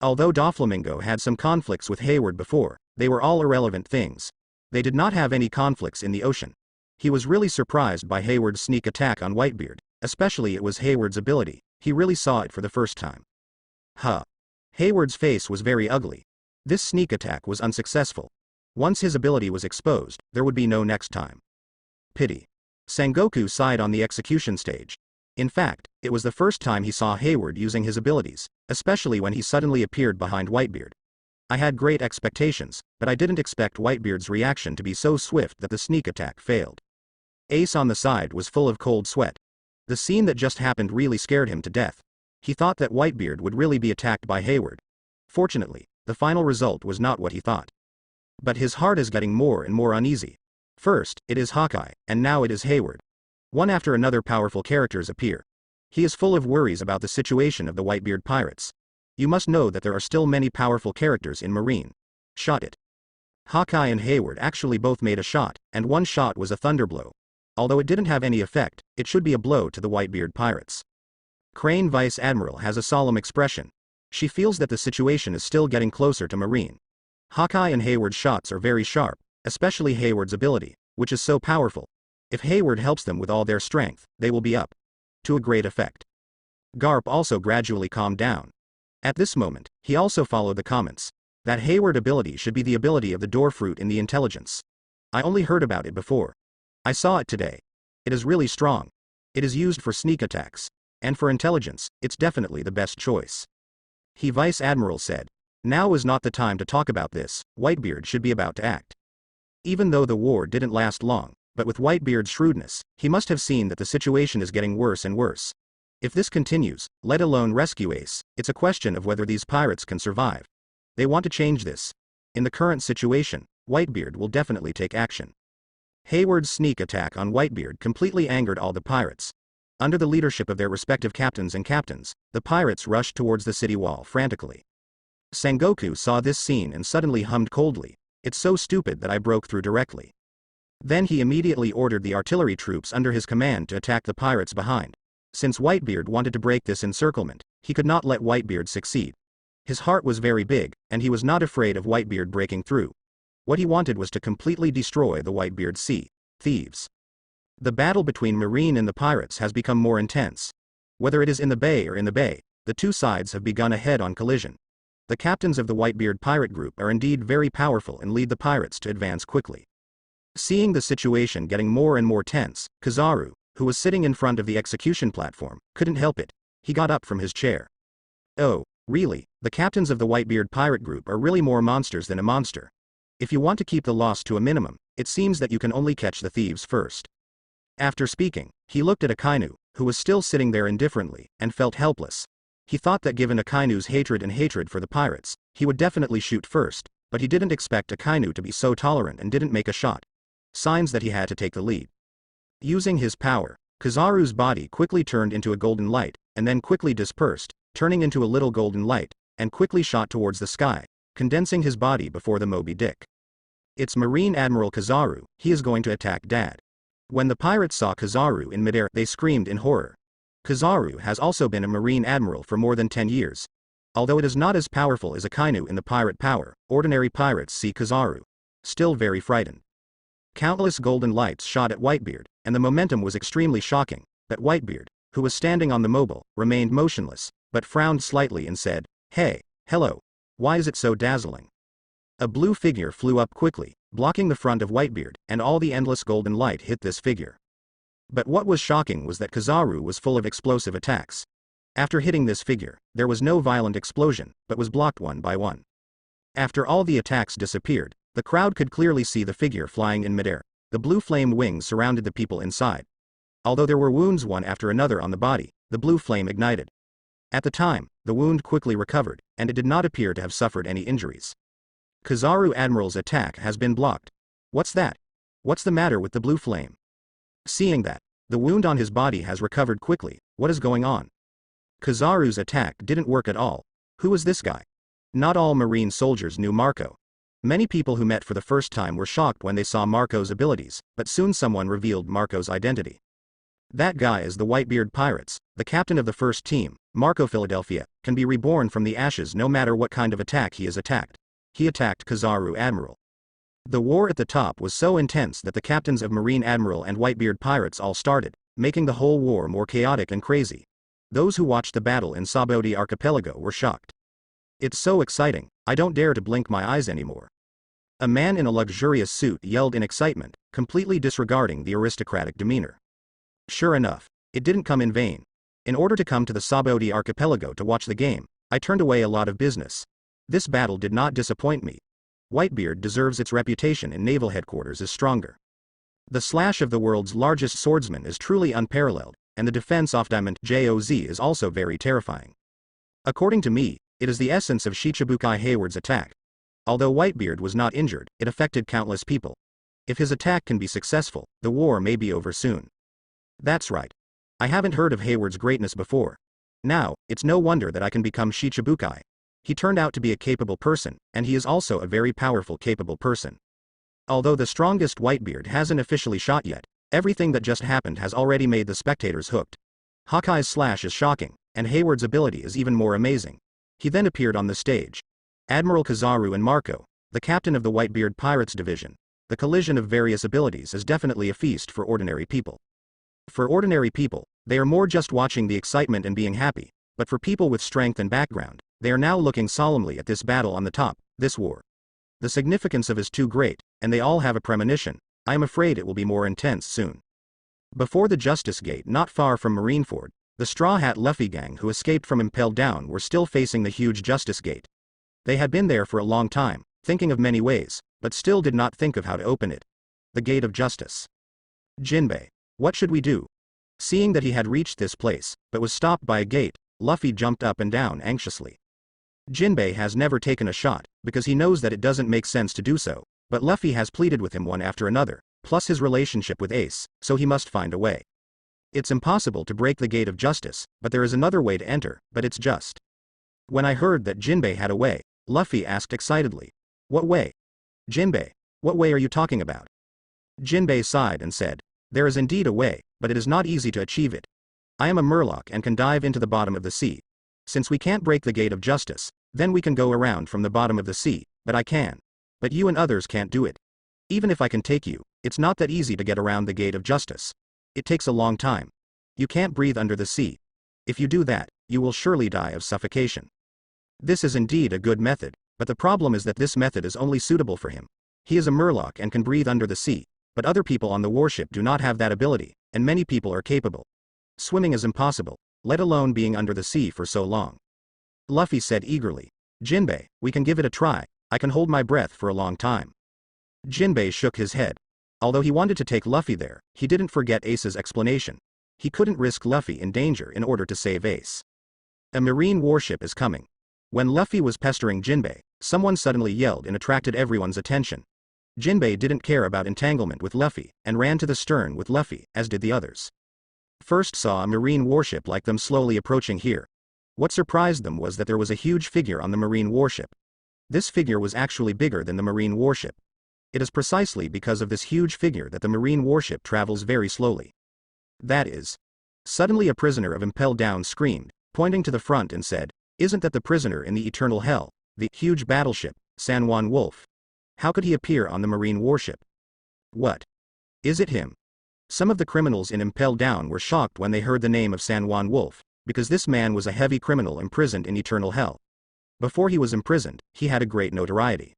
Although Doflamingo had some conflicts with Hayward before, they were all irrelevant things. They did not have any conflicts in the ocean. He was really surprised by Hayward's sneak attack on Whitebeard, especially it was Hayward's ability. He really saw it for the first time. Hayward's face was very ugly. This sneak attack was unsuccessful. Once his ability was exposed, there would be no next time. Pity. Sengoku sighed on the execution stage. In fact, it was the first time he saw Hayward using his abilities, especially when he suddenly appeared behind Whitebeard. I had great expectations, but I didn't expect Whitebeard's reaction to be so swift that the sneak attack failed. Ace on the side was full of cold sweat. The scene that just happened really scared him to death. He thought that Whitebeard would really be attacked by Hayward. Fortunately, the final result was not what he thought. But his heart is getting more and more uneasy. First, it is Hawkeye, and now it is Hayward. One after another powerful characters appear. He is full of worries about the situation of the Whitebeard pirates. You must know that there are still many powerful characters in Marine. Shot it. Hawkeye and Hayward actually both made a shot, and one shot was a thunderblow. Although it didn't have any effect, it should be a blow to the Whitebeard pirates. Crane Vice Admiral has a solemn expression. She feels that the situation is still getting closer to Marine. Hawkeye and Hayward's shots are very sharp, especially Hayward's ability, which is so powerful. If Hayward helps them with all their strength, they will be up to a great effect. Garp also gradually calmed down. At this moment, he also followed the comments. That Hayward ability should be the ability of the door fruit in the intelligence. I only heard about it before. I saw it today. It is really strong. It is used for sneak attacks. And for intelligence, it's definitely the best choice. He Vice Admiral said. Now is not the time to talk about this, Whitebeard should be about to act. Even though the war didn't last long, but with Whitebeard's shrewdness, he must have seen that the situation is getting worse and worse. If this continues, let alone rescue Ace, it's a question of whether these pirates can survive. They want to change this. In the current situation, Whitebeard will definitely take action. Hayward's sneak attack on Whitebeard completely angered all the pirates. Under the leadership of their respective captains, the pirates rushed towards the city wall frantically. Sengoku saw this scene and suddenly hummed coldly. It's so stupid that I broke through directly. Then he immediately ordered the artillery troops under his command to attack the pirates behind. Since Whitebeard wanted to break this encirclement, he could not let Whitebeard succeed. His heart was very big, and he was not afraid of Whitebeard breaking through. What he wanted was to completely destroy the Whitebeard sea thieves. The battle between Marine and the pirates has become more intense. Whether it is in the bay or in the bay, the two sides have begun a head-on collision. The captains of the Whitebeard pirate group are indeed very powerful and lead the pirates to advance quickly. Seeing the situation getting more and more tense, Kizaru, who was sitting in front of the execution platform, couldn't help it. He got up from his chair. Oh, really, the captains of the Whitebeard pirate group are really more monsters than a monster. If you want to keep the loss to a minimum, it seems that you can only catch the thieves first. After speaking, he looked at Akainu, who was still sitting there indifferently, and felt helpless. He thought that given Akainu's hatred for the pirates, he would definitely shoot first, but he didn't expect Akainu to be so tolerant and didn't make a shot. Signs that he had to take the lead. Using his power, Kizaru's body quickly turned into a golden light, and then quickly dispersed, turning into a little golden light, and quickly shot towards the sky, condensing his body before the Moby Dick. It's Marine Admiral Kizaru, he is going to attack Dad. When the pirates saw Kizaru in midair, they screamed in horror. Kizaru has also been a Marine Admiral for more than 10 years. Although it is not as powerful as Akainu in the pirate power, ordinary pirates see Kizaru still very frightened. Countless golden lights shot at Whitebeard, and the momentum was extremely shocking, but Whitebeard, who was standing on the mobile, remained motionless, but frowned slightly and said, "Hey, hello. Why is it so dazzling?" A blue figure flew up quickly, blocking the front of Whitebeard, and all the endless golden light hit this figure. But what was shocking was that Kizaru was full of explosive attacks. After hitting this figure, there was no violent explosion, but was blocked one by one. After all the attacks disappeared, the crowd could clearly see the figure flying in midair. The blue flame wings surrounded the people inside. Although there were wounds one after another on the body, the blue flame ignited. At the time, the wound quickly recovered, and it did not appear to have suffered any injuries. Kizaru Admiral's attack has been blocked. What's that? What's the matter with the blue flame? Seeing that, the wound on his body has recovered quickly. What is going on? Kizaru's attack didn't work at all. Who is this guy? Not all Marine soldiers knew Marco. Many people who met for the first time were shocked when they saw Marco's abilities, but soon someone revealed Marco's identity. That guy is the Whitebeard Pirates, the captain of the first team. Marco Philadelphia can be reborn from the ashes no matter what kind of attack he is attacked. He attacked Kizaru Admiral. The war at the top was so intense that the captains of Marine Admiral and Whitebeard Pirates all started, making the whole war more chaotic and crazy. Those who watched the battle in Saboti Archipelago were shocked. It's so exciting, I don't dare to blink my eyes anymore. A man in a luxurious suit yelled in excitement, completely disregarding the aristocratic demeanor. Sure enough, it didn't come in vain. In order to come to the Saboti Archipelago to watch the game, I turned away a lot of business. This battle did not disappoint me. Whitebeard deserves its reputation in naval headquarters as stronger. The slash of the world's largest swordsman is truly unparalleled, and the defense off Diamond JOZ is also very terrifying. According to me, it is the essence of Shichibukai Hayward's attack. Although Whitebeard was not injured, it affected countless people. If his attack can be successful, the war may be over soon. That's right. I haven't heard of Hayward's greatness before. Now, it's no wonder that I can become Shichibukai. He turned out to be a capable person, and he is also a very powerful capable person. Although the strongest Whitebeard hasn't officially shot yet, everything that just happened has already made the spectators hooked. Hawkeye's slash is shocking, and Hayward's ability is even more amazing. He then appeared on the stage. Admiral Kizaru and Marco, the captain of the Whitebeard Pirates division. The collision of various abilities is definitely a feast for ordinary people. For ordinary people, they are more just watching the excitement and being happy, but for people with strength and background, they are now looking solemnly at this battle on the top, this war. The significance of is too great, and they all have a premonition. I am afraid it will be more intense soon. Before the Justice Gate not far from Marineford, the Straw Hat Luffy gang who escaped from Impel Down were still facing the huge Justice Gate. They had been there for a long time, thinking of many ways, but still did not think of how to open it. The Gate of Justice. Jinbei. What should we do? Seeing that he had reached this place, but was stopped by a gate, Luffy jumped up and down anxiously. Jinbei has never taken a shot, because he knows that it doesn't make sense to do so, but Luffy has pleaded with him one after another, plus his relationship with Ace, so he must find a way. It's impossible to break the Gate of Justice, but there is another way to enter, but it's just. When I heard that Jinbei had a way, Luffy asked excitedly. What way? Jinbei, what way are you talking about? Jinbei sighed and said, there is indeed a way, but it is not easy to achieve it. I am a Murloc and can dive into the bottom of the sea. Since we can't break the Gate of Justice, then we can go around from the bottom of the sea, but I can. But you and others can't do it. Even if I can take you, it's not that easy to get around the Gate of Justice. It takes a long time. You can't breathe under the sea. If you do that, you will surely die of suffocation. This is indeed a good method, but the problem is that this method is only suitable for him. He is a Murloc and can breathe under the sea, but other people on the warship do not have that ability, and many people are capable. Swimming is impossible, let alone being under the sea for so long. Luffy said eagerly. Jinbei, we can give it a try, I can hold my breath for a long time. Jinbei shook his head. Although he wanted to take Luffy there, he didn't forget Ace's explanation. He couldn't risk Luffy in danger in order to save Ace. A marine warship is coming. When Luffy was pestering Jinbei, someone suddenly yelled and attracted everyone's attention. Jinbei didn't care about entanglement with Luffy, and ran to the stern with Luffy, as did the others. First saw a marine warship like them slowly approaching here. What surprised them was that there was a huge figure on the marine warship. This figure was actually bigger than the marine warship. It is precisely because of this huge figure that the marine warship travels very slowly. That is. Suddenly a prisoner of Impel Down screamed, pointing to the front and said, isn't that the prisoner in the Eternal Hell, the huge battleship, San Juan Wolf? How could he appear on the marine warship? What? Is it him? Some of the criminals in Impel Down were shocked when they heard the name of San Juan Wolf, because this man was a heavy criminal imprisoned in Eternal Hell. Before he was imprisoned, he had a great notoriety.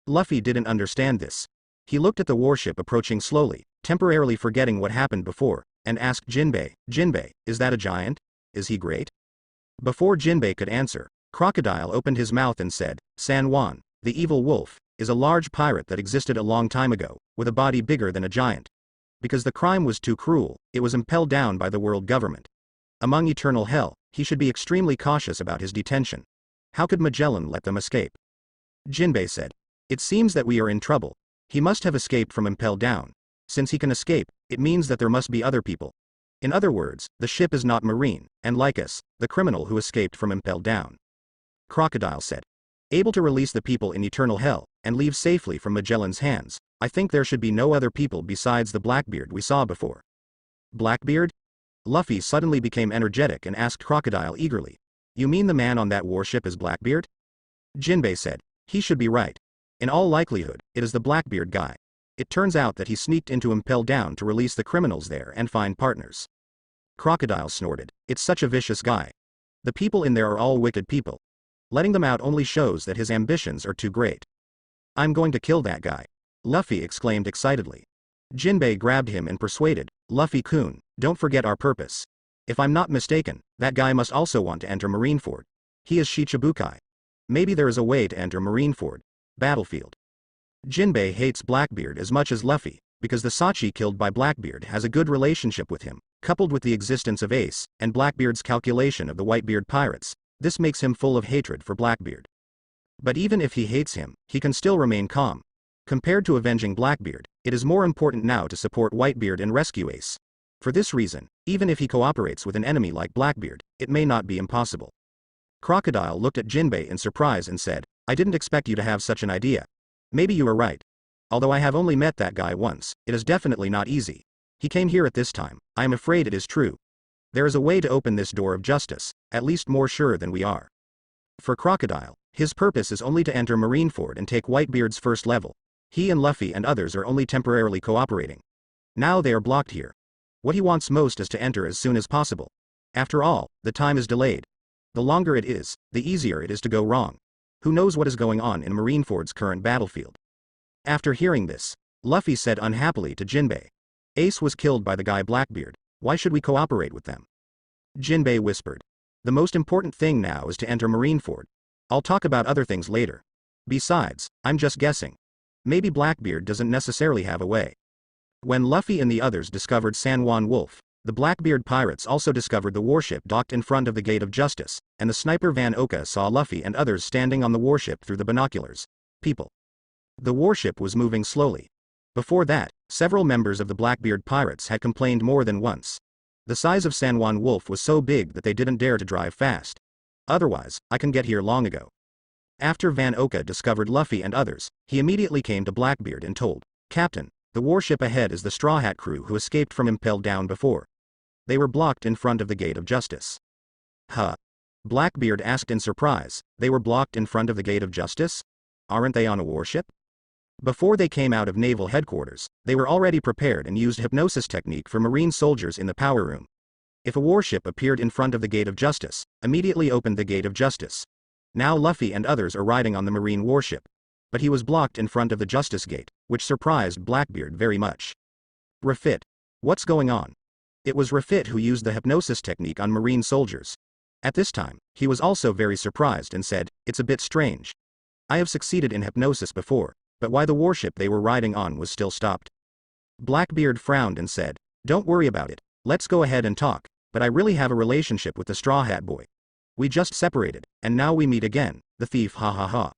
Luffy didn't understand this. He looked at the warship approaching slowly, temporarily forgetting what happened before, and asked Jinbei, Jinbei, is that a giant? Is he great? Before Jinbei could answer, Crocodile opened his mouth and said, San Juan, The evil wolf is a large pirate that existed a long time ago, with a body bigger than a giant. Because the crime was too cruel, it was impelled down by the world government. Among eternal hell, he should be extremely cautious about his detention. How could Magellan let them escape? Jinbei said. It seems that we are in trouble. He must have escaped from impelled down. Since he can escape, it means that there must be other people. In other words, the ship is not marine, and like us, the criminal who escaped from impelled down. Crocodile said. Able to release the people in eternal hell, and leave safely from Magellan's hands, I think there should be no other people besides the Blackbeard we saw before. Blackbeard? Luffy suddenly became energetic and asked Crocodile eagerly. You mean the man on that warship is Blackbeard? Jinbei said. He should be right. In all likelihood, it is the Blackbeard guy. It turns out that he sneaked into Impel Down to release the criminals there and find partners. Crocodile snorted. It's such a vicious guy. The people in there are all wicked people. Letting them out only shows that his ambitions are too great. I'm going to kill that guy. Luffy exclaimed excitedly. Jinbei grabbed him and persuaded, Luffy-kun, don't forget our purpose. If I'm not mistaken, that guy must also want to enter Marineford. He is Shichibukai. Maybe there is a way to enter Marineford. Battlefield. Jinbei hates Blackbeard as much as Luffy, because the Sachi killed by Blackbeard has a good relationship with him, coupled with the existence of Ace, and Blackbeard's calculation of the Whitebeard pirates. This makes him full of hatred for Blackbeard. But even if he hates him, he can still remain calm. Compared to avenging Blackbeard, it is more important now to support Whitebeard and rescue Ace. For this reason, even if he cooperates with an enemy like Blackbeard, it may not be impossible. Crocodile looked at Jinbei in surprise and said, I didn't expect you to have such an idea. Maybe you are right. Although I have only met that guy once, it is definitely not easy. He came here at this time, I am afraid it is true. There is a way to open this door of justice, at least more sure than we are. For Crocodile, his purpose is only to enter Marineford and take Whitebeard's first level. He and Luffy and others are only temporarily cooperating. Now they are blocked here. What he wants most is to enter as soon as possible. After all, the time is delayed. The longer it is, the easier it is to go wrong. Who knows what is going on in Marineford's current battlefield? After hearing this, Luffy said unhappily to Jinbei. Ace was killed by the guy Blackbeard. Why should we cooperate with them? Jinbei whispered. The most important thing now is to enter Marineford. I'll talk about other things later. Besides, I'm just guessing. Maybe Blackbeard doesn't necessarily have a way. When Luffy and the others discovered San Juan Wolf, the Blackbeard pirates also discovered the warship docked in front of the Gate of Justice, and the sniper Van Oka saw Luffy and others standing on the warship through the binoculars. People. The warship was moving slowly. Before that, several members of the Blackbeard pirates had complained more than once. The size of San Juan Wolf was so big that they didn't dare to drive fast. Otherwise, I can get here long ago. After Van Oka discovered Luffy and others, he immediately came to Blackbeard and told, Captain, the warship ahead is the Straw Hat crew who escaped from Impelled Down before. They were blocked in front of the Gate of Justice. Huh? Blackbeard asked in surprise, they were blocked in front of the Gate of Justice? Aren't they on a warship? Before they came out of Naval Headquarters, they were already prepared and used hypnosis technique for Marine soldiers in the power room. If a warship appeared in front of the Gate of Justice, immediately opened the Gate of Justice. Now Luffy and others are riding on the Marine warship. But he was blocked in front of the Justice Gate, which surprised Blackbeard very much. Refit. What's going on? It was Refit who used the hypnosis technique on Marine soldiers. At this time, he was also very surprised and said, it's a bit strange. I have succeeded in hypnosis before, but why the warship they were riding on was still stopped? Blackbeard frowned and said, don't worry about it, let's go ahead and talk, but I really have a relationship with the Straw Hat boy. We just separated, and now we meet again, the thief ha ha ha.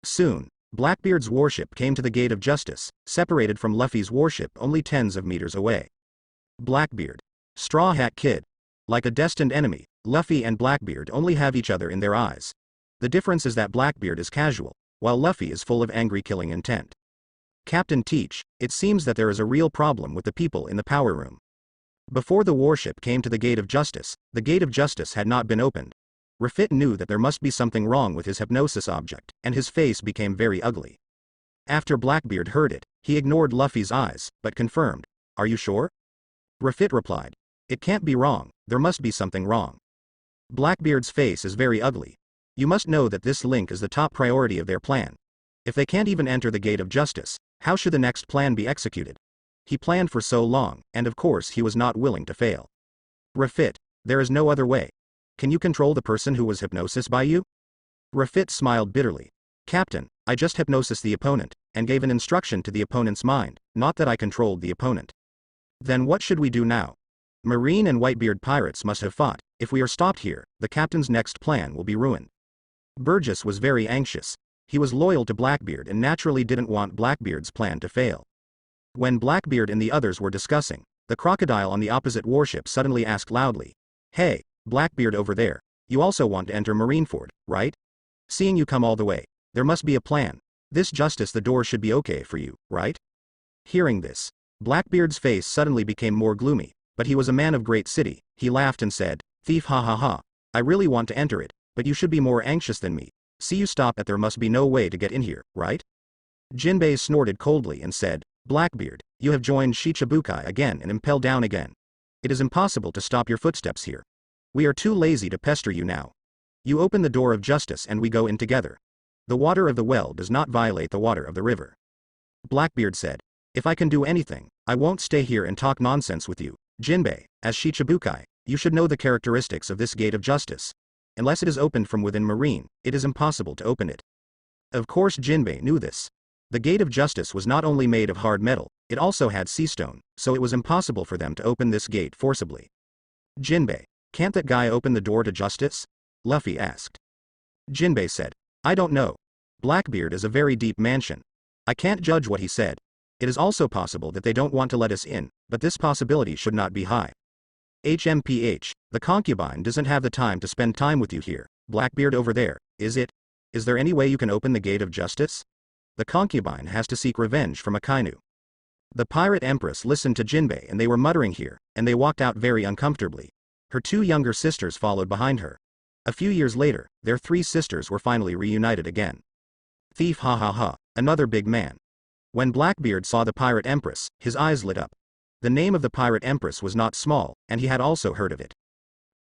Soon, Blackbeard's warship came to the Gate of Justice, separated from Luffy's warship only tens of meters away. Blackbeard. Straw Hat Kid. Like a destined enemy, Luffy and Blackbeard only have each other in their eyes. The difference is that Blackbeard is casual, while Luffy is full of angry killing intent. Captain Teach, it seems that there is a real problem with the people in the power room. Before the warship came to the Gate of Justice, the Gate of Justice had not been opened. Refit knew that there must be something wrong with his hypnosis object, and his face became very ugly. After Blackbeard heard it, he ignored Luffy's eyes, but confirmed, are you sure? Refit replied, it can't be wrong, there must be something wrong. Blackbeard's face is very ugly. You must know that this link is the top priority of their plan. If they can't even enter the Gate of Justice, how should the next plan be executed? He planned for so long, and of course he was not willing to fail. Refit, there is no other way. Can you control the person who was hypnosis by you? Refit smiled bitterly. Captain, I just hypnosis the opponent, and gave an instruction to the opponent's mind, not that I controlled the opponent. Then what should we do now? Marine and Whitebeard pirates must have fought. If we are stopped here, the captain's next plan will be ruined. Burgess was very anxious. He was loyal to Blackbeard and naturally didn't want Blackbeard's plan to fail. When Blackbeard and the others were discussing, the crocodile on the opposite warship suddenly asked loudly, "Hey, Blackbeard over there, you also want to enter Marineford, right? Seeing you come all the way, there must be a plan. This justice the door should be okay for you, right?" Hearing this, Blackbeard's face suddenly became more gloomy, but he was a man of great city. He laughed and said, "Thief, ha ha ha. I really want to enter it, but you should be more anxious than me. See you stop at there must be no way to get in here, right?" Jinbei snorted coldly and said, "Blackbeard, you have joined Shichibukai again and impelled down again. It is impossible to stop your footsteps here. We are too lazy to pester you now. You open the door of justice and we go in together. The water of the well does not violate the water of the river." Blackbeard said, "If I can do anything, I won't stay here and talk nonsense with you. Jinbei, as Shichibukai, you should know the characteristics of this gate of justice. Unless it is opened from within Marine, it is impossible to open it." Of course Jinbei knew this. The gate of justice was not only made of hard metal, it also had sea stone, so it was impossible for them to open this gate forcibly. "Jinbei, can't that guy open the door to justice?" Luffy asked. Jinbei said, "I don't know. Blackbeard is a very deep mansion. I can't judge what he said. It is also possible that they don't want to let us in, but this possibility should not be high. HMPH, the concubine doesn't have the time to spend time with you here, Blackbeard over there, is it? Is there any way you can open the gate of justice? The concubine has to seek revenge from Akainu." The pirate empress listened to Jinbei and they were muttering here, and they walked out very uncomfortably. Her two younger sisters followed behind her. A few years later, their three sisters were finally reunited again. "Thief, ha ha ha, another big man." When Blackbeard saw the pirate empress, his eyes lit up. The name of the pirate empress was not small, and he had also heard of it.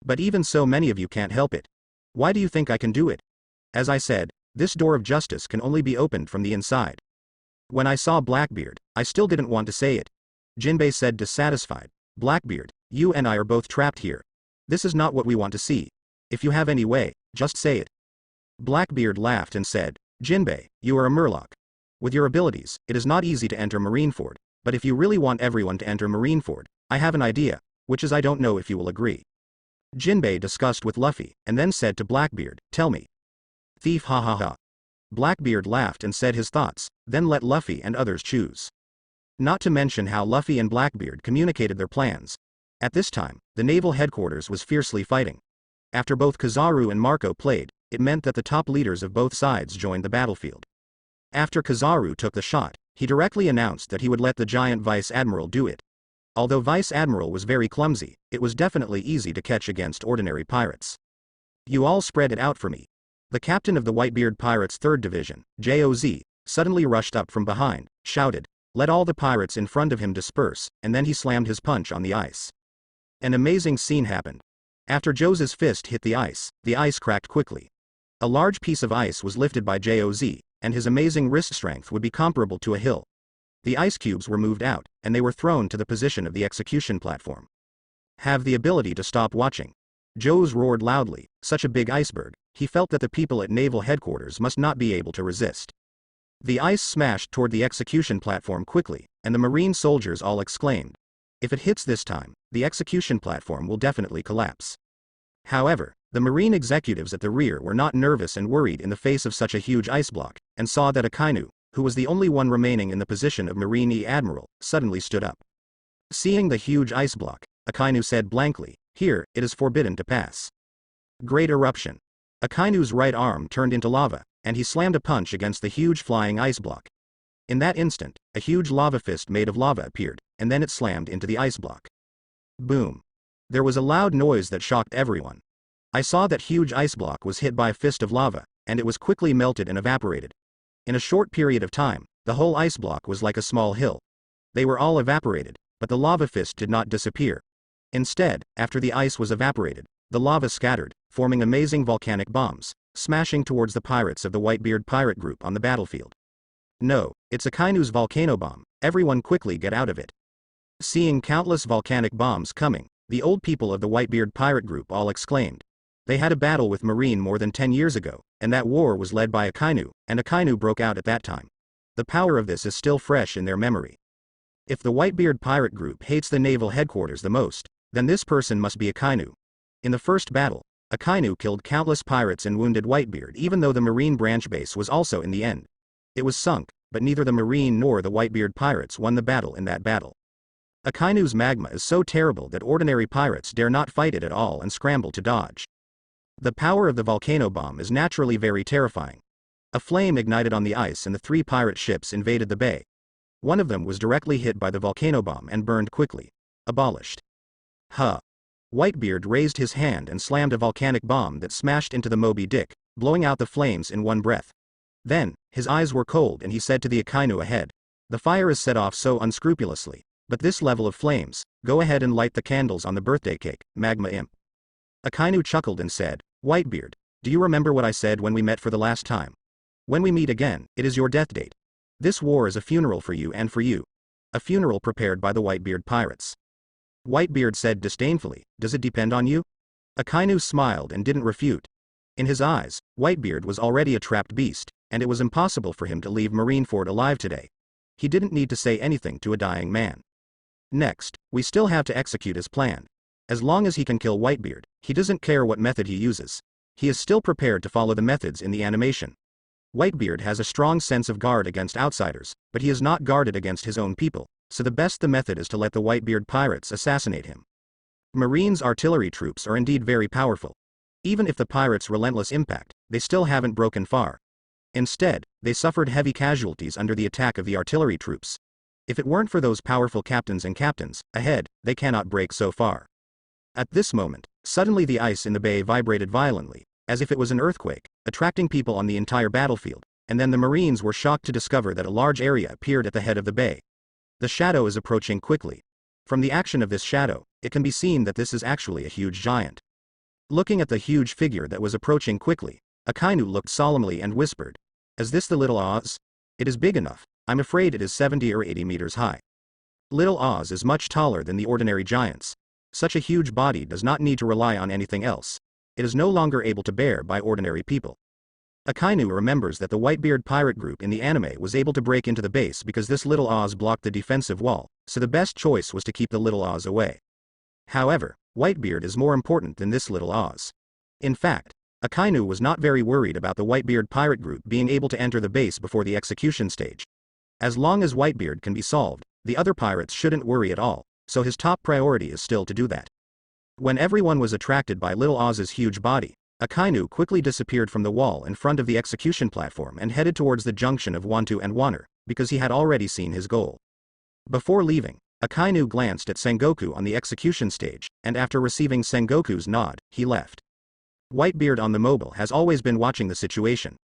"But even so many of you can't help it. Why do you think I can do it? As I said, this door of justice can only be opened from the inside." When I saw Blackbeard, I still didn't want to say it. Jinbei said dissatisfied, "Blackbeard, you and I are both trapped here. This is not what we want to see. If you have any way, just say it." Blackbeard laughed and said, "Jinbei, you are a murloc. With your abilities, it is not easy to enter Marineford, but if you really want everyone to enter Marineford, I have an idea, which is I don't know if you will agree." Jinbei discussed with Luffy, and then said to Blackbeard, "Tell me." "Thief, ha ha ha." Blackbeard laughed and said his thoughts, then let Luffy and others choose. Not to mention how Luffy and Blackbeard communicated their plans. At this time, the naval headquarters was fiercely fighting. After both Kizaru and Marco played, it meant that the top leaders of both sides joined the battlefield. After Kizaru took the shot, he directly announced that he would let the giant Vice Admiral do it. Although Vice Admiral was very clumsy, it was definitely easy to catch against ordinary pirates. "You all spread it out for me." The captain of the Whitebeard Pirates' 3rd Division, JOZ, suddenly rushed up from behind, shouted, "Let all the pirates in front of him disperse," and then he slammed his punch on the ice. An amazing scene happened. After Joe's fist hit the ice cracked quickly. A large piece of ice was lifted by JOZ, and his amazing wrist strength would be comparable to a hill. The ice cubes were moved out, and they were thrown to the position of the execution platform. "Have the ability to stop watching." Joe's roared loudly, such a big iceberg, he felt that the people at naval headquarters must not be able to resist. The ice smashed toward the execution platform quickly, and the marine soldiers all exclaimed, "If it hits this time, the execution platform will definitely collapse." However, the marine executives at the rear were not nervous and worried in the face of such a huge ice block, and saw that Akainu, who was the only one remaining in the position of Marine Admiral, suddenly stood up. Seeing the huge ice block, Akainu said blankly, "Here, it is forbidden to pass." Great eruption. Akainu's right arm turned into lava, and he slammed a punch against the huge flying ice block. In that instant, a huge lava fist made of lava appeared, and then it slammed into the ice block. Boom. There was a loud noise that shocked everyone. I saw that huge ice block was hit by a fist of lava, and it was quickly melted and evaporated. In a short period of time, the whole ice block was like a small hill. They were all evaporated, but the lava fist did not disappear. Instead, after the ice was evaporated, the lava scattered, forming amazing volcanic bombs, smashing towards the pirates of the Whitebeard pirate group on the battlefield. "No, it's Akainu's volcano bomb, everyone quickly get out of it." Seeing countless volcanic bombs coming, the old people of the Whitebeard pirate group all exclaimed, They had a battle with Marine more than 10 years ago, and that war was led by Akainu, and Akainu broke out at that time. The power of this is still fresh in their memory. If the Whitebeard pirate group hates the naval headquarters the most, then this person must be Akainu. In the first battle, Akainu killed countless pirates and wounded Whitebeard even though the Marine branch base was also in the end. It was sunk, but neither the Marine nor the Whitebeard pirates won the battle in that battle. Akainu's magma is so terrible that ordinary pirates dare not fight it at all and scramble to dodge. The power of the volcano bomb is naturally very terrifying. A flame ignited on the ice and the 3 pirate ships invaded the bay. One of them was directly hit by the volcano bomb and burned quickly. Abolished. Huh. Whitebeard raised his hand and slammed a volcanic bomb that smashed into the Moby Dick, blowing out the flames in one breath. Then, his eyes were cold and he said to the Akainu ahead, "The fire is set off so unscrupulously, but this level of flames, go ahead and light the candles on the birthday cake, Magma Imp." Akainu chuckled and said, "Whitebeard, do you remember what I said when we met for the last time? When we meet again, it is your death date. This war is a funeral for you and for you. A funeral prepared by the Whitebeard pirates." Whitebeard said disdainfully, "Does it depend on you?" Akainu smiled and didn't refute. In his eyes, Whitebeard was already a trapped beast, and it was impossible for him to leave Marineford alive today. He didn't need to say anything to a dying man. Next, we still have to execute his plan. As long as he can kill Whitebeard, he doesn't care what method he uses. He is still prepared to follow the methods in the animation. Whitebeard has a strong sense of guard against outsiders, but he is not guarded against his own people, so the method is to let the Whitebeard pirates assassinate him. Marine's artillery troops are indeed very powerful. Even if the pirates' relentless impact, they still haven't broken far. Instead, they suffered heavy casualties under the attack of the artillery troops. If it weren't for those powerful captains ahead, they cannot break so far. At this moment, suddenly the ice in the bay vibrated violently, as if it was an earthquake, attracting people on the entire battlefield, and then the Marines were shocked to discover that a large area appeared at the head of the bay. The shadow is approaching quickly. From the action of this shadow, it can be seen that this is actually a huge giant. Looking at the huge figure that was approaching quickly, Akainu looked solemnly and whispered, "Is this the Little Oz? It is big enough. I'm afraid it is 70 or 80 meters high. Little Oz is much taller than the ordinary giants. Such a huge body does not need to rely on anything else. It is no longer able to bear by ordinary people." Akainu remembers that the Whitebeard pirate group in the anime was able to break into the base because this Little Oz blocked the defensive wall, so the best choice was to keep the Little Oz away. However, Whitebeard is more important than this Little Oz. In fact, Akainu was not very worried about the Whitebeard pirate group being able to enter the base before the execution stage. As long as Whitebeard can be solved, the other pirates shouldn't worry at all, so his top priority is still to do that. When everyone was attracted by Little Oz's huge body, Akainu quickly disappeared from the wall in front of the execution platform and headed towards the junction of Wantu and Waner, because he had already seen his goal. Before leaving, Akainu glanced at Sengoku on the execution stage, and after receiving Sengoku's nod, he left. Whitebeard on the mobile has always been watching the situation.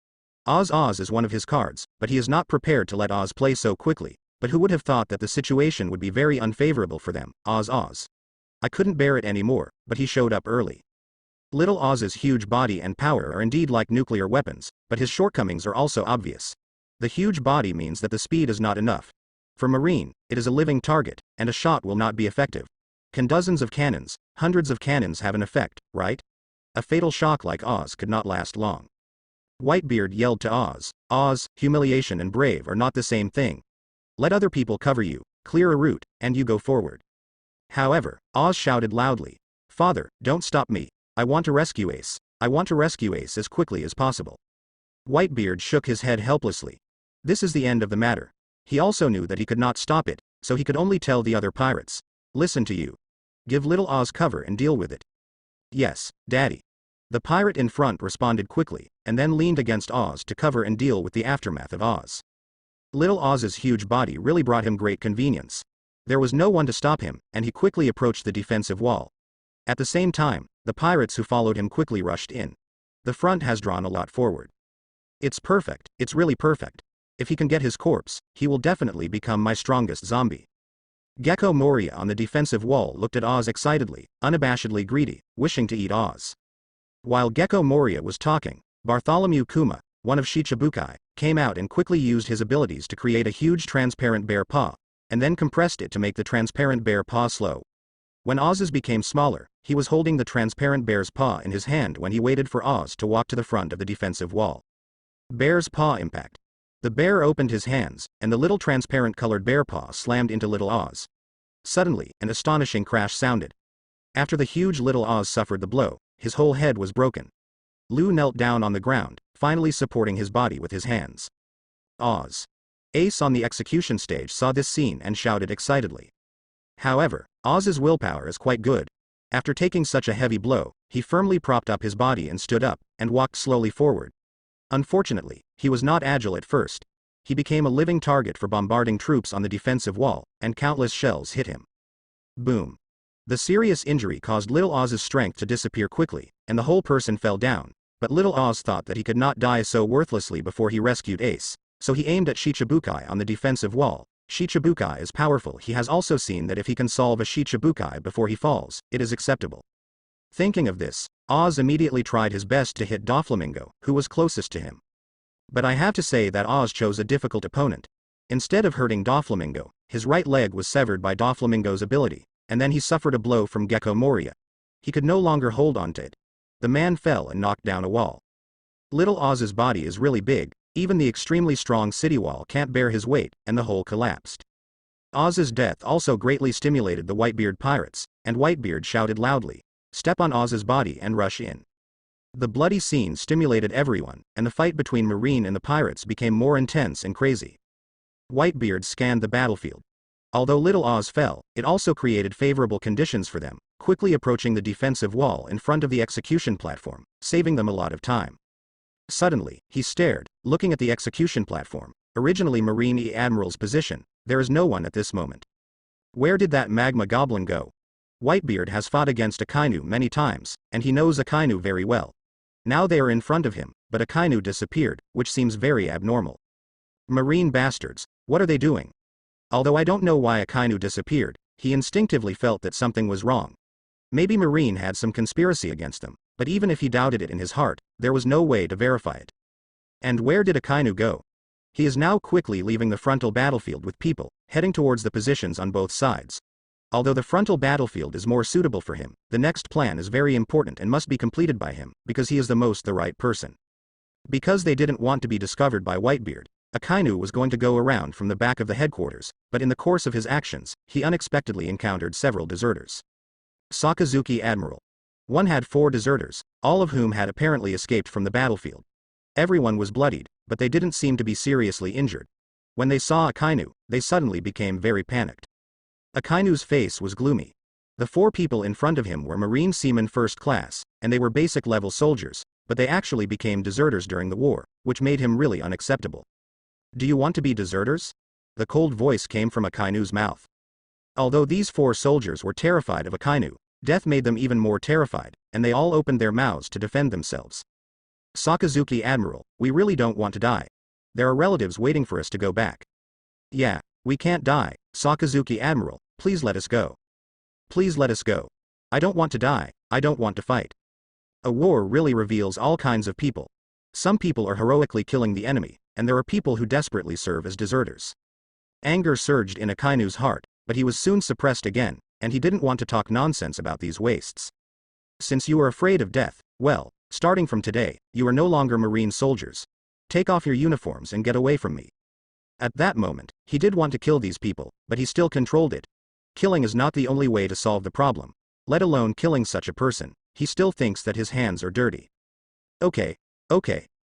Oz is one of his cards, but he is not prepared to let Oz play so quickly, but who would have thought that the situation would be very unfavorable for them, Oz. I couldn't bear it anymore, but he showed up early. Little Oz's huge body and power are indeed like nuclear weapons, but his shortcomings are also obvious. The huge body means that the speed is not enough. For Marine, it is a living target, and a shot will not be effective. Can dozens of cannons, hundreds of cannons have an effect, right? A fatal shock like Oz could not last long. Whitebeard yelled to Oz, "Oz, humiliation and brave are not the same thing. Let other people cover you, clear a route, and you go forward." However, Oz shouted loudly, "Father, don't stop me. I want to rescue Ace. I want to rescue Ace as quickly as possible." Whitebeard shook his head helplessly. This is the end of the matter. He also knew that he could not stop it, so he could only tell the other pirates, "Listen to you. Give Little Oz cover and deal with it." "Yes, Daddy." The pirate in front responded quickly, and then leaned against Oz to cover and deal with the aftermath of Oz. Little Oz's huge body really brought him great convenience. There was no one to stop him, and he quickly approached the defensive wall. At the same time, the pirates who followed him quickly rushed in. The front has drawn a lot forward. It's perfect, it's really perfect. If he can get his corpse, he will definitely become my strongest zombie. Gecko Moria on the defensive wall looked at Oz excitedly, unabashedly greedy, wishing to eat Oz. While Gecko Moria was talking, Bartholomew Kuma, one of Shichibukai, came out and quickly used his abilities to create a huge transparent bear paw, and then compressed it to make the transparent bear paw slow. When Oz's became smaller, He was holding the transparent bear's paw in his hand when he waited for Oz to walk to the front of the defensive wall. Bear's paw impact. The bear opened his hands, and the little transparent colored bear paw slammed into little Oz. Suddenly, an astonishing crash sounded. After the huge little Oz suffered the blow, his whole head was broken. Lou knelt down on the ground, finally supporting his body with his hands. Oz. Ace on the execution stage saw this scene and shouted excitedly. However, Oz's willpower is quite good. After taking such a heavy blow, he firmly propped up his body and stood up, and walked slowly forward. Unfortunately, he was not agile at first. He became a living target for bombarding troops on the defensive wall, and countless shells hit him. Boom. The serious injury caused little Oz's strength to disappear quickly, and the whole person fell down, but little Oz thought that he could not die so worthlessly before he rescued Ace, so he aimed at Shichibukai on the defensive wall. Shichibukai is powerful. He has also seen that if he can solve a Shichibukai before he falls, it is acceptable. Thinking of this, Oz immediately tried his best to hit Doflamingo, who was closest to him. But I have to say that Oz chose a difficult opponent. Instead of hurting Doflamingo, his right leg was severed by Doflamingo's ability, and then he suffered a blow from Gecko Moria. He could no longer hold on to it. The man fell and knocked down a wall. Little Oz's body is really big, even the extremely strong city wall can't bear his weight, and the whole collapsed. Oz's death also greatly stimulated the Whitebeard pirates, and Whitebeard shouted loudly, "Step on Oz's body and rush in." The bloody scene stimulated everyone, and the fight between Marine and the pirates became more intense and crazy. Whitebeard scanned the battlefield. Although little Oz fell, it also created favorable conditions for them, quickly approaching the defensive wall in front of the execution platform, saving them a lot of time. Suddenly, he stared, looking at the execution platform, originally Marine Admiral's position. There is no one at this moment. Where did that magma goblin go? Whitebeard has fought against Akainu many times, and he knows Akainu very well. Now they are in front of him, but Akainu disappeared, which seems very abnormal. Marine bastards, what are they doing? Although I don't know why Akainu disappeared, he instinctively felt that something was wrong. Maybe Marine had some conspiracy against them, but even if he doubted it in his heart, there was no way to verify it. And where did Akainu go? He is now quickly leaving the frontal battlefield with people, heading towards the positions on both sides. Although the frontal battlefield is more suitable for him, the next plan is very important and must be completed by him, because he is the right person. Because they didn't want to be discovered by Whitebeard, Akainu was going to go around from the back of the headquarters, but in the course of his actions, he unexpectedly encountered several deserters. Sakazuki Admiral. One had 4 deserters, all of whom had apparently escaped from the battlefield. Everyone was bloodied, but they didn't seem to be seriously injured. When they saw Akainu, they suddenly became very panicked. Akainu's face was gloomy. The 4 people in front of him were Marine Seamen First Class, and they were basic level soldiers, but they actually became deserters during the war, which made him really unacceptable. Do you want to be deserters? The cold voice came from Akainu's mouth. Although these 4 soldiers were terrified of Akainu, death made them even more terrified, and they all opened their mouths to defend themselves. Sakazuki Admiral, we really don't want to die. There are relatives waiting for us to go back. Yeah, we can't die, Sakazuki Admiral, please let us go. Please let us go. I don't want to die, I don't want to fight. A war really reveals all kinds of people. Some people are heroically killing the enemy, and there are people who desperately serve as deserters. Anger surged in Akainu's heart, but he was soon suppressed again, and he didn't want to talk nonsense about these wastes. Since you are afraid of death, well, starting from today, you are no longer Marine soldiers. Take off your uniforms and get away from me. At that moment, he did want to kill these people, but he still controlled it. Killing is not the only way to solve the problem. Let alone killing such a person, he still thinks that his hands are dirty. Okay.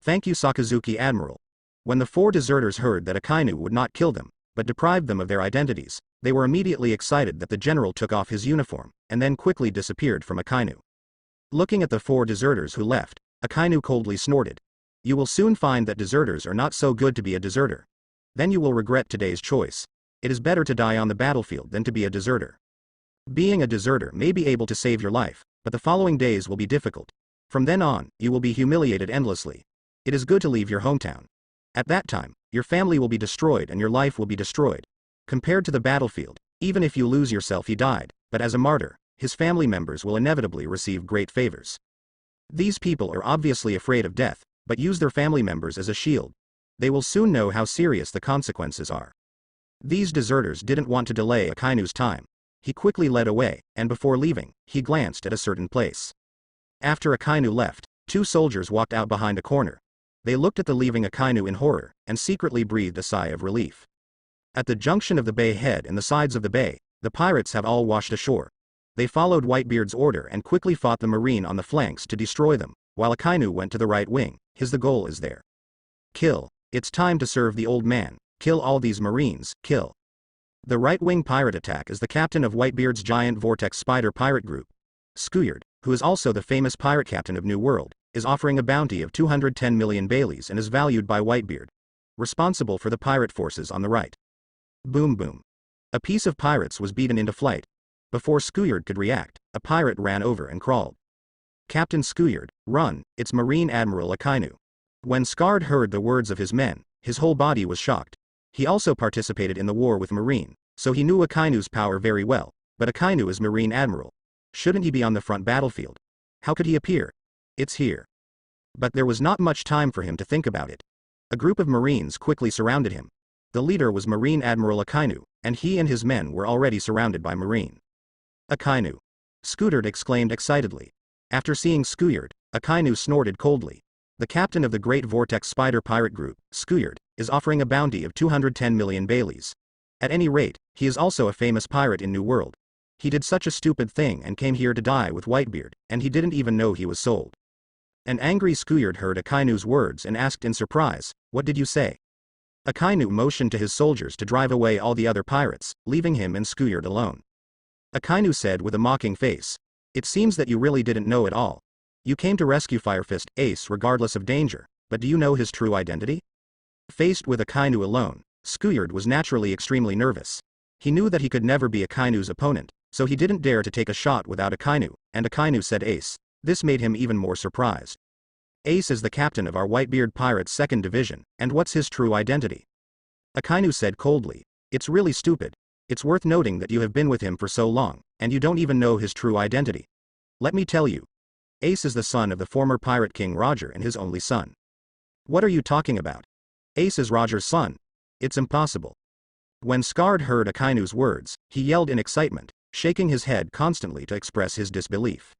Thank you, Sakazuki Admiral. When the 4 deserters heard that Akainu would not kill them, but deprived them of their identities, they were immediately excited that the general took off his uniform, and then quickly disappeared from Akainu. Looking at the 4 deserters who left, Akainu coldly snorted. You will soon find that deserters are not so good to be a deserter. Then you will regret today's choice. It is better to die on the battlefield than to be a deserter. Being a deserter may be able to save your life, but the following days will be difficult. From then on, you will be humiliated endlessly. It is good to leave your hometown. At that time, your family will be destroyed and your life will be destroyed. Compared to the battlefield, even if you lose yourself, he died, but as a martyr, his family members will inevitably receive great favors. These people are obviously afraid of death, but use their family members as a shield. They will soon know how serious the consequences are. These deserters didn't want to delay Akainu's time. he quickly led away, and before leaving, he glanced at a certain place. After Akainu left, 2 soldiers walked out behind a corner. They looked at the leaving Akainu in horror, and secretly breathed a sigh of relief. At the junction of the bay head and the sides of the bay, the pirates have all washed ashore. They followed Whitebeard's order and quickly fought the marine on the flanks to destroy them, while Akainu went to the right wing. The goal is there. Kill. It's time to serve the old man. Kill all these marines, kill. The right-wing pirate attack is the captain of Whitebeard's giant vortex spider pirate group. Skuyard, who is also the famous pirate captain of New World, is offering a bounty of 210 million Baileys and is valued by Whitebeard, responsible for the pirate forces on the right. Boom boom. A piece of pirates was beaten into flight. Before Skuyard could react, a pirate ran over and crawled. Captain Skuyard, run, it's Marine Admiral Akainu. When Skard heard the words of his men, his whole body was shocked. He also participated in the war with Marine, so he knew Akainu's power very well, but Akainu is Marine Admiral. Shouldn't he be on the front battlefield? How could he appear? It's here. But there was not much time for him to think about it. A group of Marines quickly surrounded him. The leader was Marine Admiral Akainu, and he and his men were already surrounded by Marine. Akainu. Skuyard exclaimed excitedly. After seeing Skuyard, Akainu snorted coldly. The captain of the great vortex spider pirate group, Skuyard, is offering a bounty of 210 million Baileys. At any rate, he is also a famous pirate in New World. He did such a stupid thing and came here to die with Whitebeard, and he didn't even know he was sold. An angry Skuyard heard Akainu's words and asked in surprise, "What did you say?" Akainu motioned to his soldiers to drive away all the other pirates, leaving him and Skuyard alone. Akainu said with a mocking face, "It seems that you really didn't know at all. You came to rescue Firefist Ace regardless of danger, but do you know his true identity?" Faced with Akainu alone, Skuyard was naturally extremely nervous. He knew that he could never be Akainu's opponent, so he didn't dare to take a shot without Akainu, and Akainu said Ace. This made him even more surprised. Ace is the captain of our Whitebeard Pirates 2nd Division, and what's his true identity? Akainu said coldly, "It's really stupid. It's worth noting that you have been with him for so long, and you don't even know his true identity. Let me tell you. Ace is the son of the former pirate king Roger and his only son." "What are you talking about? Ace is Roger's son. It's impossible." When Skard heard Akainu's words, he yelled in excitement, shaking his head constantly to express his disbelief.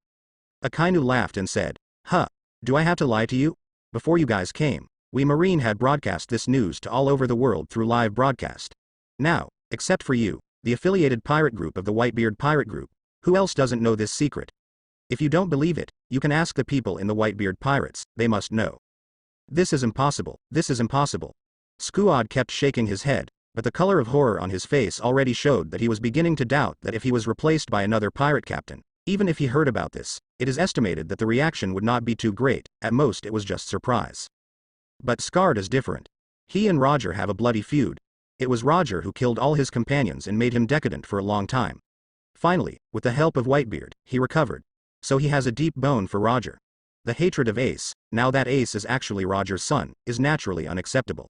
Akainu laughed and said, "Huh, do I have to lie to you? Before you guys came, we Marine had broadcast this news to all over the world through live broadcast. Now, except for you, the affiliated pirate group of the Whitebeard Pirate Group, who else doesn't know this secret? If you don't believe it, you can ask the people in the Whitebeard Pirates, they must know." "This is impossible, this is impossible." Skuyard kept shaking his head, but the color of horror on his face already showed that he was beginning to doubt that if he was replaced by another pirate captain, even if he heard about this, it is estimated that the reaction would not be too great, at most it was just surprise. But Skard is different. He and Roger have a bloody feud. It was Roger who killed all his companions and made him decadent for a long time. Finally, with the help of Whitebeard, he recovered. So he has a deep bone for Roger. The hatred of Ace, now that Ace is actually Roger's son, is naturally unacceptable.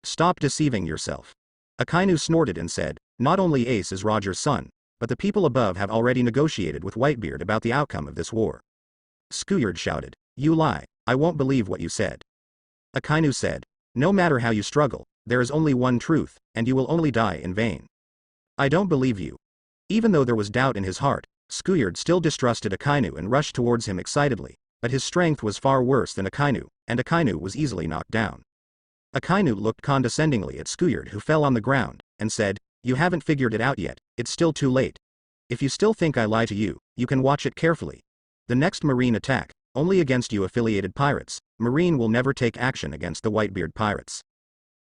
"Stop deceiving yourself." Akainu snorted and said, "Not only Ace is Roger's son, but the people above have already negotiated with Whitebeard about the outcome of this war." Skuyard shouted, "You lie, I won't believe what you said." Akainu said, "No matter how you struggle, there is only one truth, and you will only die in vain. I don't believe you." Even though there was doubt in his heart, Skuyard still distrusted Akainu and rushed towards him excitedly, but his strength was far worse than Akainu, and Akainu was easily knocked down. Akainu looked condescendingly at Skuyard, who fell on the ground, and said, "You haven't figured it out yet, it's still too late. If you still think I lie to you, you can watch it carefully. The next Marine attack, only against you affiliated pirates, Marine will never take action against the Whitebeard Pirates."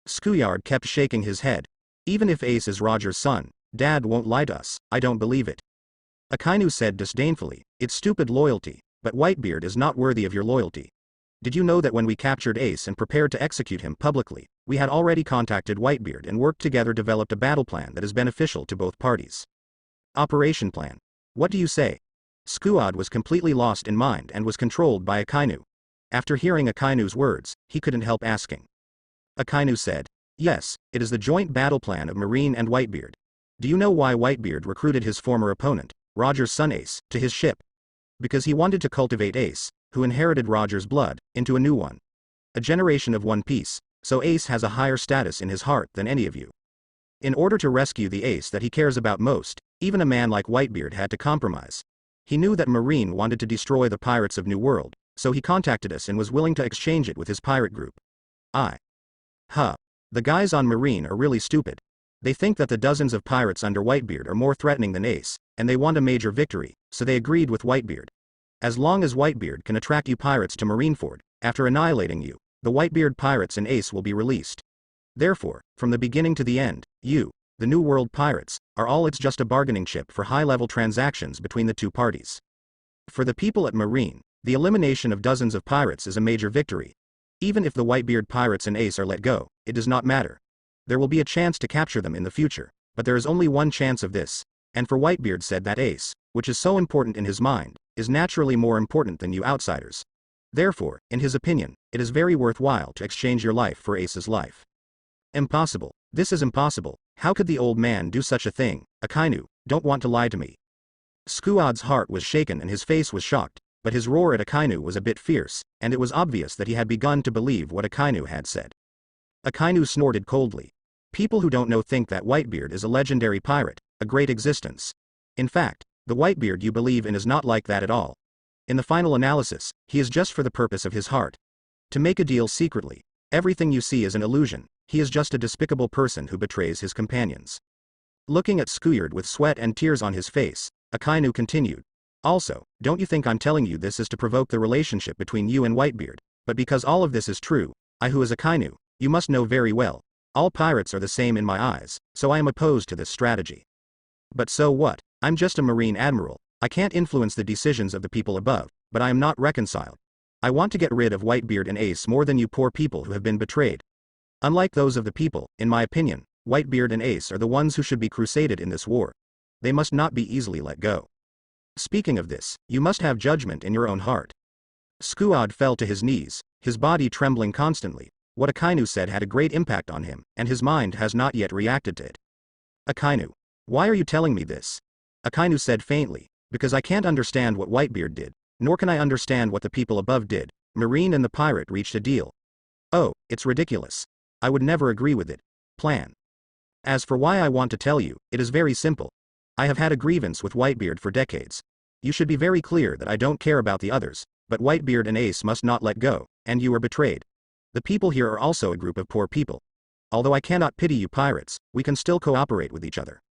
Skuyard kept shaking his head. "Even if Ace is Roger's son, Dad won't lie to us, I don't believe it." Akainu said disdainfully, "It's stupid loyalty, but Whitebeard is not worthy of your loyalty. Did you know that when we captured Ace and prepared to execute him publicly, we had already contacted Whitebeard and worked together developed a battle plan that is beneficial to both parties." "Operation plan. What do you say?" Skuyard was completely lost in mind and was controlled by Akainu. After hearing Akainu's words, he couldn't help asking. Akainu said, "Yes, it is the joint battle plan of Marine and Whitebeard. Do you know why Whitebeard recruited his former opponent, Roger's son Ace, to his ship? Because he wanted to cultivate Ace, who inherited Roger's blood, into a new one. A generation of One Piece, so Ace has a higher status in his heart than any of you. In order to rescue the Ace that he cares about most, Even a man like Whitebeard had to compromise. He knew that Marine wanted to destroy the pirates of New World, so he contacted us and was willing to exchange it with his pirate group. The guys on Marine are really stupid. They think that the dozens of pirates under Whitebeard are more threatening than Ace, and they want a major victory, so they agreed with Whitebeard. As long as Whitebeard can attract you pirates to Marineford, after annihilating you, the Whitebeard pirates and Ace will be released. Therefore, from the beginning to the end, you, the New World pirates, are all it's just a bargaining chip for high-level transactions between the two parties. For the people at Marine, the elimination of dozens of pirates is a major victory. Even if the Whitebeard pirates and Ace are let go, it does not matter. There will be a chance to capture them in the future, but there is only one chance of this, and for Whitebeard said that Ace, which is so important in his mind, is naturally more important than you outsiders. Therefore, in his opinion, it is very worthwhile to exchange your life for Ace's life. Impossible. This is impossible. How could the old man do such a thing? Akainu, don't want to lie to me. Squad's heart was shaken and his face was shocked, but his roar at Akainu was a bit fierce, and it was obvious that he had begun to believe what Akainu had said. Akainu snorted coldly. People who don't know think that Whitebeard is a legendary pirate, a great existence. In fact, the Whitebeard you believe in is not like that at all. In the final analysis, he is just for the purpose of his heart. To make a deal secretly. Everything you see is an illusion. He is just a despicable person who betrays his companions. Looking at Squad with sweat and tears on his face, Akainu continued. Also, don't you think I'm telling you this is to provoke the relationship between you and Whitebeard, but because all of this is true, I who is Akainu, you must know very well, all pirates are the same in my eyes, so I am opposed to this strategy. But so what? I'm just a Marine admiral, I can't influence the decisions of the people above, but I am not reconciled. I want to get rid of Whitebeard and Ace more than you poor people who have been betrayed. Unlike those of the people, in my opinion, Whitebeard and Ace are the ones who should be crusaded in this war. They must not be easily let go. Speaking of this, you must have judgment in your own heart. Squad fell to his knees, his body trembling constantly. What Akainu said had a great impact on him, and his mind has not yet reacted to it. Akainu. Why are you telling me this? Akainu said faintly, because I can't understand what Whitebeard did, nor can I understand what the people above did. Marine and the pirate reached a deal. Oh, it's ridiculous. I would never agree with it. Plan. As for why I want to tell you, it is very simple. I have had a grievance with Whitebeard for decades. You should be very clear that I don't care about the others, but Whitebeard and Ace must not let go, and you were betrayed. The people here are also a group of poor people. Although I cannot pity you pirates, we can still cooperate with each other.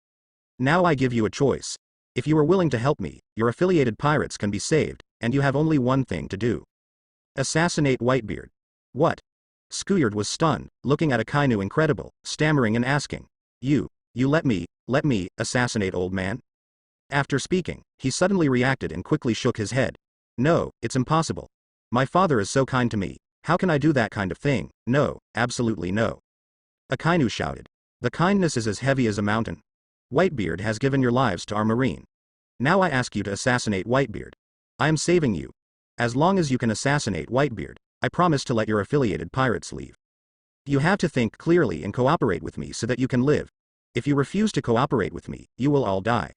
Now I give you a choice. If you are willing to help me, your affiliated pirates can be saved, and you have only one thing to do. Assassinate Whitebeard. What? Squad was stunned, looking at Akainu incredible, stammering and asking. You let me assassinate old man? After speaking, he suddenly reacted and quickly shook his head. No, it's impossible. My father is so kind to me, how can I do that kind of thing? No, absolutely no. Akainu shouted. The kindness is as heavy as a mountain. Whitebeard has given your lives to our Marine. Now I ask you to assassinate Whitebeard. I am saving you. As long as you can assassinate Whitebeard, I promise to let your affiliated pirates leave. You have to think clearly and cooperate with me so that you can live. If you refuse to cooperate with me, you will all die.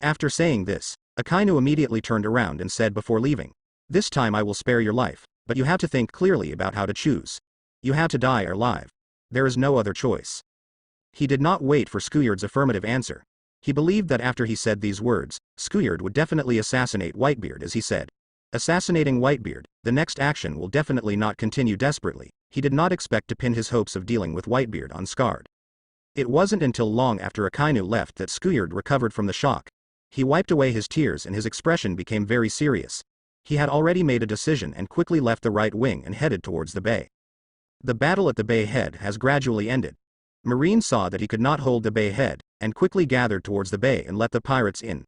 After saying this, Akainu immediately turned around and said before leaving. This time I will spare your life, but you have to think clearly about how to choose. You have to die or live. There is no other choice. He did not wait for Squad's affirmative answer. He believed that after he said these words, Squad would definitely assassinate Whitebeard as he said. Assassinating Whitebeard, the next action will definitely not continue desperately. He did not expect to pin his hopes of dealing with Whitebeard on Squad. It wasn't until long after Akainu left that Squad recovered from the shock. He wiped away his tears and his expression became very serious. He had already made a decision and quickly left the right wing and headed towards the bay. The battle at the bay head has gradually ended. Marine saw that he could not hold the bay head, and quickly gathered towards the bay and let the pirates in.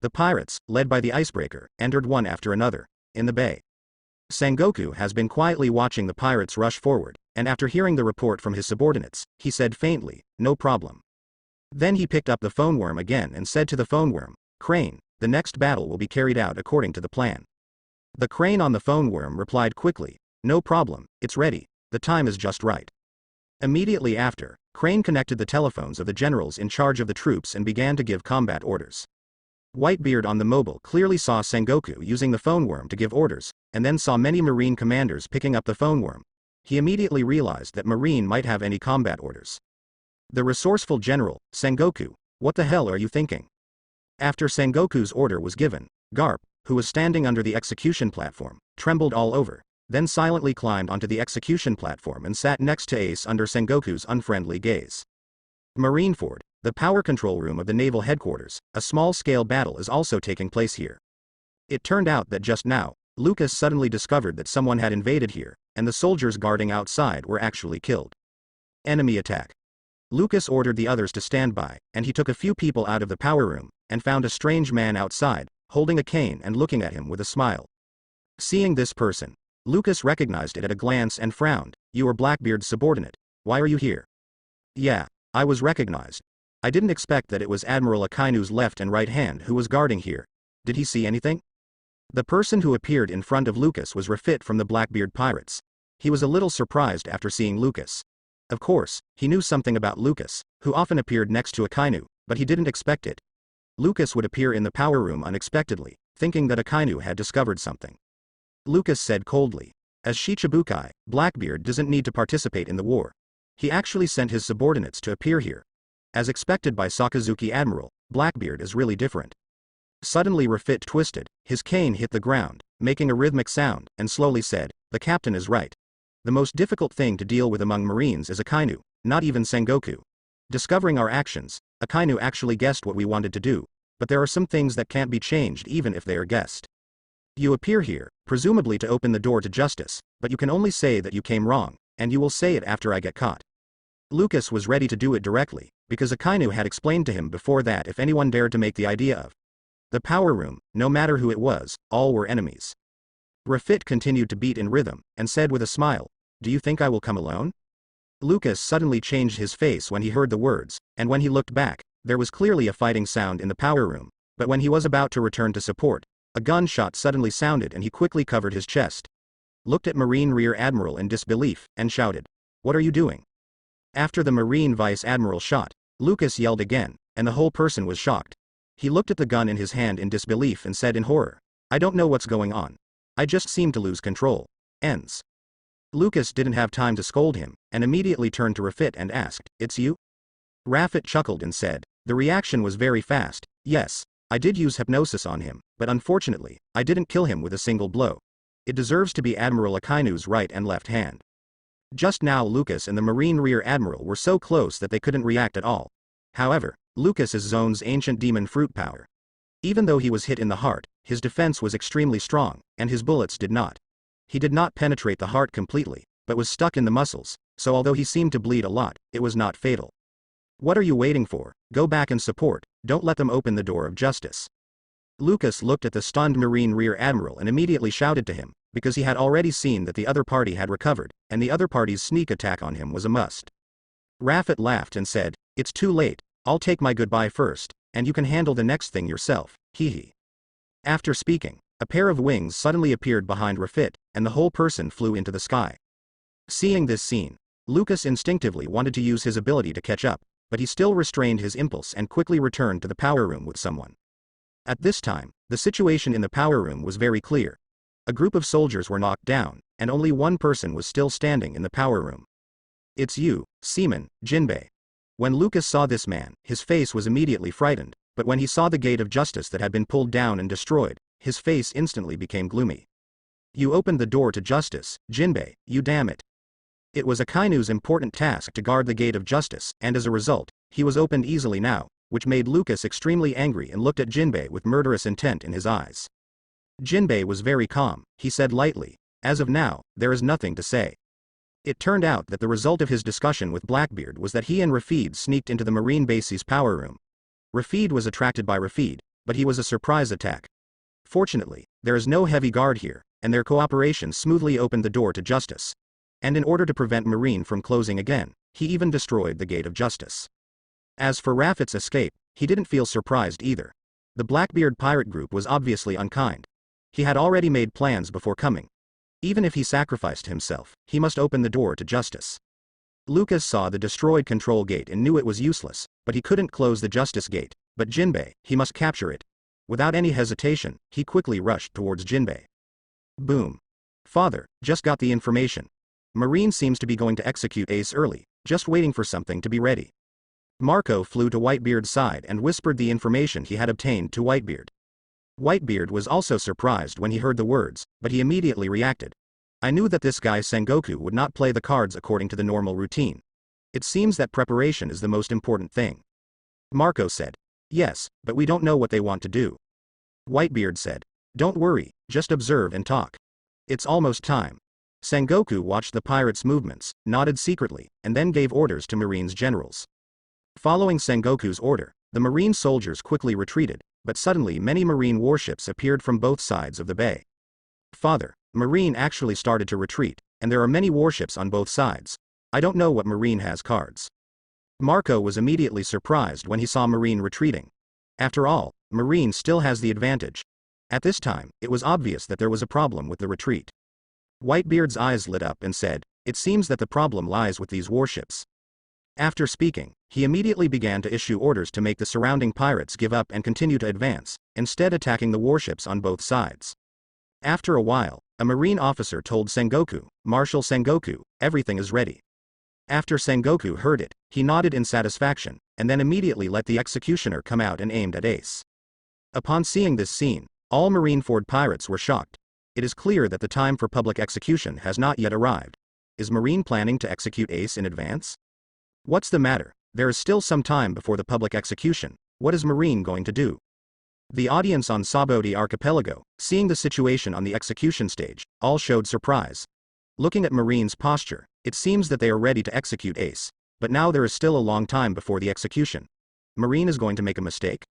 The pirates, led by the icebreaker, entered one after another, in the bay. Sengoku has been quietly watching the pirates rush forward, and after hearing the report from his subordinates, he said faintly, no problem. Then he picked up the phone worm again and said to the phone worm, Crane, the next battle will be carried out according to the plan. The crane on the phone worm replied quickly, no problem, it's ready, the time is just right. Immediately after, Crane connected the telephones of the generals in charge of the troops and began to give combat orders. Whitebeard on the mobile clearly saw Sengoku using the phone worm to give orders, and then saw many Marine commanders picking up the phone worm. He immediately realized that Marine might have any combat orders. The resourceful general, Sengoku, what the hell are you thinking? After Sengoku's order was given, Garp, who was standing under the execution platform, trembled all over, then silently climbed onto the execution platform and sat next to Ace under Sengoku's unfriendly gaze. Marineford, the power control room of the naval headquarters, a small-scale battle is also taking place here. It turned out that just now, Lucas suddenly discovered that someone had invaded here, and the soldiers guarding outside were actually killed. Enemy attack. Lucas ordered the others to stand by, and he took a few people out of the power room, and found a strange man outside, holding a cane and looking at him with a smile. Seeing this person, Lucas recognized it at a glance and frowned. "You are Blackbeard's subordinate. Why are you here?" "Yeah, I was recognized. I didn't expect that it was Admiral Akainu's left and right hand who was guarding here. Did he see anything?" The person who appeared in front of Lucas was Rafit from the Blackbeard Pirates. He was a little surprised after seeing Lucas. Of course, he knew something about Lucas, who often appeared next to Akainu, but he didn't expect it. Lucas would appear in the power room unexpectedly, thinking that Akainu had discovered something. Lucas said coldly, "As Shichibukai, Blackbeard doesn't need to participate in the war. He actually sent his subordinates to appear here. As expected by Sakazuki Admiral, Blackbeard is really different." Suddenly Rafit twisted, his cane hit the ground, making a rhythmic sound, and slowly said, "The captain is right. The most difficult thing to deal with among Marines is Akainu, not even Sengoku. Discovering our actions, Akainu actually guessed what we wanted to do, but there are some things that can't be changed even if they are guessed. You appear here, presumably to open the door to justice, but you can only say that you came wrong, and you will say it after I get caught." Lucas was ready to do it directly, because Akainu had explained to him before that if anyone dared to make the idea of the power room, no matter who it was, all were enemies. Rafit continued to beat in rhythm, and said with a smile, "Do you think I will come alone?" Lucas suddenly changed his face when he heard the words, and when he looked back, there was clearly a fighting sound in the power room, but when he was about to return to support, a gunshot suddenly sounded and he quickly covered his chest, looked at Marine Rear Admiral in disbelief, and shouted, "What are you doing?" After the Marine Vice Admiral shot, Lucas yelled again, and the whole person was shocked. He looked at the gun in his hand in disbelief and said in horror, "I don't know what's going on. I just seem to lose control." Ends. Lucas didn't have time to scold him, and immediately turned to Rafit and asked, "It's you?" Rafit chuckled and said, "The reaction was very fast. Yes, I did use hypnosis on him, but unfortunately, I didn't kill him with a single blow. It deserves to be Admiral Akainu's right and left hand." Just now Lucas and the Marine Rear Admiral were so close that they couldn't react at all. However, Lucas is Zone's ancient demon fruit power. Even though he was hit in the heart, his defense was extremely strong, and his bullets did not. He did not penetrate the heart completely, but was stuck in the muscles, so although he seemed to bleed a lot, it was not fatal. "What are you waiting for? Go back and support, don't let them open the door of justice." Lucas looked at the stunned Marine Rear Admiral and immediately shouted to him, because he had already seen that the other party had recovered, and the other party's sneak attack on him was a must. Rafit laughed and said, "It's too late, I'll take my goodbye first, and you can handle the next thing yourself, hee." After speaking, a pair of wings suddenly appeared behind Rafit, and the whole person flew into the sky. Seeing this scene, Lucas instinctively wanted to use his ability to catch up, but he still restrained his impulse and quickly returned to the power room with someone. At this time, the situation in the power room was very clear. A group of soldiers were knocked down, and only one person was still standing in the power room. "It's you, Seaman, Jinbei." When Lucas saw this man, his face was immediately frightened, but when he saw the gate of justice that had been pulled down and destroyed, his face instantly became gloomy. "You opened the door to justice, Jinbei, you damn it." It was Akainu's important task to guard the gate of justice, and as a result, he was opened easily now, which made Lucas extremely angry and looked at Jinbei with murderous intent in his eyes. Jinbei was very calm. He said lightly, "As of now, there is nothing to say." It turned out that the result of his discussion with Blackbeard was that he and Rafid sneaked into the Marine base's power room. Rafid was attracted by Rafid, but he was a surprise attack. Fortunately, there is no heavy guard here, and their cooperation smoothly opened the door to justice. And in order to prevent Marine from closing again, he even destroyed the gate of justice. As for Rafit's escape, he didn't feel surprised either. The Blackbeard pirate group was obviously unkind. He had already made plans before coming. Even if he sacrificed himself, he must open the door to justice. Lucas saw the destroyed control gate and knew it was useless, but he couldn't close the justice gate. But Jinbei, he must capture it. Without any hesitation, he quickly rushed towards Jinbei. Boom. "Father, just got the information. Marine seems to be going to execute Ace early, just waiting for something to be ready." Marco flew to Whitebeard's side and whispered the information he had obtained to Whitebeard. Whitebeard was also surprised when he heard the words, but he immediately reacted. I knew that this guy Sengoku would not play the cards according to the normal routine. It seems that preparation is the most important thing. Marco said. Yes, but we don't know what they want to do. Whitebeard said. Don't worry, just observe and talk. It's almost time. Sengoku watched the pirates' movements, nodded secretly, and then gave orders to Marine's generals. Following Sengoku's order, the Marine soldiers quickly retreated, but suddenly many Marine warships appeared from both sides of the bay. Father, Marine actually started to retreat, and there are many warships on both sides. I don't know what Marine has cards. Marco was immediately surprised when he saw Marine retreating. After all, Marine still has the advantage. At this time, it was obvious that there was a problem with the retreat. Whitebeard's eyes lit up and said, it seems that the problem lies with these warships. After speaking, he immediately began to issue orders to make the surrounding pirates give up and continue to advance, instead attacking the warships on both sides. After a while, a Marine officer told Sengoku, Marshal Sengoku, everything is ready. After Sengoku heard it, he nodded in satisfaction, and then immediately let the executioner come out and aimed at Ace. Upon seeing this scene, all Marineford pirates were shocked. It is clear that the time for public execution has not yet arrived. Is Marine planning to execute Ace in advance? What's the matter? There is still some time before the public execution. What is Marine going to do? The audience on Saboti Archipelago, seeing the situation on the execution stage, all showed surprise. Looking at Marine's posture, it seems that they are ready to execute Ace, but now there is still a long time before the execution. Marine is going to make a mistake?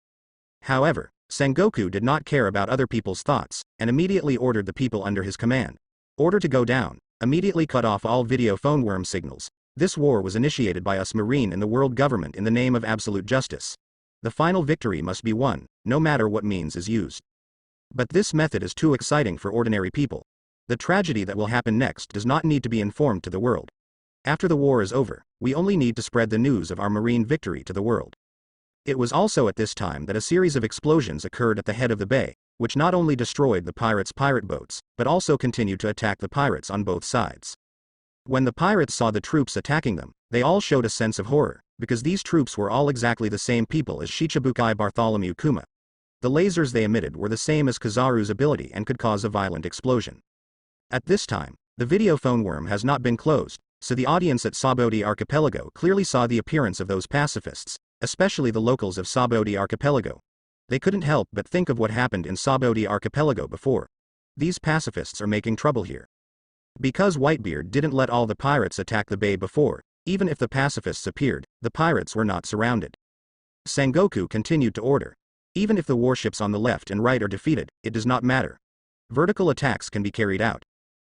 However, Sengoku did not care about other people's thoughts, and immediately ordered the people under his command. Order to go down, immediately cut off all video phone worm signals. This war was initiated by us Marine and the world government in the name of absolute justice. The final victory must be won, no matter what means is used. But this method is too exciting for ordinary people. The tragedy that will happen next does not need to be informed to the world. After the war is over, we only need to spread the news of our Marine victory to the world. It was also at this time that a series of explosions occurred at the head of the bay, which not only destroyed the pirates' pirate boats, but also continued to attack the pirates on both sides. When the pirates saw the troops attacking them, they all showed a sense of horror, because these troops were all exactly the same people as Shichibukai Bartholomew Kuma. The lasers they emitted were the same as Kizaru's ability and could cause a violent explosion. At this time, the video phone worm has not been closed, so the audience at Saboti Archipelago clearly saw the appearance of those pacifists, especially the locals of Saboti Archipelago. They couldn't help but think of what happened in Saboti Archipelago before. These pacifists are making trouble here. Because Whitebeard didn't let all the pirates attack the bay before, even if the pacifists appeared, the pirates were not surrounded. Sengoku continued to order. Even if the warships on the left and right are defeated, it does not matter. Vertical attacks can be carried out.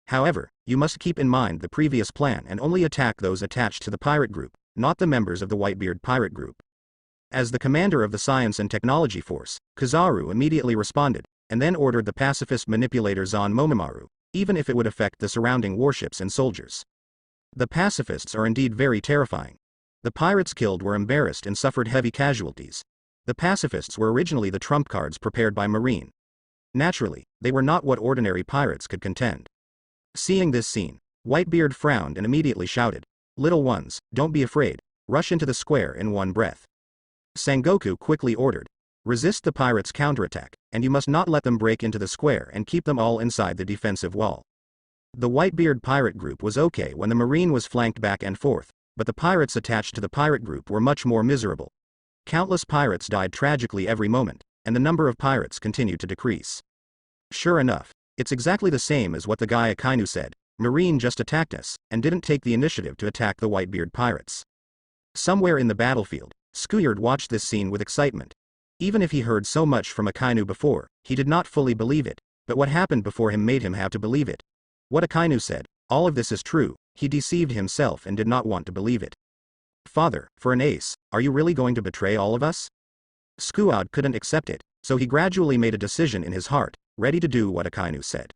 However, you must keep in mind the previous plan and only attack those attached to the pirate group, not the members of the Whitebeard pirate group. As the commander of the Science and Technology Force, Kizaru immediately responded, and then ordered the pacifist manipulator Zan Momomaru, even if it would affect the surrounding warships and soldiers. The pacifists are indeed very terrifying. The pirates killed were embarrassed and suffered heavy casualties. The pacifists were originally the trump cards prepared by Marine. Naturally, they were not what ordinary pirates could contend. Seeing this scene, Whitebeard frowned and immediately shouted, "Little ones, don't be afraid, rush into the square in one breath." Sengoku quickly ordered, "Resist the pirates' counterattack, and you must not let them break into the square and keep them all inside the defensive wall." The Whitebeard pirate group was okay when the Marine was flanked back and forth, but the pirates attached to the pirate group were much more miserable. Countless pirates died tragically every moment, and the number of pirates continued to decrease. Sure enough, it's exactly the same as what the guy Akainu said. Marine just attacked us, and didn't take the initiative to attack the Whitebeard pirates. Somewhere in the battlefield, Skuyard watched this scene with excitement. Even if he heard so much from Akainu before, he did not fully believe it, but what happened before him made him have to believe it. What Akainu said, all of this is true, he deceived himself and did not want to believe it. "Father, for an ace, are you really going to betray all of us?" Skuyard couldn't accept it, so he gradually made a decision in his heart, ready to do what Akainu said.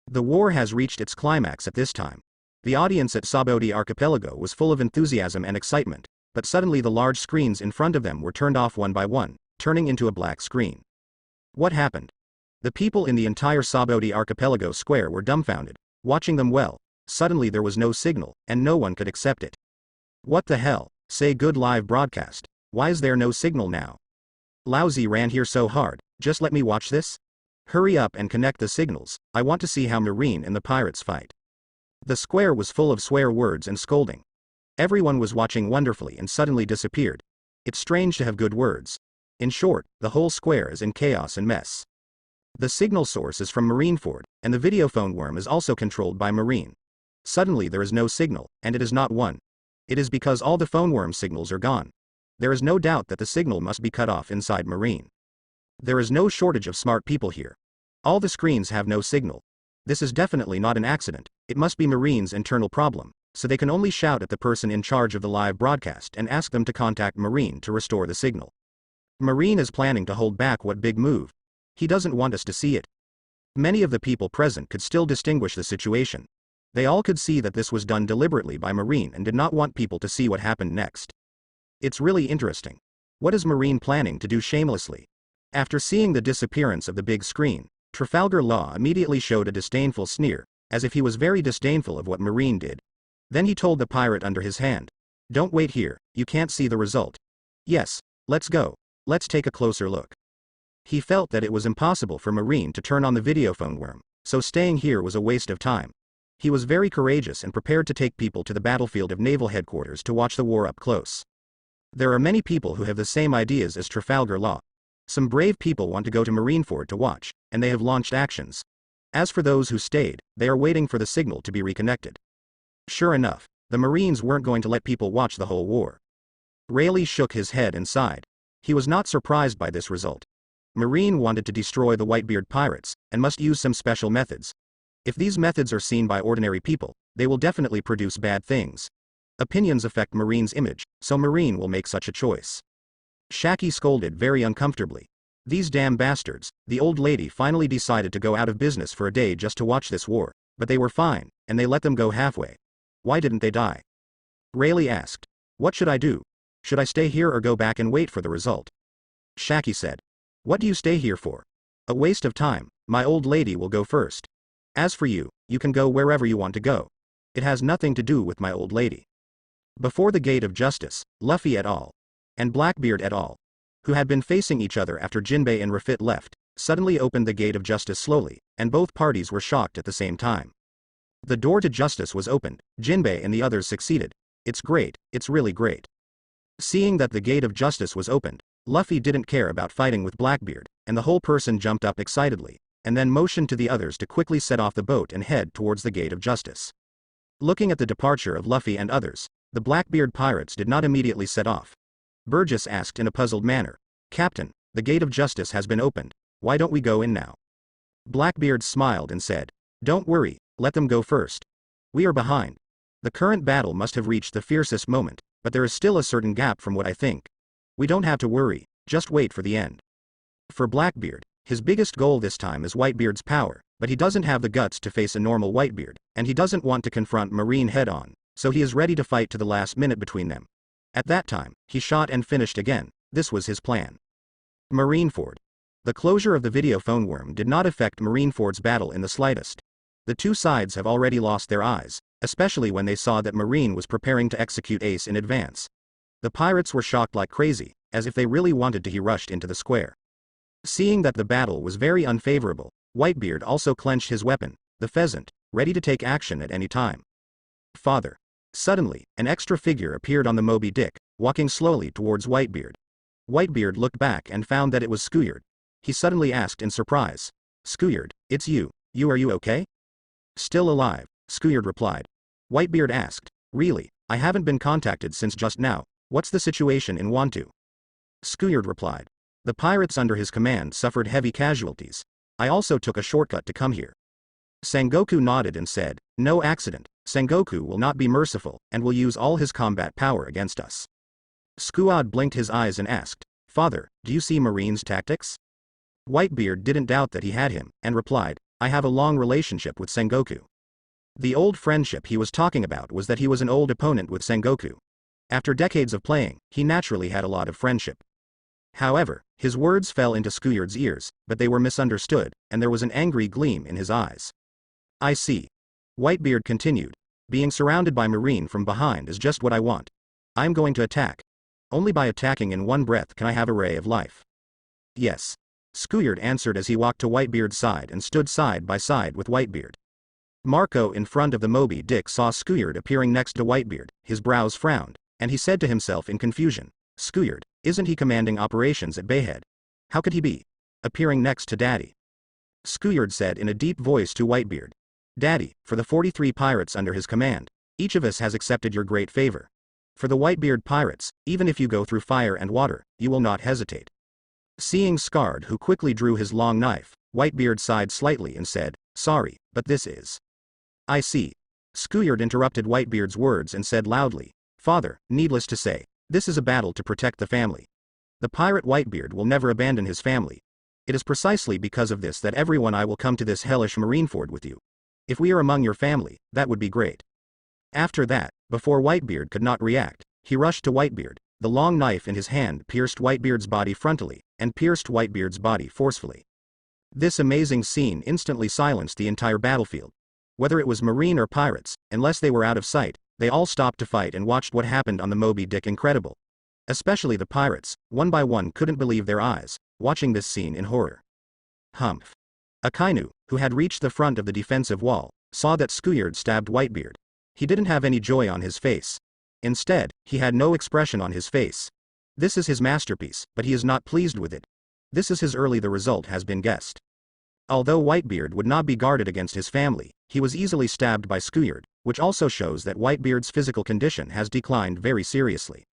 The war has reached its climax at this time. The audience at Saboti Archipelago was full of enthusiasm and excitement, but suddenly the large screens in front of them were turned off one by one, turning into a black screen. What happened? The people in the entire Saboti Archipelago square were dumbfounded, watching them well. Suddenly there was no signal, and no one could accept it. What the hell? Say good live broadcast. Why is there no signal now? Lousy ran here so hard, just let me watch this? Hurry up and connect the signals, I want to see how Marine and the pirates fight. The square was full of swear words and scolding. Everyone was watching wonderfully and suddenly disappeared. It's strange to have good words. In short, the whole square is in chaos and mess. The signal source is from Marineford, and the video phone worm is also controlled by Marine. Suddenly there is no signal, and it is not one. It is because all the phone worm signals are gone. There is no doubt that the signal must be cut off inside Marine. There is no shortage of smart people here. All the screens have no signal. This is definitely not an accident, it must be Marine's internal problem, so they can only shout at the person in charge of the live broadcast and ask them to contact Marine to restore the signal. Marine is planning to hold back what big move. He doesn't want us to see it. Many of the people present could still distinguish the situation. They all could see that this was done deliberately by Marine and did not want people to see what happened next. It's really interesting. What is Marine planning to do shamelessly? After seeing the disappearance of the big screen, Trafalgar Law immediately showed a disdainful sneer, as if he was very disdainful of what Marine did. Then he told the pirate under his hand, "Don't wait here, you can't see the result. Yes, let's go, let's take a closer look." He felt that it was impossible for Marine to turn on the videophone worm, so staying here was a waste of time. He was very courageous and prepared to take people to the battlefield of Naval Headquarters to watch the war up close. There are many people who have the same ideas as Trafalgar Law. Some brave people want to go to Marineford to watch, and they have launched actions. As for those who stayed, they are waiting for the signal to be reconnected. Sure enough, the Marines weren't going to let people watch the whole war. Rayleigh shook his head and sighed. He was not surprised by this result. Marine wanted to destroy the Whitebeard pirates, and must use some special methods. If these methods are seen by ordinary people, they will definitely produce bad things. Opinions affect Marine's image, so Marine will make such a choice. Shaki scolded very uncomfortably. These damn bastards. The old lady finally decided to go out of business for a day just to watch this war, but they were fine, and they let them go halfway. Why didn't they die? Rayleigh asked. What should I do? Should I stay here or go back and wait for the result? Shaki said. What do you stay here for? A waste of time, my old lady will go first. As for you, you can go wherever you want to go. It has nothing to do with my old lady. Before the gate of justice, Luffy et al. And Blackbeard et al., who had been facing each other after Jinbei and Rafit left, suddenly opened the gate of justice slowly, and both parties were shocked at the same time. The door to justice was opened, Jinbei and the others succeeded. It's great, it's really great. Seeing that the gate of justice was opened, Luffy didn't care about fighting with Blackbeard, and the whole person jumped up excitedly, and then motioned to the others to quickly set off the boat and head towards the gate of justice. Looking at the departure of Luffy and others, the Blackbeard pirates did not immediately set off. Burgess asked in a puzzled manner, Captain, the gate of justice has been opened, why don't we go in now? Blackbeard smiled and said, Don't worry, let them go first. We are behind. The current battle must have reached the fiercest moment, but there is still a certain gap from what I think. We don't have to worry, just wait for the end. For Blackbeard, his biggest goal this time is Whitebeard's power, but he doesn't have the guts to face a normal Whitebeard, and he doesn't want to confront Marine head-on, so he is ready to fight to the last minute between them. At that time, he shot and finished again. This was his plan. Marineford. The closure of the video phone worm did not affect Marineford's battle in the slightest. The two sides have already lost their eyes, especially when they saw that Marine was preparing to execute Ace in advance. The pirates were shocked like crazy, as if they really wanted to. He rushed into the square. Seeing that the battle was very unfavorable, Whitebeard also clenched his weapon, the pheasant, ready to take action at any time. Father. Suddenly, an extra figure appeared on the Moby Dick, walking slowly towards Whitebeard. Whitebeard looked back and found that it was Scouyard. He suddenly asked in surprise, Scouyard, it's you. Are you okay? Still alive, Scouyard replied. Whitebeard asked, Really, I haven't been contacted since just now, what's the situation in Wantu? Scouyard replied. The pirates under his command suffered heavy casualties. I also took a shortcut to come here. Sengoku nodded and said, No accident, Sengoku will not be merciful, and will use all his combat power against us. Scouyard blinked his eyes and asked, Father, do you see Marine's tactics? Whitebeard didn't doubt that he had him, and replied, I have a long relationship with Sengoku. The old friendship he was talking about was that he was an old opponent with Sengoku. After decades of playing, he naturally had a lot of friendship. However, his words fell into Scouyard's ears, but they were misunderstood, and there was an angry gleam in his eyes. I see. Whitebeard continued, being surrounded by Marine from behind is just what I want. I'm going to attack. Only by attacking in one breath can I have a ray of life. Yes. Scouyard answered as he walked to Whitebeard's side and stood side by side with Whitebeard. Marco in front of the Moby Dick saw Scouyard appearing next to Whitebeard, his brows frowned, and he said to himself in confusion, Scouyard, isn't he commanding operations at Bayhead? How could he be appearing next to Daddy? Scouyard said in a deep voice to Whitebeard, Daddy, for the 43 pirates under his command, each of us has accepted your great favor. For the Whitebeard pirates, even if you go through fire and water, you will not hesitate. Seeing Scouyard, who quickly drew his long knife, Whitebeard sighed slightly and said, Sorry, but this is... I see. Scouyard interrupted Whitebeard's words and said loudly, Father, needless to say, this is a battle to protect the family. The pirate Whitebeard will never abandon his family. It is precisely because of this that everyone I will come to this hellish Marineford with you. If we are among your family, that would be great. After that, before Whitebeard could not react, he rushed to Whitebeard. The long knife in his hand pierced Whitebeard's body frontally, and pierced Whitebeard's body forcefully. This amazing scene instantly silenced the entire battlefield. Whether it was Marine or pirates, unless they were out of sight, they all stopped to fight and watched what happened on the Moby Dick. Incredible. Especially the pirates, one by one couldn't believe their eyes, watching this scene in horror. Humph. Akainu, who had reached the front of the defensive wall, saw that Scouyard stabbed Whitebeard. He didn't have any joy on his face. Instead, he had no expression on his face. This is his masterpiece, but he is not pleased with it. This is his early the result has been guessed. Although Whitebeard would not be guarded against his family, he was easily stabbed by Scouyard, which also shows that Whitebeard's physical condition has declined very seriously.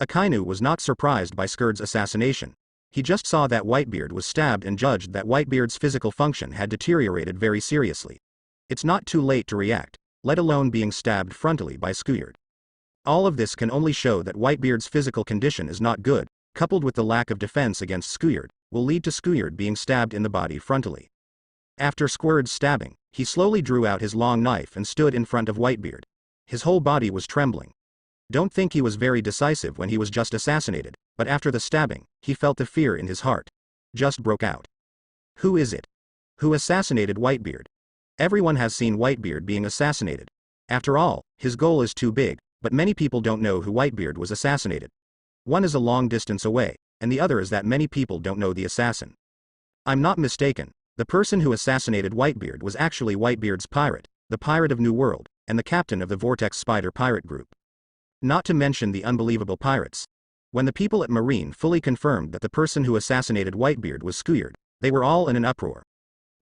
Akainu was not surprised by Scouyard's assassination. He just saw that Whitebeard was stabbed and judged that Whitebeard's physical function had deteriorated very seriously. It's not too late to react, let alone being stabbed frontally by Scouyard. All of this can only show that Whitebeard's physical condition is not good, coupled with the lack of defense against Scouyard, will lead to Scouyard being stabbed in the body frontally. After Scouyard's stabbing, he slowly drew out his long knife and stood in front of Whitebeard. His whole body was trembling. Don't think he was very decisive when he was just assassinated, but after the stabbing, he felt the fear in his heart. Just broke out. Who is it? Who assassinated Whitebeard? Everyone has seen Whitebeard being assassinated. After all, his goal is too big, but many people don't know who Whitebeard was assassinated. One is a long distance away, and the other is that many people don't know the assassin. I'm not mistaken, the person who assassinated Whitebeard was actually Whitebeard's pirate, the Pirate of New World, and the captain of the Vortex Spider pirate group. Not to mention the unbelievable pirates. When the people at Marine fully confirmed that the person who assassinated Whitebeard was Scouyard, they were all in an uproar.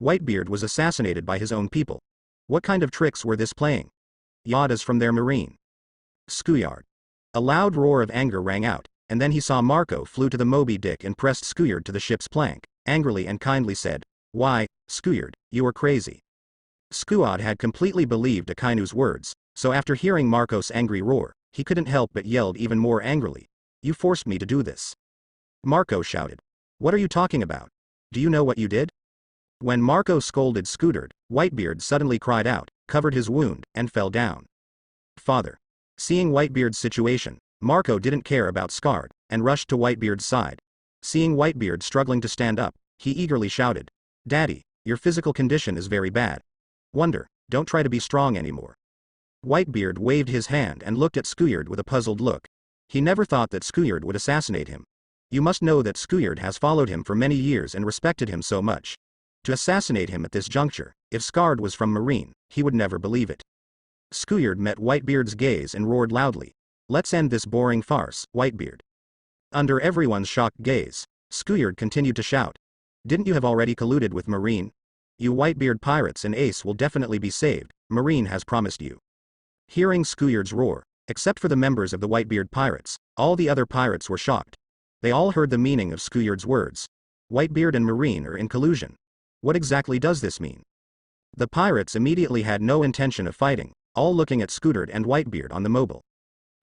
Whitebeard was assassinated by his own people. What kind of tricks were this playing? Yadas from their Marine. Scouyard. A loud roar of anger rang out, and then he saw Marco flew to the Moby Dick and pressed Scouyard to the ship's plank, angrily and kindly said, Why, Scouyard, you are crazy. Scouyard had completely believed Akainu's words, so after hearing Marco's angry roar, he couldn't help but yelled even more angrily, You forced me to do this. Marco shouted. What are you talking about? Do you know what you did? When Marco scolded Scouyard, Whitebeard suddenly cried out, covered his wound, and fell down. Father. Seeing Whitebeard's situation, Marco didn't care about Scouyard, and rushed to Whitebeard's side. Seeing Whitebeard struggling to stand up, he eagerly shouted, Daddy, your physical condition is very bad. Wonder, don't try to be strong anymore. Whitebeard waved his hand and looked at Scouyard with a puzzled look. He never thought that Scouyard would assassinate him. You must know that Scouyard has followed him for many years and respected him so much. To assassinate him at this juncture, if Scouyard was from Marine, he would never believe it. Scouyard met Whitebeard's gaze and roared loudly, Let's end this boring farce, Whitebeard. Under everyone's shocked gaze, Scouyard continued to shout, Didn't you have already colluded with Marine? You Whitebeard pirates and Ace will definitely be saved, Marine has promised you. Hearing Scouyard's roar, except for the members of the Whitebeard pirates, all the other pirates were shocked. They all heard the meaning of Scouyard's words. Whitebeard and Marine are in collusion. What exactly does this mean? The pirates immediately had no intention of fighting, all looking at Scouyard and Whitebeard on the mobile.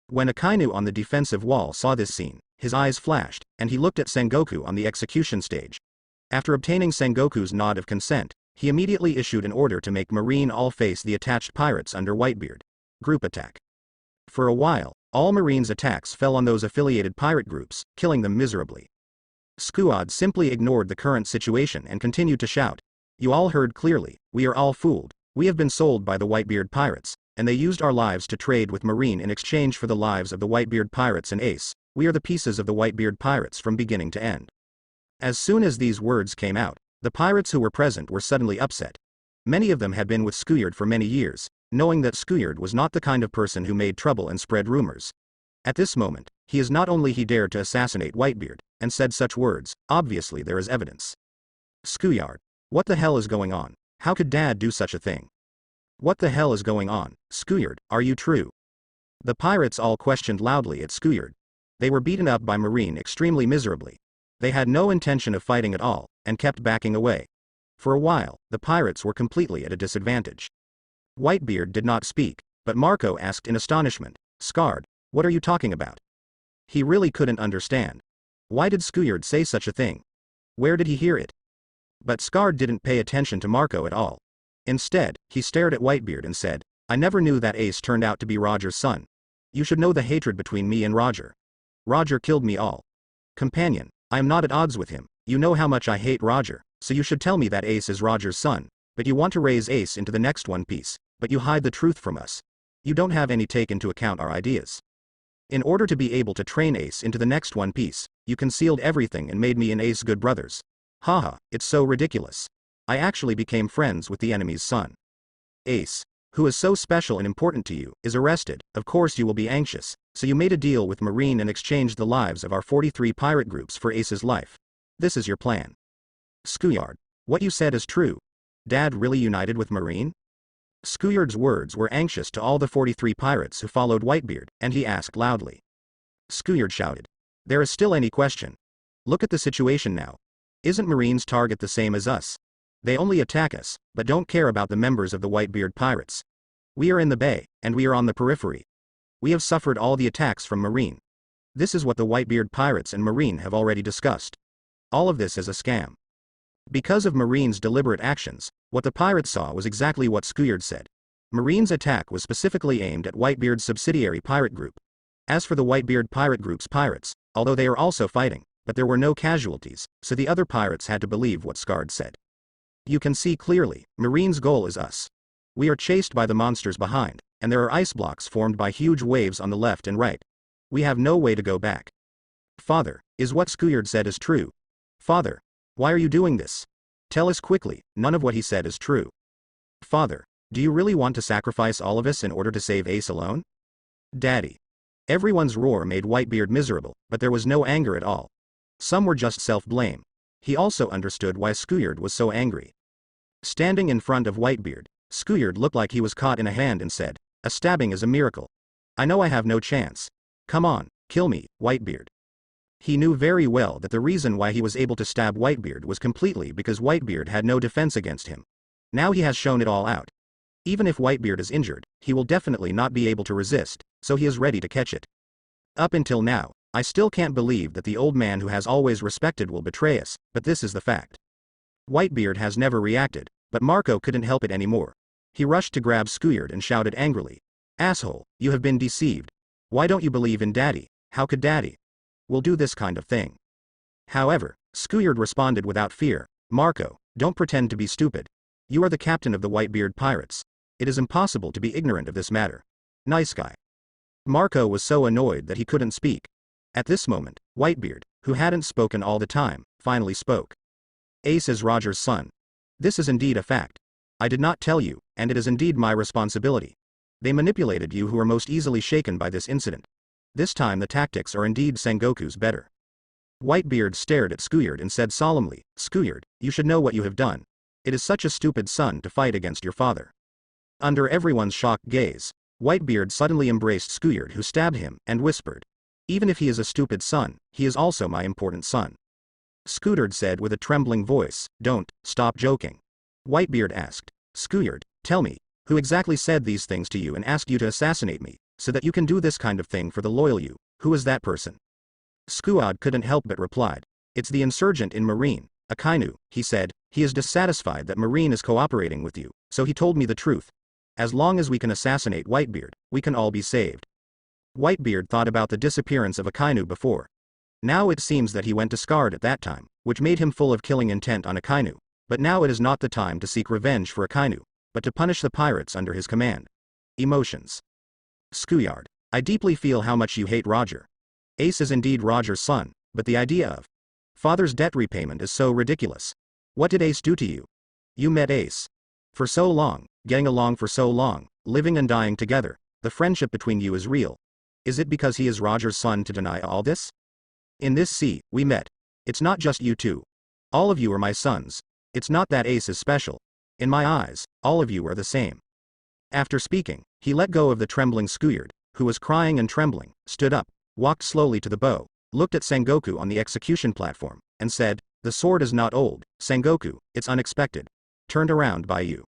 When Akainu on the defensive wall saw this scene, his eyes flashed, and he looked at Sengoku on the execution stage. After obtaining Sengoku's nod of consent, he immediately issued an order to make Marine all face the attached pirates under Whitebeard. Group attack. For a while, all Marine's attacks fell on those affiliated pirate groups, killing them miserably. Scouyard simply ignored the current situation and continued to shout, You all heard clearly, we are all fooled, we have been sold by the Whitebeard pirates, and they used our lives to trade with Marine in exchange for the lives of the Whitebeard pirates and Ace, We are the pieces of the Whitebeard pirates from beginning to end. As soon as these words came out, the pirates who were present were suddenly upset. Many of them had been with Scouyard for many years, knowing that Scouyard was not the kind of person who made trouble and spread rumors. At this moment, he dared to assassinate Whitebeard, and said such words. Obviously there is evidence. Scouyard. What the hell is going on? How could Dad do such a thing? What the hell is going on? Scouyard, are you true? The pirates all questioned loudly at Scouyard. They were beaten up by Marine extremely miserably. They had no intention of fighting at all, and kept backing away. For a while, the pirates were completely at a disadvantage. Whitebeard did not speak, but Marco asked in astonishment, Scarred, what are you talking about? He really couldn't understand. Why did Scouyard say such a thing? Where did he hear it? But Scarred didn't pay attention to Marco at all. Instead, he stared at Whitebeard and said, I never knew that Ace turned out to be Roger's son. You should know the hatred between me and Roger. Roger killed me all. Companion, I am not at odds with him. You know how much I hate Roger, so you should tell me that Ace is Roger's son. But you want to raise Ace into the next One Piece, but you hide the truth from us. You don't have any take into account our ideas. In order to be able to train Ace into the next One Piece, you concealed everything and made me and Ace good brothers. Haha, it's so ridiculous. I actually became friends with the enemy's son. Ace, who is so special and important to you, is arrested. Of course you will be anxious, so you made a deal with Marine and exchanged the lives of our 43 pirate groups for Ace's life. This is your plan. Scouyard, what you said is true. Dad really united with Marine? Scouyard's words were anxious to all the 43 pirates who followed Whitebeard, and he asked loudly. Scouyard shouted. There is still any question. Look at the situation now. Isn't Marine's target the same as us? They only attack us, but don't care about the members of the Whitebeard pirates. We are in the bay, and we are on the periphery. We have suffered all the attacks from Marine. This is what the Whitebeard pirates and Marine have already discussed. All of this is a scam. Because of Marine's deliberate actions, what the pirates saw was exactly what Scouyard said. Marine's attack was specifically aimed at Whitebeard's subsidiary pirate group. As for the Whitebeard pirate group's pirates, although they are also fighting, but there were no casualties, so the other pirates had to believe what Scarred said. You can see clearly, Marine's goal is us. We are chased by the monsters behind, and there are ice blocks formed by huge waves on the left and right. We have no way to go back. Father, is what Scouyard said is true? Father, why are you doing this? Tell us quickly, none of what he said is true. Father, do you really want to sacrifice all of us in order to save Ace alone? Daddy. Everyone's roar made Whitebeard miserable, but there was no anger at all. Some were just self-blame. He also understood why Scouyard was so angry. Standing in front of Whitebeard, Scouyard looked like he was caught in a hand and said, a stabbing is a miracle. I know I have no chance. Come on, kill me, Whitebeard. He knew very well that the reason why he was able to stab Whitebeard was completely because Whitebeard had no defense against him. Now he has shown it all out. Even if Whitebeard is injured, he will definitely not be able to resist, so he is ready to catch it. Up until now, I still can't believe that the old man who has always respected will betray us, but this is the fact. Whitebeard has never reacted, but Marco couldn't help it anymore. He rushed to grab Scouyard and shouted angrily. Asshole, you have been deceived. Why don't you believe in Daddy? How could Daddy will do this kind of thing? However, Scouyard responded without fear. Marco, don't pretend to be stupid. You are the captain of the Whitebeard pirates. It is impossible to be ignorant of this matter. Nice guy. Marco was so annoyed that he couldn't speak. At this moment, Whitebeard, who hadn't spoken all the time, finally spoke. Ace is Roger's son. This is indeed a fact. I did not tell you, and it is indeed my responsibility. They manipulated you who are most easily shaken by this incident. This time the tactics are indeed Sengoku's better. Whitebeard stared at Scouyard and said solemnly, Scouyard, you should know what you have done. It is such a stupid son to fight against your father. Under everyone's shocked gaze, Whitebeard suddenly embraced Scouyard who stabbed him, and whispered. Even if he is a stupid son, he is also my important son. Scouyard said with a trembling voice, don't, stop joking. Whitebeard asked, Scouyard, tell me, who exactly said these things to you and asked you to assassinate me, so that you can do this kind of thing for the loyal you? Who is that person? Scouyard couldn't help but replied. It's the insurgent in Marine, Akainu, he said. He is dissatisfied that Marine is cooperating with you, so he told me the truth. As long as we can assassinate Whitebeard, we can all be saved. Whitebeard thought about the disappearance of Akainu before. Now it seems that he went to Scarred at that time, which made him full of killing intent on Akainu. But now it is not the time to seek revenge for Akainu, but to punish the pirates under his command. Emotions. Scouyard, I deeply feel how much you hate Roger. Ace is indeed Roger's son, but the idea of father's debt repayment is so ridiculous. What did Ace do to you? You met Ace for so long, getting along for so long, living and dying together. The friendship between you is real. Is it because he is Roger's son to deny all this? In this sea, we met. It's not just you two. All of you are my sons. It's not that Ace is special. In my eyes, all of you are the same. After speaking, he let go of the trembling Skuyard, who was crying and trembling, stood up, walked slowly to the bow, looked at Sengoku on the execution platform, and said, "The sword is not old, Sengoku, it's unexpected. Turned around by you."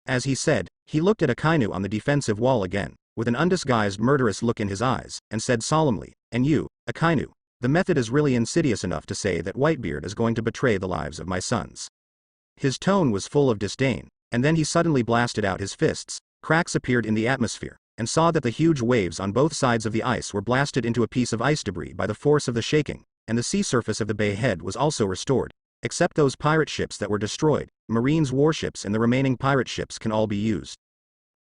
As he said, he looked at Akainu on the defensive wall again, with an undisguised murderous look in his eyes, and said solemnly, "And you, Akainu, the method is really insidious enough to say that Whitebeard is going to betray the lives of my sons." His tone was full of disdain, and then he suddenly blasted out his fists. Cracks appeared in the atmosphere, and saw that the huge waves on both sides of the ice were blasted into a piece of ice debris by the force of the shaking, and the sea surface of the bay head was also restored, except those pirate ships that were destroyed. Marines' warships and the remaining pirate ships can all be used.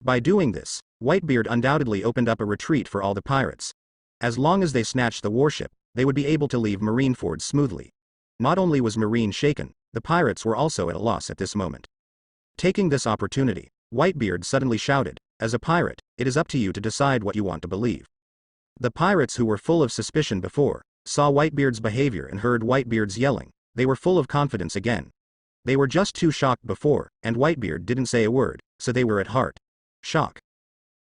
By doing this, Whitebeard undoubtedly opened up a retreat for all the pirates. As long as they snatched the warship, they would be able to leave Marineford smoothly. Not only was Marine shaken, the pirates were also at a loss at this moment. Taking this opportunity, Whitebeard suddenly shouted, "As a pirate, it is up to you to decide what you want to believe." The pirates who were full of suspicion before, saw Whitebeard's behavior and heard Whitebeard's yelling. They were full of confidence again. They were just too shocked before, and Whitebeard didn't say a word, so they were at heart shock.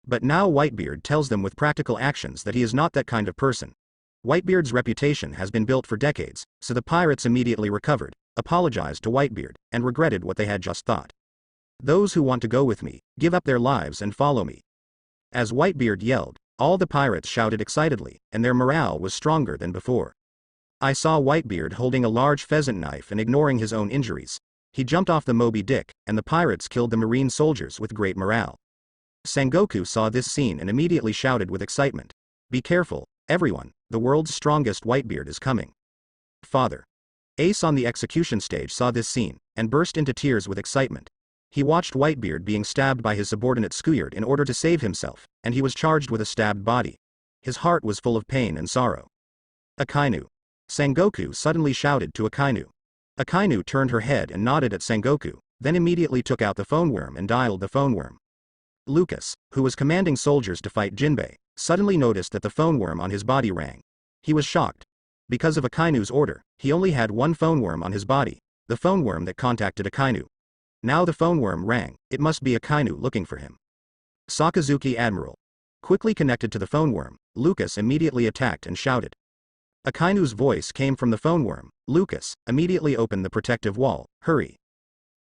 But now Whitebeard tells them with practical actions that he is not that kind of person. Whitebeard's reputation has been built for decades, so the pirates immediately recovered, apologized to Whitebeard, and regretted what they had just thought. "Those who want to go with me, give up their lives and follow me." As Whitebeard yelled, all the pirates shouted excitedly, and their morale was stronger than before. I saw Whitebeard holding a large pheasant knife and ignoring his own injuries. He jumped off the Moby Dick, and the pirates killed the marine soldiers with great morale. Sengoku saw this scene and immediately shouted with excitement, "Be careful, everyone, the world's strongest Whitebeard is coming." Father. Ace on the execution stage saw this scene, and burst into tears with excitement. He watched Whitebeard being stabbed by his subordinate Skuyard in order to save himself, and he was charged with a stabbed body. His heart was full of pain and sorrow. Akainu. Sengoku suddenly shouted to Akainu. Akainu turned her head and nodded at Sengoku, then immediately took out the phone worm and dialed the phone worm. Lucas, who was commanding soldiers to fight Jinbei, suddenly noticed that the phone worm on his body rang. He was shocked. Because of Akainu's order, he only had one phone worm on his body, the phone worm that contacted Akainu. Now the phone worm rang, it must be Akainu looking for him. Sakazuki Admiral. Quickly connected to the phone worm, Lucas immediately attacked and shouted. Akainu's voice came from the phone worm. Lucas, immediately open the protective wall, hurry.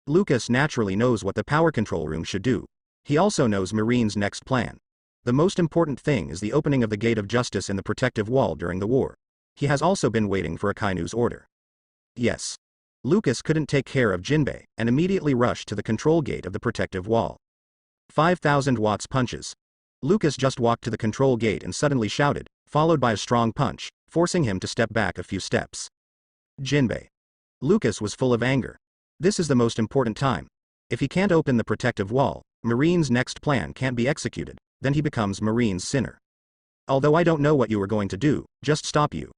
Lucas naturally knows what the power control room should do. He also knows Marine's next plan. The most important thing is the opening of the gate of justice in the protective wall during the war. He has also been waiting for Akainu's order. Yes. Lucas couldn't take care of Jinbei, and immediately rushed to the control gate of the protective wall. 5,000 watts punches. Lucas just walked to the control gate and suddenly shouted, followed by a strong punch, forcing him to step back a few steps. Jinbei. Lucas was full of anger. This is the most important time. If he can't open the protective wall, Marine's next plan can't be executed, then he becomes Marine's sinner. Although I don't know what you are going to do, just stop you.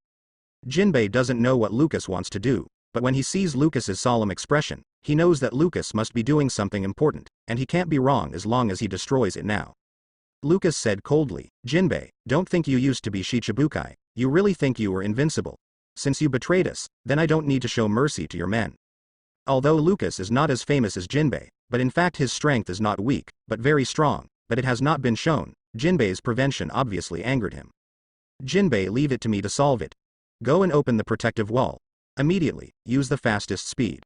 Jinbei doesn't know what Lucas wants to do, but when he sees Lucas's solemn expression, he knows that Lucas must be doing something important, and he can't be wrong as long as he destroys it now. Lucas said coldly, "Jinbei, don't think you used to be Shichibukai, you really think you were invincible. Since you betrayed us, then I don't need to show mercy to your men." Although Lucas is not as famous as Jinbei, but in fact his strength is not weak, but very strong, but it has not been shown, Jinbei's prevention obviously angered him. "Jinbei, leave it to me to solve it. Go and open the protective wall. Immediately, use the fastest speed."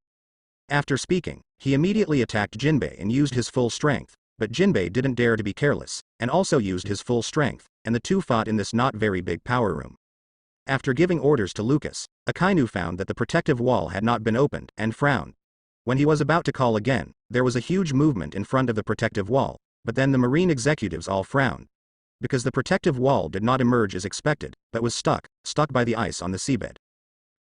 After speaking, he immediately attacked Jinbei and used his full strength, but Jinbei didn't dare to be careless, and also used his full strength, and the two fought in this not very big power room. After giving orders to Lucas, Akainu found that the protective wall had not been opened, and frowned. When he was about to call again, there was a huge movement in front of the protective wall, but then the marine executives all frowned. Because the protective wall did not emerge as expected, but was stuck by the ice on the seabed.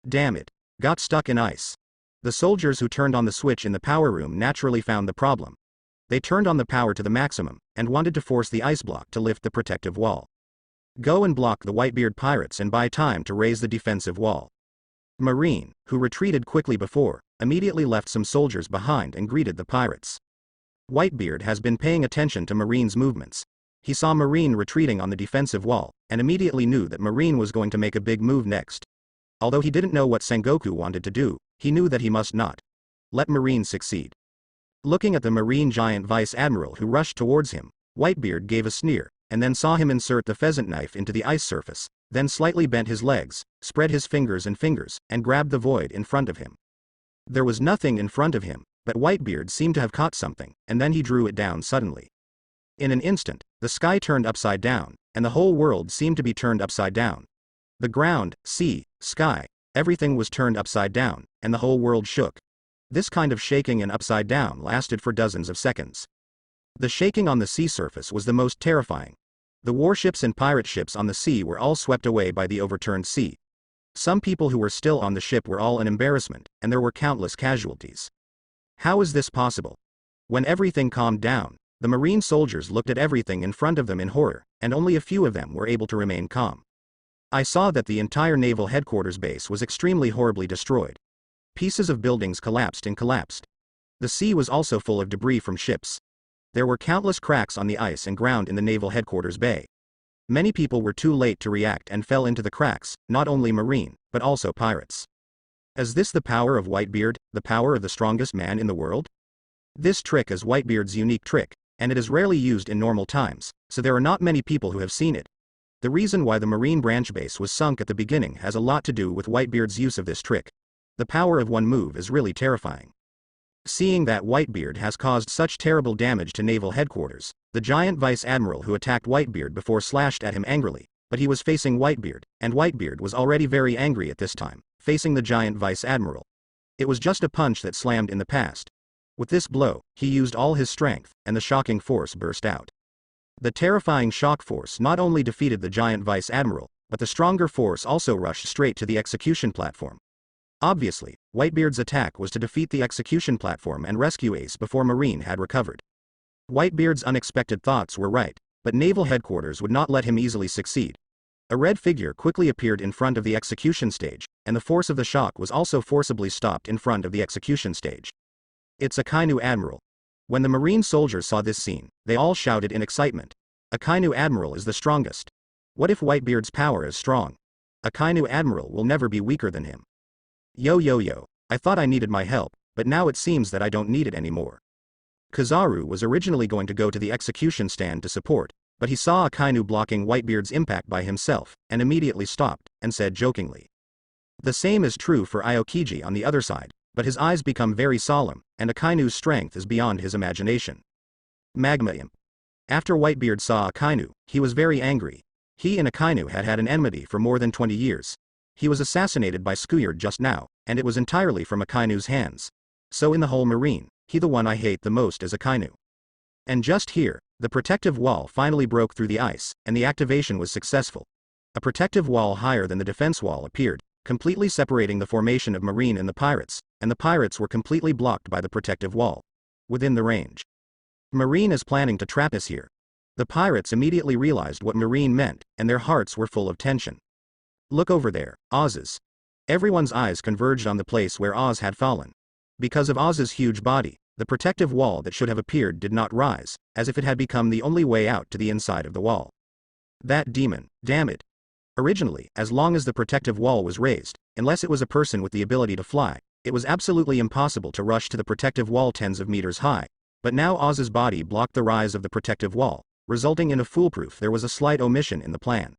Damn it. Got stuck in ice. The soldiers who turned on the switch in the power room naturally found the problem. They turned on the power to the maximum, and wanted to force the ice block to lift the protective wall. Go and block the Whitebeard pirates and buy time to raise the defensive wall. Marine, who retreated quickly before, immediately left some soldiers behind and greeted the pirates. Whitebeard has been paying attention to Marine's movements. He saw Marine retreating on the defensive wall, and immediately knew that Marine was going to make a big move next. Although he didn't know what Sengoku wanted to do, he knew that he must not let Marine succeed. Looking at the Marine giant vice admiral who rushed towards him, Whitebeard gave a sneer, and then saw him insert the pheasant knife into the ice surface, then slightly bent his legs, spread his fingers, and grabbed the void in front of him. There was nothing in front of him, but Whitebeard seemed to have caught something, and then he drew it down suddenly. In an instant, the sky turned upside down, and the whole world seemed to be turned upside down. The ground, sea, sky, everything was turned upside down, and the whole world shook. This kind of shaking and upside down lasted for dozens of seconds. The shaking on the sea surface was the most terrifying. The warships and pirate ships on the sea were all swept away by the overturned sea. Some people who were still on the ship were all an embarrassment, and there were countless casualties. How is this possible? When everything calmed down, the Marine soldiers looked at everything in front of them in horror, and only a few of them were able to remain calm. I saw that the entire naval headquarters base was extremely horribly destroyed. Pieces of buildings collapsed. The sea was also full of debris from ships. There were countless cracks on the ice and ground in the naval headquarters bay. Many people were too late to react and fell into the cracks, not only Marine, but also pirates. Is this the power of Whitebeard, the power of the strongest man in the world? This trick is Whitebeard's unique trick, and it is rarely used in normal times, so there are not many people who have seen it. The reason why the Marine branch base was sunk at the beginning has a lot to do with Whitebeard's use of this trick. The power of one move is really terrifying. Seeing that Whitebeard has caused such terrible damage to naval headquarters, the giant vice admiral who attacked Whitebeard before slashed at him angrily, but he was facing Whitebeard, and Whitebeard was already very angry at this time, facing the giant vice admiral. It was just a punch that slammed in the past. With this blow, he used all his strength, and the shocking force burst out. The terrifying shock force not only defeated the giant vice admiral, but the stronger force also rushed straight to the execution platform. Obviously, Whitebeard's attack was to defeat the execution platform and rescue Ace before Marine had recovered. Whitebeard's unexpected thoughts were right, but naval headquarters would not let him easily succeed. A red figure quickly appeared in front of the execution stage, and the force of the shock was also forcibly stopped in front of the execution stage. It's Akainu Admiral. When the Marine soldiers saw this scene, they all shouted in excitement. Akainu Admiral is the strongest. What if Whitebeard's power is strong? Akainu Admiral will never be weaker than him. Yo, I thought I needed my help, but now it seems that I don't need it anymore. Kizaru was originally going to go to the execution stand to support, but he saw Akainu blocking Whitebeard's impact by himself, and immediately stopped, and said jokingly. The same is true for Aokiji on the other side, but his eyes become very solemn, and Akainu's strength is beyond his imagination. Magma Imp. After Whitebeard saw Akainu, he was very angry. He and Akainu had had an enmity for more than 20 years. He was assassinated by Skuyard just now, and it was entirely from Akainu's hands. So in the whole Marine, he the one I hate the most is Akainu. And just here, the protective wall finally broke through the ice, and the activation was successful. A protective wall higher than the defense wall appeared, completely separating the formation of Marine and the pirates were completely blocked by the protective wall. Within the range. Marine is planning to trap us here. The pirates immediately realized what Marine meant, and their hearts were full of tension. Look over there, Oz's. Everyone's eyes converged on the place where Oz had fallen. Because of Oz's huge body, the protective wall that should have appeared did not rise, as if it had become the only way out to the inside of the wall. That demon, damn it. Originally, as long as the protective wall was raised, unless it was a person with the ability to fly, it was absolutely impossible to rush to the protective wall tens of meters high, but now Oz's body blocked the rise of the protective wall, resulting in a foolproof. There was a slight omission in the plan.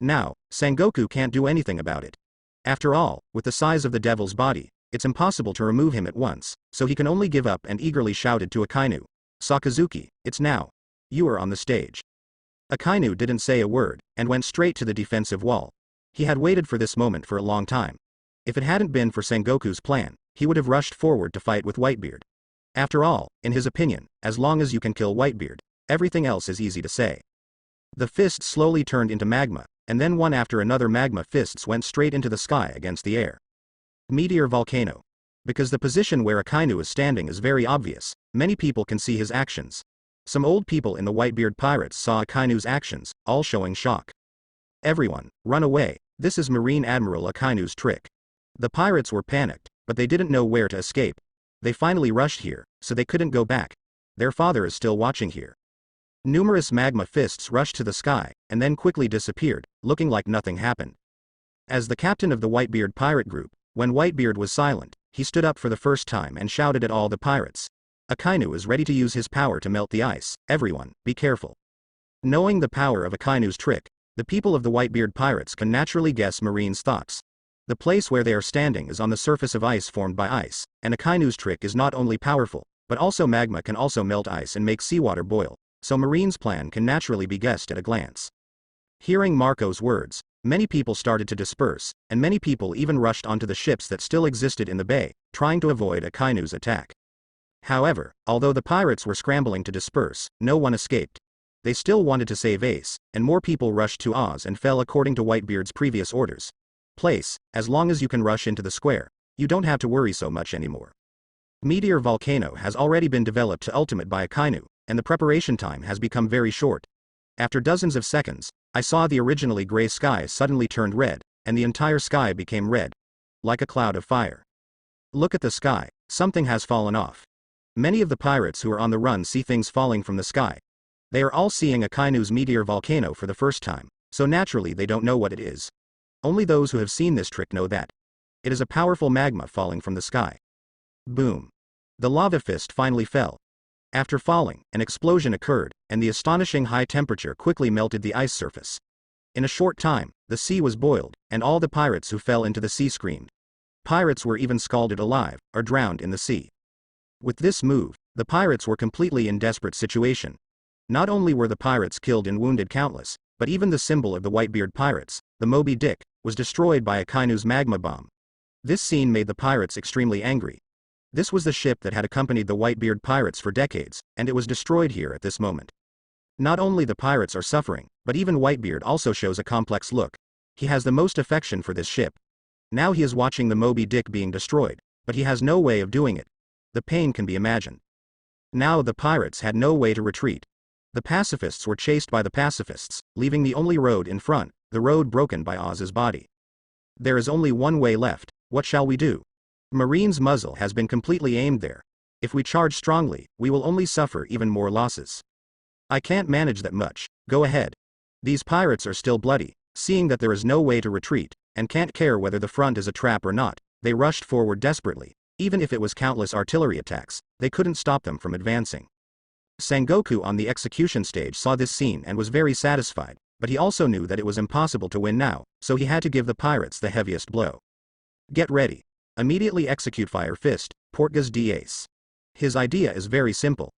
Now, Sengoku can't do anything about it. After all, with the size of the devil's body, it's impossible to remove him at once, so he can only give up and eagerly shouted to Akainu. Sakazuki, it's now. You are on the stage. Akainu didn't say a word, and went straight to the defensive wall. He had waited for this moment for a long time. If it hadn't been for Sengoku's plan, he would have rushed forward to fight with Whitebeard. After all, in his opinion, as long as you can kill Whitebeard, everything else is easy to say. The fists slowly turned into magma, and then one after another magma fists went straight into the sky against the air. Meteor volcano. Because the position where Akainu is standing is very obvious, many people can see his actions. Some old people in the Whitebeard pirates saw Akainu's actions, all showing shock. Everyone, run away, this is Marine Admiral Akainu's trick. The pirates were panicked, but they didn't know where to escape. They finally rushed here, so they couldn't go back. Their father is still watching here. Numerous magma fists rushed to the sky, and then quickly disappeared, looking like nothing happened. As the captain of the Whitebeard pirate group, when Whitebeard was silent, he stood up for the first time and shouted at all the pirates. Akainu is ready to use his power to melt the ice, everyone, be careful. Knowing the power of Akainu's trick, the people of the Whitebeard pirates can naturally guess Marine's thoughts. The place where they are standing is on the surface of ice formed by ice, and Akainu's trick is not only powerful, but also magma can also melt ice and make seawater boil, so Marine's plan can naturally be guessed at a glance. Hearing Marco's words, many people started to disperse, and many people even rushed onto the ships that still existed in the bay, trying to avoid Akainu's attack. However, although the pirates were scrambling to disperse, no one escaped. They still wanted to save Ace, and more people rushed to Oz and fell according to Whitebeard's previous orders. Place, as long as you can rush into the square, you don't have to worry so much anymore. Meteor Volcano has already been developed to ultimate by Akainu, and the preparation time has become very short. After dozens of seconds, I saw the originally gray sky suddenly turned red, and the entire sky became red. Like a cloud of fire. Look at the sky, something has fallen off. Many of the pirates who are on the run see things falling from the sky. They are all seeing Akainu's meteor volcano for the first time, so naturally they don't know what it is. Only those who have seen this trick know that. It is a powerful magma falling from the sky. Boom. The lava fist finally fell. After falling, an explosion occurred, and the astonishing high temperature quickly melted the ice surface. In a short time, the sea was boiled, and all the pirates who fell into the sea screamed. Pirates were even scalded alive, or drowned in the sea. With this move, the pirates were completely in desperate situation. Not only were the pirates killed and wounded countless, but even the symbol of the Whitebeard pirates, the Moby Dick, was destroyed by Akainu's magma bomb. This scene made the pirates extremely angry. This was the ship that had accompanied the Whitebeard pirates for decades, and it was destroyed here at this moment. Not only the pirates are suffering, but even Whitebeard also shows a complex look. He has the most affection for this ship. Now he is watching the Moby Dick being destroyed, but he has no way of doing it. The pain can be imagined. Now the pirates had no way to retreat. The pacifists were chased by the pacifists, leaving the only road in front, the road broken by Oz's body. There is only one way left, what shall we do? Marine's muzzle has been completely aimed there. If we charge strongly, we will only suffer even more losses. I can't manage that much, go ahead. These pirates are still bloody, seeing that there is no way to retreat, and can't care whether the front is a trap or not, they rushed forward desperately. Even if it was countless artillery attacks, they couldn't stop them from advancing. Sengoku on the execution stage saw this scene and was very satisfied, but he also knew that it was impossible to win now, so he had to give the pirates the heaviest blow. Get ready. Immediately execute Fire Fist, Portgas d'Ace. His idea is very simple.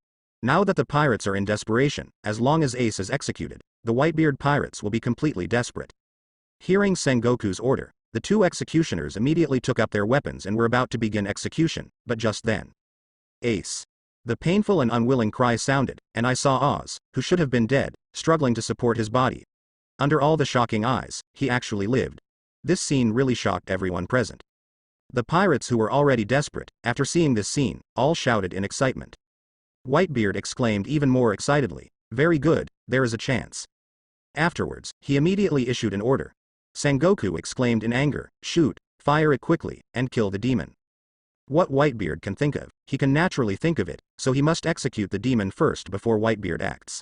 Now that the pirates are in desperation, as long as Ace is executed, the Whitebeard pirates will be completely desperate. Hearing Sengoku's order, the two executioners immediately took up their weapons and were about to begin execution, but just then. Ace. The painful and unwilling cry sounded, and I saw Oz, who should have been dead, struggling to support his body. Under all the shocking eyes, he actually lived. This scene really shocked everyone present. The pirates who were already desperate, after seeing this scene, all shouted in excitement. Whitebeard exclaimed even more excitedly, "Very good, there is a chance." Afterwards, he immediately issued an order. Sengoku exclaimed in anger, "Shoot, fire it quickly, and kill the demon." What Whitebeard can think of, he can naturally think of it, so he must execute the demon first before Whitebeard acts.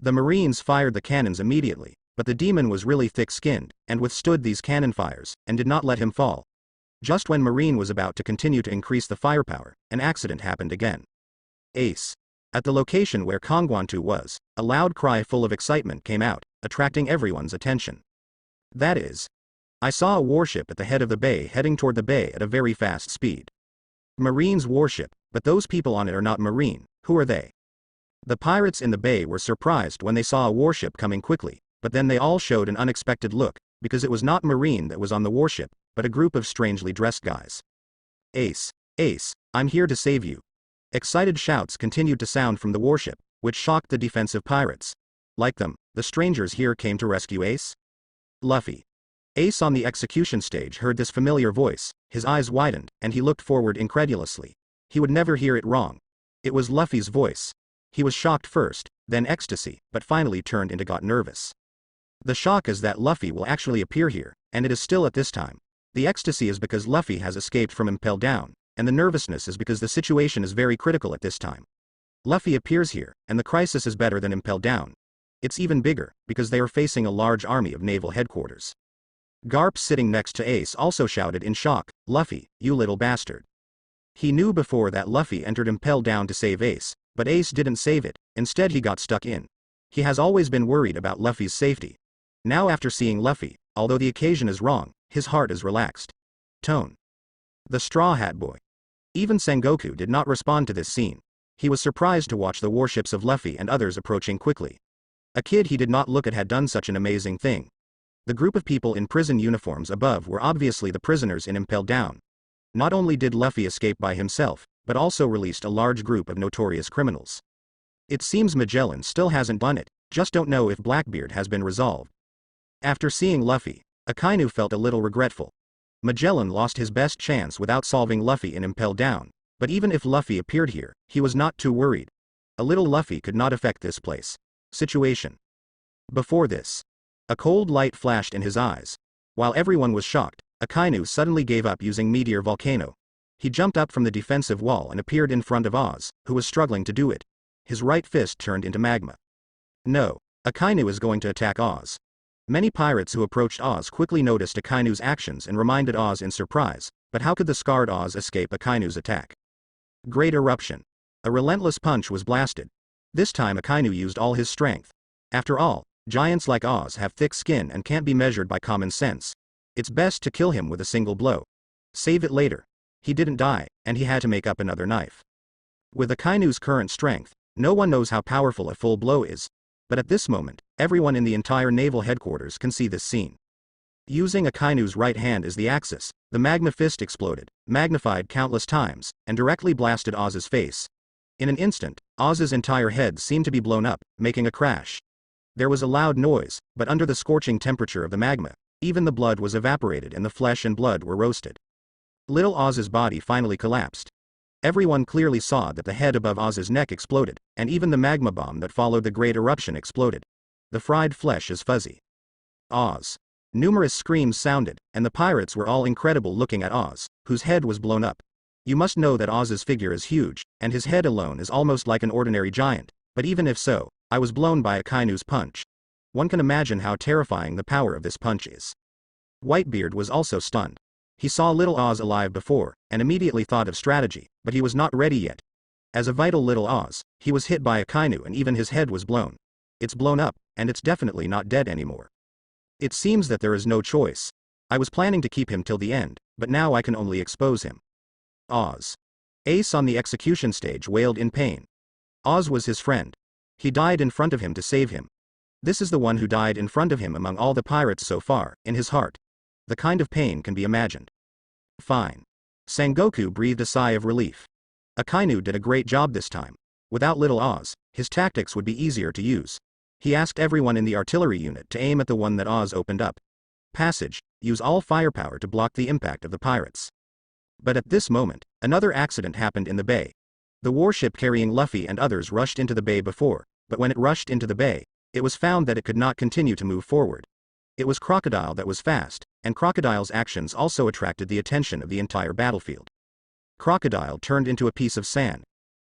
The Marines fired the cannons immediately, but the demon was really thick-skinned, and withstood these cannon fires, and did not let him fall. Just when Marine was about to continue to increase the firepower, an accident happened again. Ace. At the location where Kongwantu was, a loud cry full of excitement came out, attracting everyone's attention. That is, I saw a warship at the head of the bay heading toward the bay at a very fast speed. Marine's warship, but those people on it are not Marine, who are they? The pirates in the bay were surprised when they saw a warship coming quickly, but then they all showed an unexpected look, because it was not Marine that was on the warship, but a group of strangely dressed guys. Ace, Ace, I'm here to save you. Excited shouts continued to sound from the warship, which shocked the defensive pirates. Like them, the strangers here came to rescue Ace? Luffy. Ace on the execution stage heard this familiar voice, his eyes widened, and he looked forward incredulously. He would never hear it wrong. It was Luffy's voice. He was shocked first, then ecstasy, but finally turned into got nervous. The shock is that Luffy will actually appear here, and it is still at this time. The ecstasy is because Luffy has escaped from Impel Down, and the nervousness is because the situation is very critical at this time. Luffy appears here, and the crisis is better than Impel Down. It's even bigger, because they are facing a large army of naval headquarters. Garp sitting next to Ace also shouted in shock, "Luffy, you little bastard." He knew before that Luffy entered Impel Down to save Ace, but Ace didn't save it, instead he got stuck in. He has always been worried about Luffy's safety. Now after seeing Luffy, although the occasion is wrong, his heart is relaxed. Tone. The Straw Hat Boy. Even Sengoku did not respond to this scene. He was surprised to watch the warships of Luffy and others approaching quickly. A kid he did not look at had done such an amazing thing. The group of people in prison uniforms above were obviously the prisoners in Impel Down. Not only did Luffy escape by himself, but also released a large group of notorious criminals. It seems Magellan still hasn't done it, just don't know if Blackbeard has been resolved. After seeing Luffy, Akainu felt a little regretful. Magellan lost his best chance without solving Luffy in Impel Down, but even if Luffy appeared here, he was not too worried. A little Luffy could not affect this situation. Before this, a cold light flashed in his eyes. While everyone was shocked, Akainu suddenly gave up using Meteor Volcano. He jumped up from the defensive wall and appeared in front of Oz, who was struggling to do it. His right fist turned into magma. No, Akainu is going to attack Oz. Many pirates who approached Oz quickly noticed Akainu's actions and reminded Oz in surprise, but how could the scarred Oz escape Akainu's attack? Great Eruption. A relentless punch was blasted. This time Akainu used all his strength. After all, giants like Oz have thick skin and can't be measured by common sense. It's best to kill him with a single blow. Save it later. He didn't die, and he had to make up another knife. With Akainu's current strength, no one knows how powerful a full blow is. But at this moment, everyone in the entire naval headquarters can see this scene. Using Akainu's right hand as the axis, the magma fist exploded, magnified countless times, and directly blasted Oz's face. In an instant, Oz's entire head seemed to be blown up, making a crash. There was a loud noise, but under the scorching temperature of the magma, even the blood was evaporated and the flesh and blood were roasted. Little Oz's body finally collapsed. Everyone clearly saw that the head above Oz's neck exploded, and even the magma bomb that followed the great eruption exploded. The fried flesh is fuzzy. Oz. Numerous screams sounded, and the pirates were all incredible looking at Oz, whose head was blown up. You must know that Oz's figure is huge, and his head alone is almost like an ordinary giant, but even if so, I was blown by Akainu's punch. One can imagine how terrifying the power of this punch is. Whitebeard was also stunned. He saw little Oz alive before, and immediately thought of strategy, but he was not ready yet. As a vital little Oz, he was hit by Akainu and even his head was blown. It's blown up, and it's definitely not dead anymore. It seems that there is no choice. I was planning to keep him till the end, but now I can only expose him. Oz. Ace on the execution stage wailed in pain. Oz was his friend. He died in front of him to save him. This is the one who died in front of him among all the pirates so far, in his heart. The kind of pain can be imagined. Fine. Sengoku breathed a sigh of relief. Akainu did a great job this time. Without little Oz, his tactics would be easier to use. He asked everyone in the artillery unit to aim at the one that Oz opened up. Passage, use all firepower to block the impact of the pirates. But at this moment, another accident happened in the bay. The warship carrying Luffy and others rushed into the bay before, but when it rushed into the bay, it was found that it could not continue to move forward. It was Crocodile that was fast, and Crocodile's actions also attracted the attention of the entire battlefield. Crocodile turned into a piece of sand.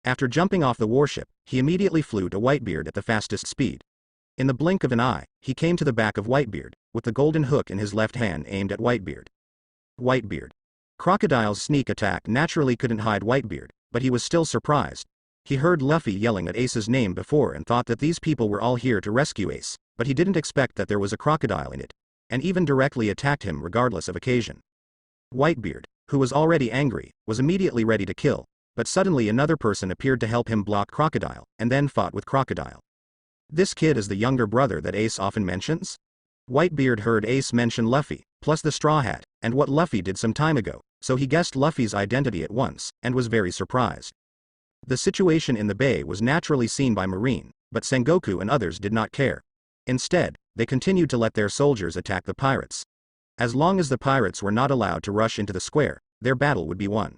After jumping off the warship, he immediately flew to Whitebeard at the fastest speed. In the blink of an eye, he came to the back of Whitebeard, with the golden hook in his left hand aimed at Whitebeard. Whitebeard. Crocodile's sneak attack naturally couldn't hide Whitebeard, but he was still surprised. He heard Luffy yelling at Ace's name before and thought that these people were all here to rescue Ace, but he didn't expect that there was a crocodile in it, and even directly attacked him regardless of occasion. Whitebeard, who was already angry, was immediately ready to kill, but suddenly another person appeared to help him block Crocodile, and then fought with Crocodile. This kid is the younger brother that Ace often mentions? Whitebeard heard Ace mention Luffy, plus the Straw Hat, and what Luffy did some time ago, so he guessed Luffy's identity at once, and was very surprised. The situation in the bay was naturally seen by Marine, but Sengoku and others did not care. Instead, they continued to let their soldiers attack the pirates. As long as the pirates were not allowed to rush into the square, their battle would be won.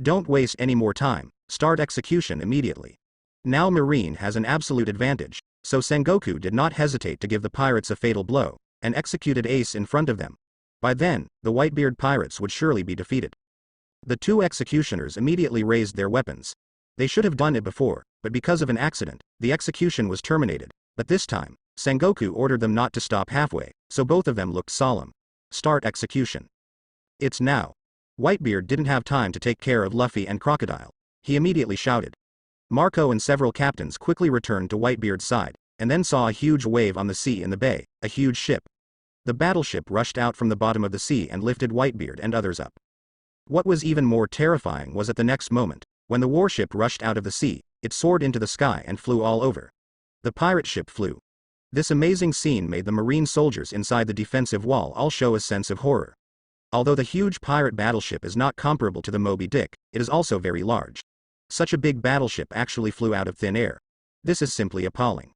Don't waste any more time, start execution immediately. Now Marine has an absolute advantage, So Sengoku did not hesitate to give the pirates a fatal blow, and executed Ace in front of them. By then, the Whitebeard pirates would surely be defeated. The two executioners immediately raised their weapons. They should have done it before, but because of an accident, the execution was terminated. But this time, Sengoku ordered them not to stop halfway, so both of them looked solemn. Start execution. It's now. Whitebeard didn't have time to take care of Luffy and Crocodile. He immediately shouted. Marco and several captains quickly returned to Whitebeard's side, and then saw a huge wave on the sea in the bay, a huge ship. The battleship rushed out from the bottom of the sea and lifted Whitebeard and others up. What was even more terrifying was at the next moment, when the warship rushed out of the sea, it soared into the sky and flew all over. The pirate ship flew. This amazing scene made the marine soldiers inside the defensive wall all show a sense of horror. Although the huge pirate battleship is not comparable to the Moby Dick, it is also very large. Such a big battleship actually flew out of thin air. This is simply appalling.